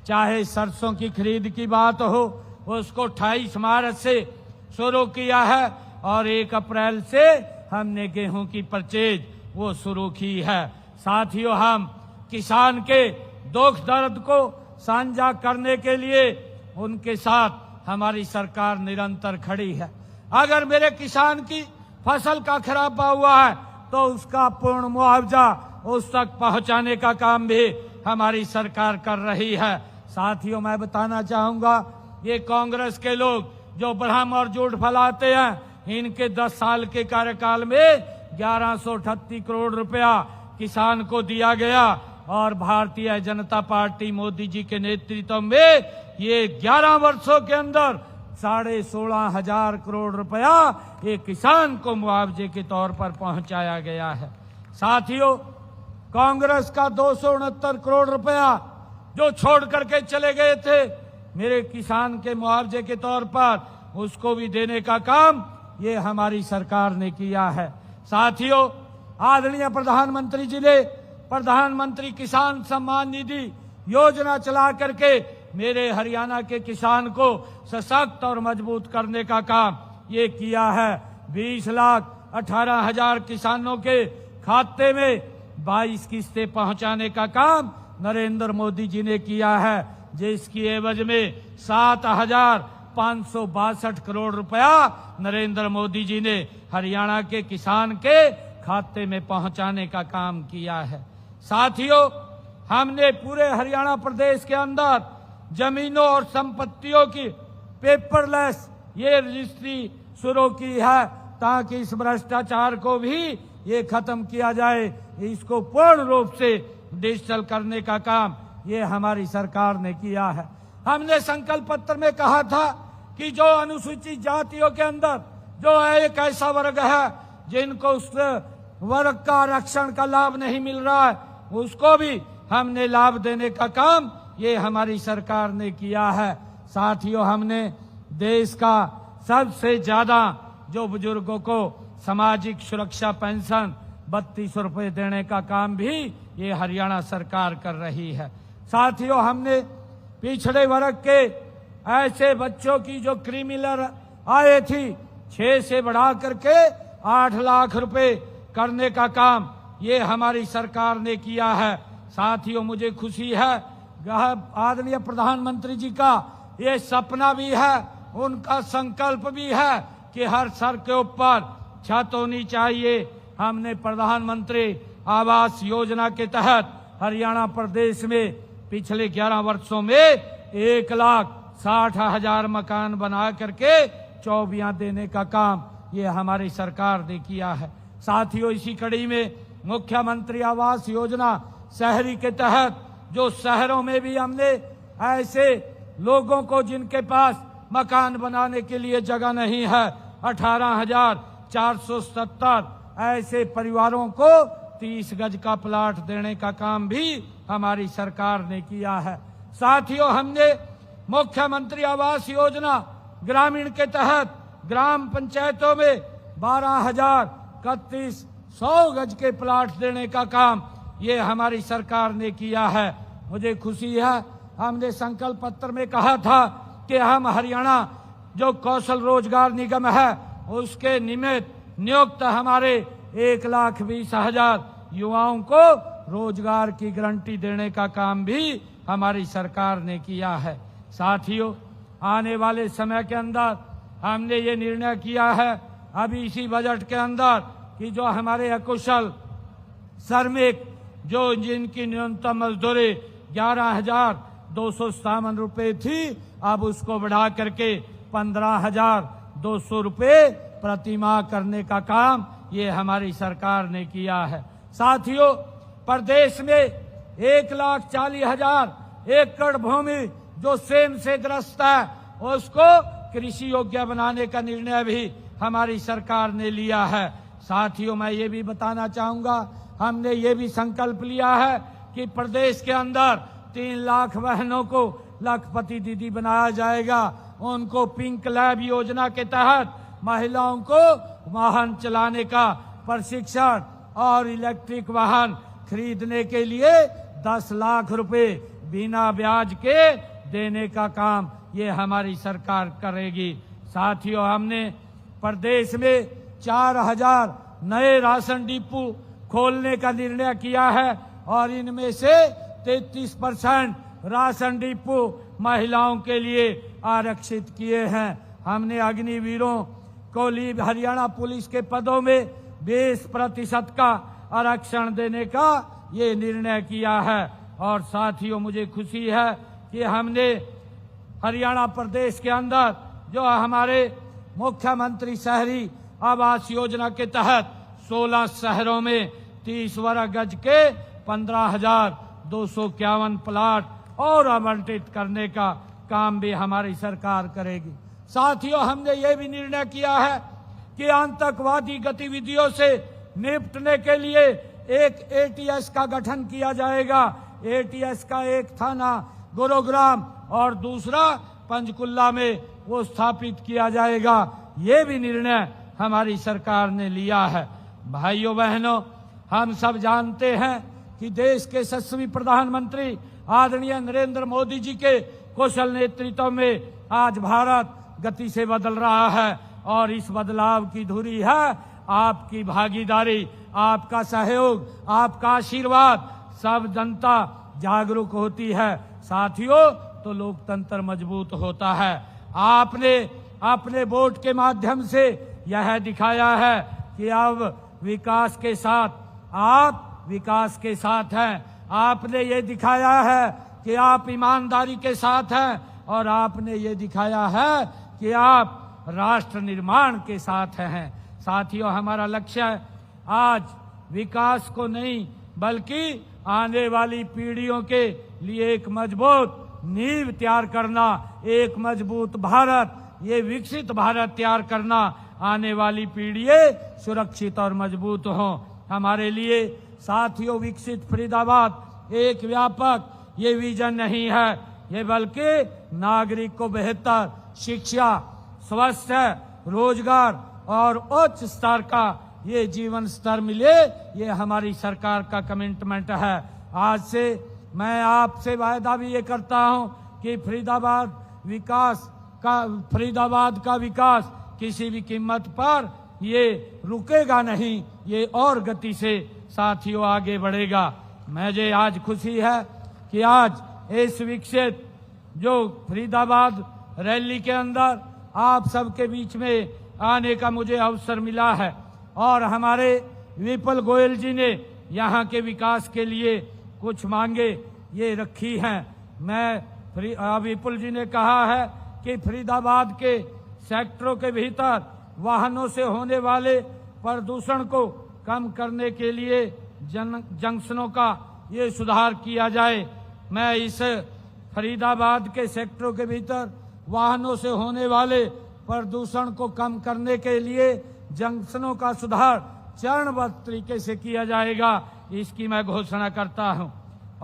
चाहे सरसों की खरीद की बात हो, उसको 28 मार्च से शुरू किया है और 1 अप्रैल से हमने गेहूं की परचेज वो शुरू की है। साथियों, हम किसान के दुख दर्द को साझा करने के लिए उनके साथ हमारी सरकार निरंतर खड़ी है। अगर मेरे किसान की फसल का खराबा हुआ है तो उसका पूर्ण मुआवजा उस तक पहुंचाने का काम भी हमारी सरकार कर रही है। साथियों, मैं बताना चाहूंगा, ये कांग्रेस के लोग जो भ्रम और झूठ फैलाते हैं, इनके 10 साल के कार्यकाल में 1138 करोड़ रुपया किसान को दिया गया और भारतीय जनता पार्टी मोदी जी के नेतृत्व में ये 11 वर्षों के अंदर 16,500 करोड़ रुपया एक किसान को मुआवजे के तौर पर पहुंचाया गया है। साथियों, कांग्रेस का 269 करोड़ रुपया जो छोड़ करके चले गए थे मेरे किसान के मुआवजे के तौर पर, उसको भी देने का काम ये हमारी सरकार ने किया है। साथियों, आदरणीय प्रधानमंत्री जी ने प्रधानमंत्री किसान सम्मान निधि योजना चला करके मेरे हरियाणा के किसान को सशक्त और मजबूत करने का काम ये किया है। 20,18,000 किसानों के खाते में 22 किस्तें पहुंचाने का काम नरेंद्र मोदी जी ने किया है, जिसकी एवज में 7,562 करोड़ रुपया नरेंद्र मोदी जी ने हरियाणा के किसान के खाते में पहुंचाने का काम किया है। साथियों, हमने पूरे हरियाणा प्रदेश के अंदर जमीनों और संपत्तियों की पेपरलेस ये रजिस्ट्री शुरू की है ताकि इस भ्रष्टाचार को भी ये खत्म किया जाए। इसको पूर्ण रूप से डिजिटल करने का काम ये हमारी सरकार ने किया है। हमने संकल्प पत्र में कहा था कि जो अनुसूचित जातियों के अंदर जो एक ऐसा वर्ग है जिनको उस वर्ग का आरक्षण का लाभ नहीं मिल रहा है, उसको भी हमने लाभ देने का काम ये हमारी सरकार ने किया है। साथियों, हमने देश का सबसे ज्यादा जो बुजुर्गों को सामाजिक सुरक्षा पेंशन 32 रुपए देने का काम भी ये हरियाणा सरकार कर रही है। साथियों, हमने पिछड़े वर्ग के ऐसे बच्चों की जो क्रिमिनल आए थी 6 से बढ़ा करके 8 लाख रुपए करने का काम ये हमारी सरकार ने किया है। साथियों, मुझे खुशी है, आदरणीय प्रधानमंत्री जी का ये सपना भी है, उनका संकल्प भी है कि हर सर के ऊपर छत होनी चाहिए। हमने प्रधानमंत्री आवास योजना के तहत हरियाणा प्रदेश में पिछले 11 वर्षों में 1,60,000 मकान बना करके चौबियां देने का काम ये हमारी सरकार ने किया है। साथियों, इसी कड़ी में मुख्यमंत्री आवास योजना शहरी के तहत जो शहरों में भी हमने ऐसे लोगों को जिनके पास मकान बनाने के लिए जगह नहीं है 18,470 ऐसे परिवारों को 30 गज का प्लाट देने का काम भी हमारी सरकार ने किया है। साथियों, हमने मुख्यमंत्री आवास योजना ग्रामीण के तहत ग्राम पंचायतों में 12,31,100 गज के प्लाट देने का काम ये हमारी सरकार ने किया है। मुझे खुशी है, हमने संकल्प पत्र में कहा था कि हम हरियाणा जो कौशल रोजगार निगम है उसके निमित्त नियुक्त हमारे 1,20,000 युवाओं को रोजगार की गारंटी देने का काम भी हमारी सरकार ने किया है। साथियों, आने वाले समय के अंदर हमने ये निर्णय किया है अभी इसी बजट के अंदर कि जो हमारे अकुशल श्रमिक जो जिनकी न्यूनतम मजदूरी 11,257 रुपए थी, अब उसको बढ़ा करके 15,200 रुपए प्रति माह करने का काम ये हमारी सरकार ने किया है। साथियों, प्रदेश में 1,40,000 एकड़ भूमि जो सेम से ग्रस्त है उसको कृषि योग्य बनाने का निर्णय भी हमारी सरकार ने लिया है। साथियों, मैं ये भी बताना चाहूंगा, हमने ये भी संकल्प लिया है कि प्रदेश के अंदर 3 लाख बहनों को लखपति दीदी बनाया जाएगा। उनको पिंक लैब योजना के तहत महिलाओं को वाहन चलाने का प्रशिक्षण और इलेक्ट्रिक वाहन खरीदने के लिए 10 लाख रुपए बिना ब्याज के देने का काम ये हमारी सरकार करेगी। साथियों, हमने प्रदेश में 4000 नए राशन डिपो खोलने का निर्णय किया है और इनमें से 33% राशन डिपो महिलाओं के लिए आरक्षित किए हैं। हमने अग्निवीरों को हरियाणा पुलिस के पदों में 20% का आरक्षण देने का ये निर्णय किया है। और साथियों, मुझे खुशी है कि हमने हरियाणा प्रदेश के अंदर जो हमारे मुख्यमंत्री शहरी आवास योजना के तहत 16 शहरों में 30 वर्ग गज के 15,251 प्लाट और आवंटित करने का काम भी हमारी सरकार करेगी। साथियों, हमने ये भी निर्णय किया है कि आतंकवादी गतिविधियों से निपटने के लिए एक एटीएस का गठन किया जाएगा। एटीएस का एक थाना गुरुग्राम और दूसरा पंचकुला में वो स्थापित किया जाएगा। ये भी निर्णय हमारी सरकार ने लिया है। भाइयों बहनों, हम सब जानते हैं कि देश के यशस्वी प्रधानमंत्री आदरणीय नरेंद्र मोदी जी के कुशल नेतृत्व में आज भारत गति से बदल रहा है और इस बदलाव की धुरी है आपकी भागीदारी, आपका सहयोग, आपका आशीर्वाद। सब जनता जागरूक होती है साथियों तो लोकतंत्र मजबूत होता है। आपने अपने वोट के माध्यम से यह दिखाया है कि अब विकास के साथ आप विकास के साथ हैं। आपने ये दिखाया है कि आप ईमानदारी के साथ हैं और आपने ये दिखाया है कि आप राष्ट्र निर्माण के साथ हैं। साथियों, हमारा लक्ष्य है आज विकास को नहीं बल्कि आने वाली पीढ़ियों के लिए एक मजबूत नींव तैयार करना, एक मजबूत भारत, ये विकसित भारत तैयार करना, आने वाली पीढ़ियां सुरक्षित और मजबूत हों। हमारे लिए साथियों, विकसित फरीदाबाद एक व्यापक ये विजन नहीं है, ये बल्कि नागरिक को बेहतर शिक्षा, स्वस्थ रोजगार और उच्च स्तर का ये जीवन स्तर मिले, ये हमारी सरकार का कमिटमेंट है। आज से मैं आपसे वायदा भी ये करता हूं कि फरीदाबाद का विकास किसी भी कीमत पर ये रुकेगा नहीं, ये और गति से साथियों आगे बढ़ेगा। मुझे आज खुशी है कि आज इस विकसित जो फरीदाबाद रैली के अंदर आप सबके बीच में आने का मुझे अवसर मिला है और हमारे विपुल गोयल जी ने यहाँ के विकास के लिए कुछ मांगे ये रखी हैं। विपुल जी ने कहा है कि फरीदाबाद के सेक्टरों के भीतर वाहनों से होने वाले प्रदूषण को कम करने के लिए जंक्शनों का ये सुधार किया जाए। मैं इस फरीदाबाद के सेक्टरों के भीतर वाहनों से होने वाले प्रदूषण को कम करने के लिए जंक्शनों का सुधार चरणबद्ध तरीके से किया जाएगा, इसकी मैं घोषणा करता हूं।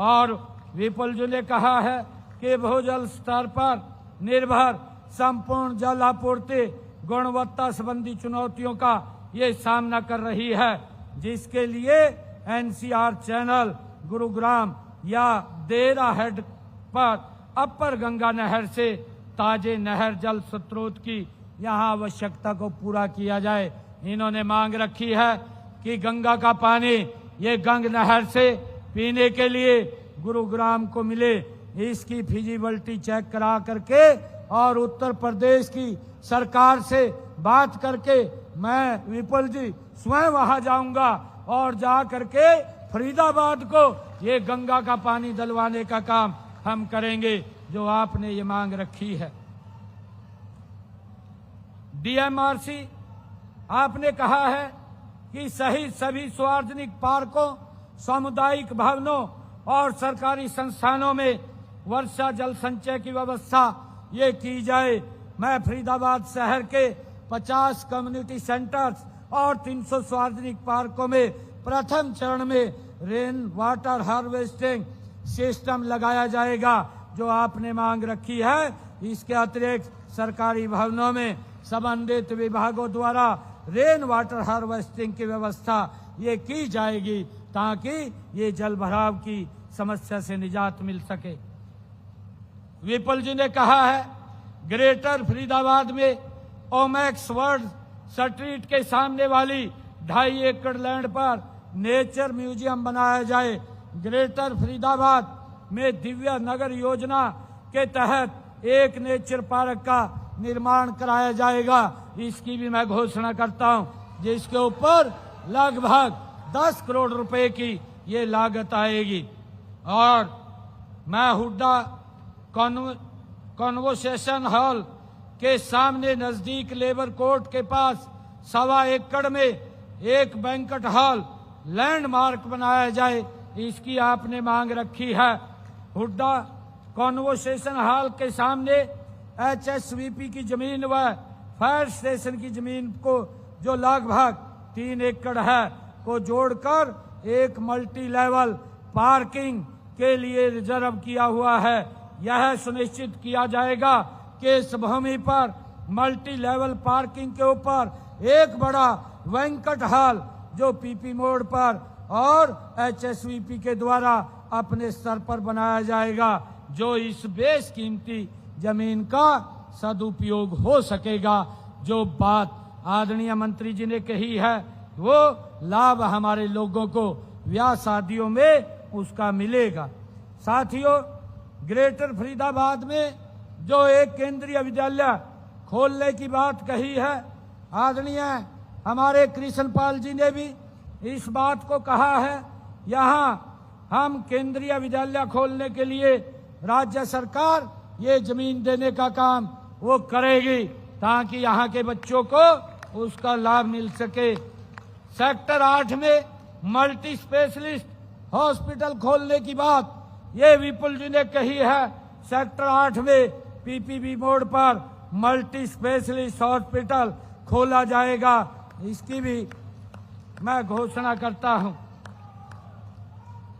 और विपुल जी ने कहा है कि भूजल स्तर पर निर्भर संपूर्ण जल आपूर्ति गुणवत्ता संबंधी चुनौतियों का ये सामना कर रही है, जिसके लिए एनसीआर चैनल गुरुग्राम या देरा हेड पर अपर गंगा नहर से ताजे नहर जल स्रोत की यहाँ आवश्यकता को पूरा किया जाए। इन्होंने मांग रखी है कि गंगा का पानी ये गंग नहर से पीने के लिए गुरुग्राम को मिले, इसकी फिजिबिलिटी चेक करा करके और उत्तर प्रदेश की सरकार से बात करके मैं विपुल जी स्वयं वहां जाऊंगा और जा करके फरीदाबाद को ये गंगा का पानी दिलवाने का काम हम करेंगे जो आपने ये मांग रखी है। डीएमआरसी आपने कहा है कि सभी सार्वजनिक पार्कों, सामुदायिक भवनों और सरकारी संस्थानों में वर्षा जल संचय की व्यवस्था ये की जाए। मैं फरीदाबाद शहर के 50 कम्युनिटी सेंटर्स और 300 सार्वजनिक पार्कों में प्रथम चरण में रेन वाटर हार्वेस्टिंग सिस्टम लगाया जाएगा जो आपने मांग रखी है। इसके अतिरिक्त सरकारी भवनों में संबंधित विभागों द्वारा रेन वाटर हार्वेस्टिंग की व्यवस्था ये की जाएगी ताकि ये जल भराव की समस्या से निजात मिल सके। विपुल जी ने कहा है ग्रेटर फरीदाबाद में ओमैक्स वर्ल्ड स्ट्रीट के सामने वाली 2.5 एकड़ लैंड पर नेचर म्यूजियम बनाया जाए। ग्रेटर फरीदाबाद में दिव्य नगर योजना के तहत एक नेचर पार्क का निर्माण कराया जाएगा। इसकी भी मैं घोषणा करता हूं, जिसके ऊपर लगभग 10 करोड़ रुपए की ये लागत आएगी। और मैं हुड्डा कॉन्वोकेशन हॉल के सामने नजदीक लेबर कोर्ट के पास 1.25 एकड़ में एक बैंक्वेट हॉल लैंडमार्क बनाया जाए, इसकी आपने मांग रखी है। हुड्डा कॉन्वोकेशन हॉल के सामने HSVP की जमीन व फायर स्टेशन की जमीन को जो लगभग 3 एकड़ है को जोड़कर एक मल्टी लेवल पार्किंग के लिए रिजर्व किया हुआ है। यह सुनिश्चित किया जाएगा कि इस भूमि पर मल्टी लेवल पार्किंग के ऊपर एक बड़ा बैंक्वेट हॉल जो PP मोड़ पर और HSVP के द्वारा अपने स्तर पर बनाया जाएगा, जो इस बेशकीमती जमीन का सदुपयोग हो सकेगा। जो बात आदरणीय मंत्री जी ने कही है वो लाभ हमारे लोगों को ब्याह शादियों में उसका मिलेगा। साथियों, ग्रेटर फरीदाबाद में जो एक केंद्रीय विद्यालय खोलने की बात कही है, आदरणीय हमारे कृष्णपाल जी ने भी इस बात को कहा है। यहाँ हम केंद्रीय विद्यालय खोलने के लिए राज्य सरकार ये जमीन देने का काम वो करेगी ताकि यहाँ के बच्चों को उसका लाभ मिल सके। सेक्टर 8 में मल्टी स्पेशलिस्ट हॉस्पिटल खोलने की बात ये विपुल जी ने कही है। सेक्टर 8 में PPP मोड़ पर मल्टी स्पेशलिस्ट हॉस्पिटल खोला जाएगा, इसकी भी मैं घोषणा करता हूं।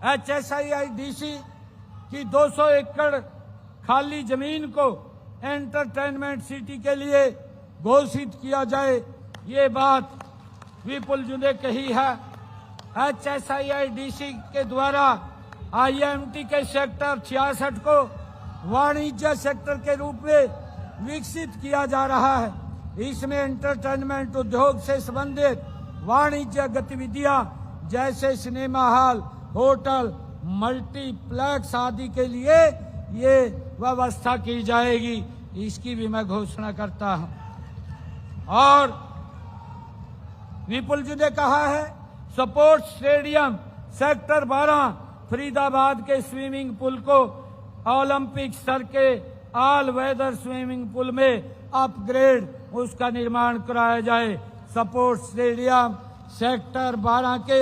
HSIIDC की 200 एकड़ खाली जमीन को एंटरटेनमेंट सिटी के लिए घोषित किया जाए, ये बात विपुल जी ने कही है। HSIIDC के द्वारा IMT के सेक्टर 66 को वाणिज्य सेक्टर के रूप में विकसित किया जा रहा है। इसमें एंटरटेनमेंट उद्योग से संबंधित वाणिज्य गतिविधियां जैसे सिनेमा हॉल, होटल, मल्टीप्लेक्स आदि के लिए ये व्यवस्था की जाएगी, इसकी भी मैं घोषणा करता हूं। और विपुल जी ने कहा है स्पोर्ट्स स्टेडियम सेक्टर 12 फरीदाबाद के स्विमिंग पूल को ओलंपिक स्तर के ऑल वेदर स्विमिंग पूल में अपग्रेड उसका निर्माण कराया जाए। स्पोर्ट्स स्टेडियम सेक्टर 12 के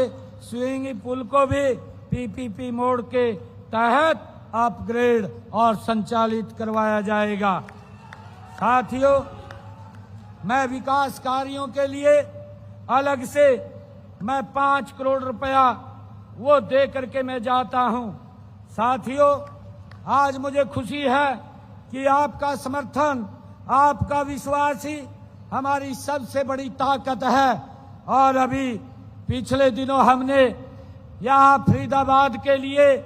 स्विमिंग पूल को भी PPP मोड के तहत अपग्रेड और संचालित करवाया जाएगा। साथियों, मैं विकास कार्यों के लिए अलग से मैं 5 करोड़ रुपया वो दे करके मैं जाता हूं। साथियों, आज मुझे खुशी है कि आपका समर्थन, आपका विश्वास ही हमारी सबसे बड़ी ताकत है। और अभी पिछले दिनों हमने यहाँ फरीदाबाद के लिए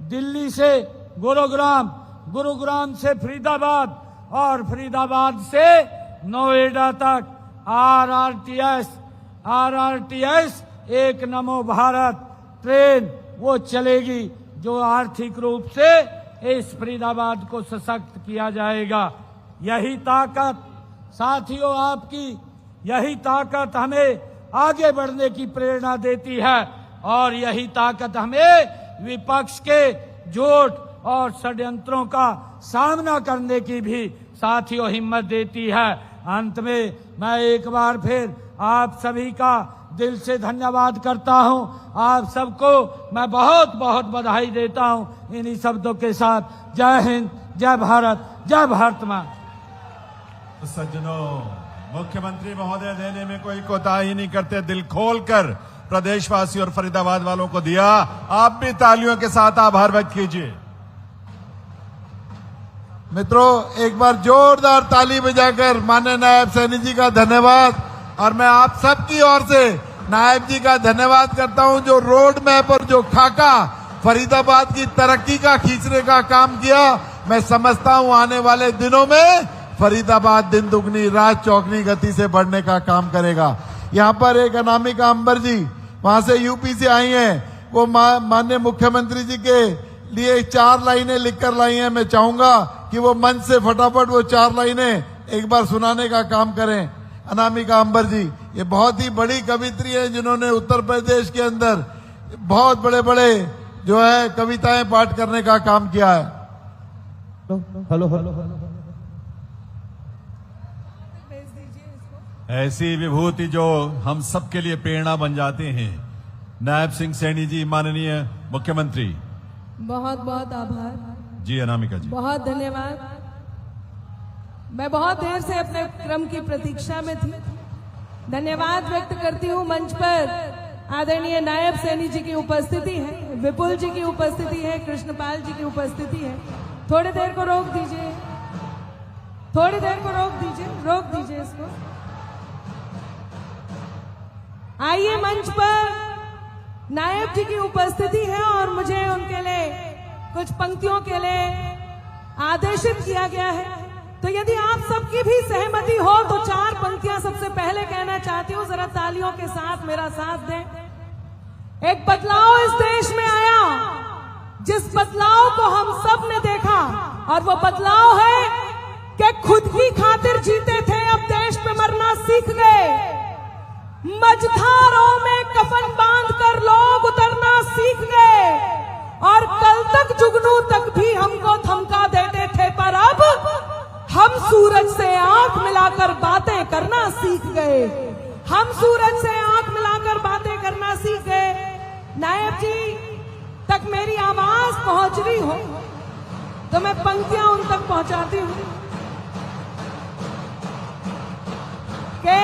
दिल्ली से गुरुग्राम, गुरुग्राम से फरीदाबाद और फरीदाबाद से नोएडा तक RRTS एक नमो भारत ट्रेन वो चलेगी, जो आर्थिक रूप से इस फरीदाबाद को सशक्त किया जाएगा। यही ताकत साथियों, आपकी यही ताकत हमें आगे बढ़ने की प्रेरणा देती है और यही ताकत हमें विपक्ष के झूठ और षड्यंत्रों का सामना करने की भी साथियों हिम्मत देती है। अंत में मैं एक बार फिर आप सभी का दिल से धन्यवाद करता हूं। आप सबको मैं बहुत बहुत बधाई देता हूं। इन्हीं शब्दों के साथ जय हिंद, जय भारत, जय भारत मां। सज्जनों, मुख्यमंत्री महोदय देने में कोई कोताही नहीं करते, दिल खोलकर प्रदेशवासी और फरीदाबाद वालों को दिया। आप भी तालियों के साथ आभार व्यक्त कीजिए। मित्रों, एक बार जोरदार ताली बजाकर माननीय नायब सैनी जी का धन्यवाद। और मैं आप सबकी ओर से नायब जी का धन्यवाद करता हूं जो रोड मैप और जो खाका फरीदाबाद की तरक्की का खींचने का काम किया। मैं समझता हूं आने वाले दिनों में फरीदाबाद दिन दुगनी रात चौगनी गति से बढ़ने का काम करेगा। यहाँ पर एक अनामिका अंबर जी वहां से यूपी से आई हैं, वो माननीय मुख्यमंत्री जी के लिए 4 लाइनें लिखकर लाई हैं। मैं चाहूंगा कि वो मंच से फटाफट वो 4 लाइनें एक बार सुनाने का काम करें। अनामिका अंबर जी ये बहुत ही बड़ी कवित्री है जिन्होंने उत्तर प्रदेश के अंदर बहुत बड़े बड़े जो है कविताएं पाठ करने का काम किया है। हेलो ऐसी विभूति जो हम सबके लिए प्रेरणा बन जाते हैं। नायब सिंह सैनी जी, माननीय मुख्यमंत्री। बहुत बहुत आभार जी अनामिका जी, बहुत धन्यवाद। मैं बहुत देर से अपने क्रम की प्रतीक्षा में थी। धन्यवाद व्यक्त करती हूँ मंच पर आदरणीय नायब सैनी जी की उपस्थिति है, विपुल जी की उपस्थिति है, कृष्णपाल जी की उपस्थिति है। थोड़ी देर को रोक दीजिए, थोड़ी देर को रोक दीजिए इसको। आइए मंच पर नायब जी की उपस्थिति है और मुझे उनके लिए कुछ पंक्तियों के लिए आदेशित किया गया है। तो यदि आप सबकी भी सहमति हो तो 4 पंक्तियां सबसे पहले कहना चाहती हूँ, जरा तालियों के साथ मेरा साथ दें। एक बदलाव इस देश में आया, जिस बदलाव को हम सब ने देखा, और वो बदलाव है कि खुद की खातिर जीते थे, अब देश पे मरना सीख गए। मझधारों में कफन बांधकर लोग उतरना सीख गए, और कल तक जुगनू तक भी हमको धमका देते थे, पर अब हम सूरज से आंख मिलाकर बातें करना सीख गए। हम सूरज से आंख मिलाकर बातें करना सीख गए। नायब जी तक मेरी आवाज पहुंच रही हो तो मैं पंक्तियां उन तक पहुंचाती हूं कि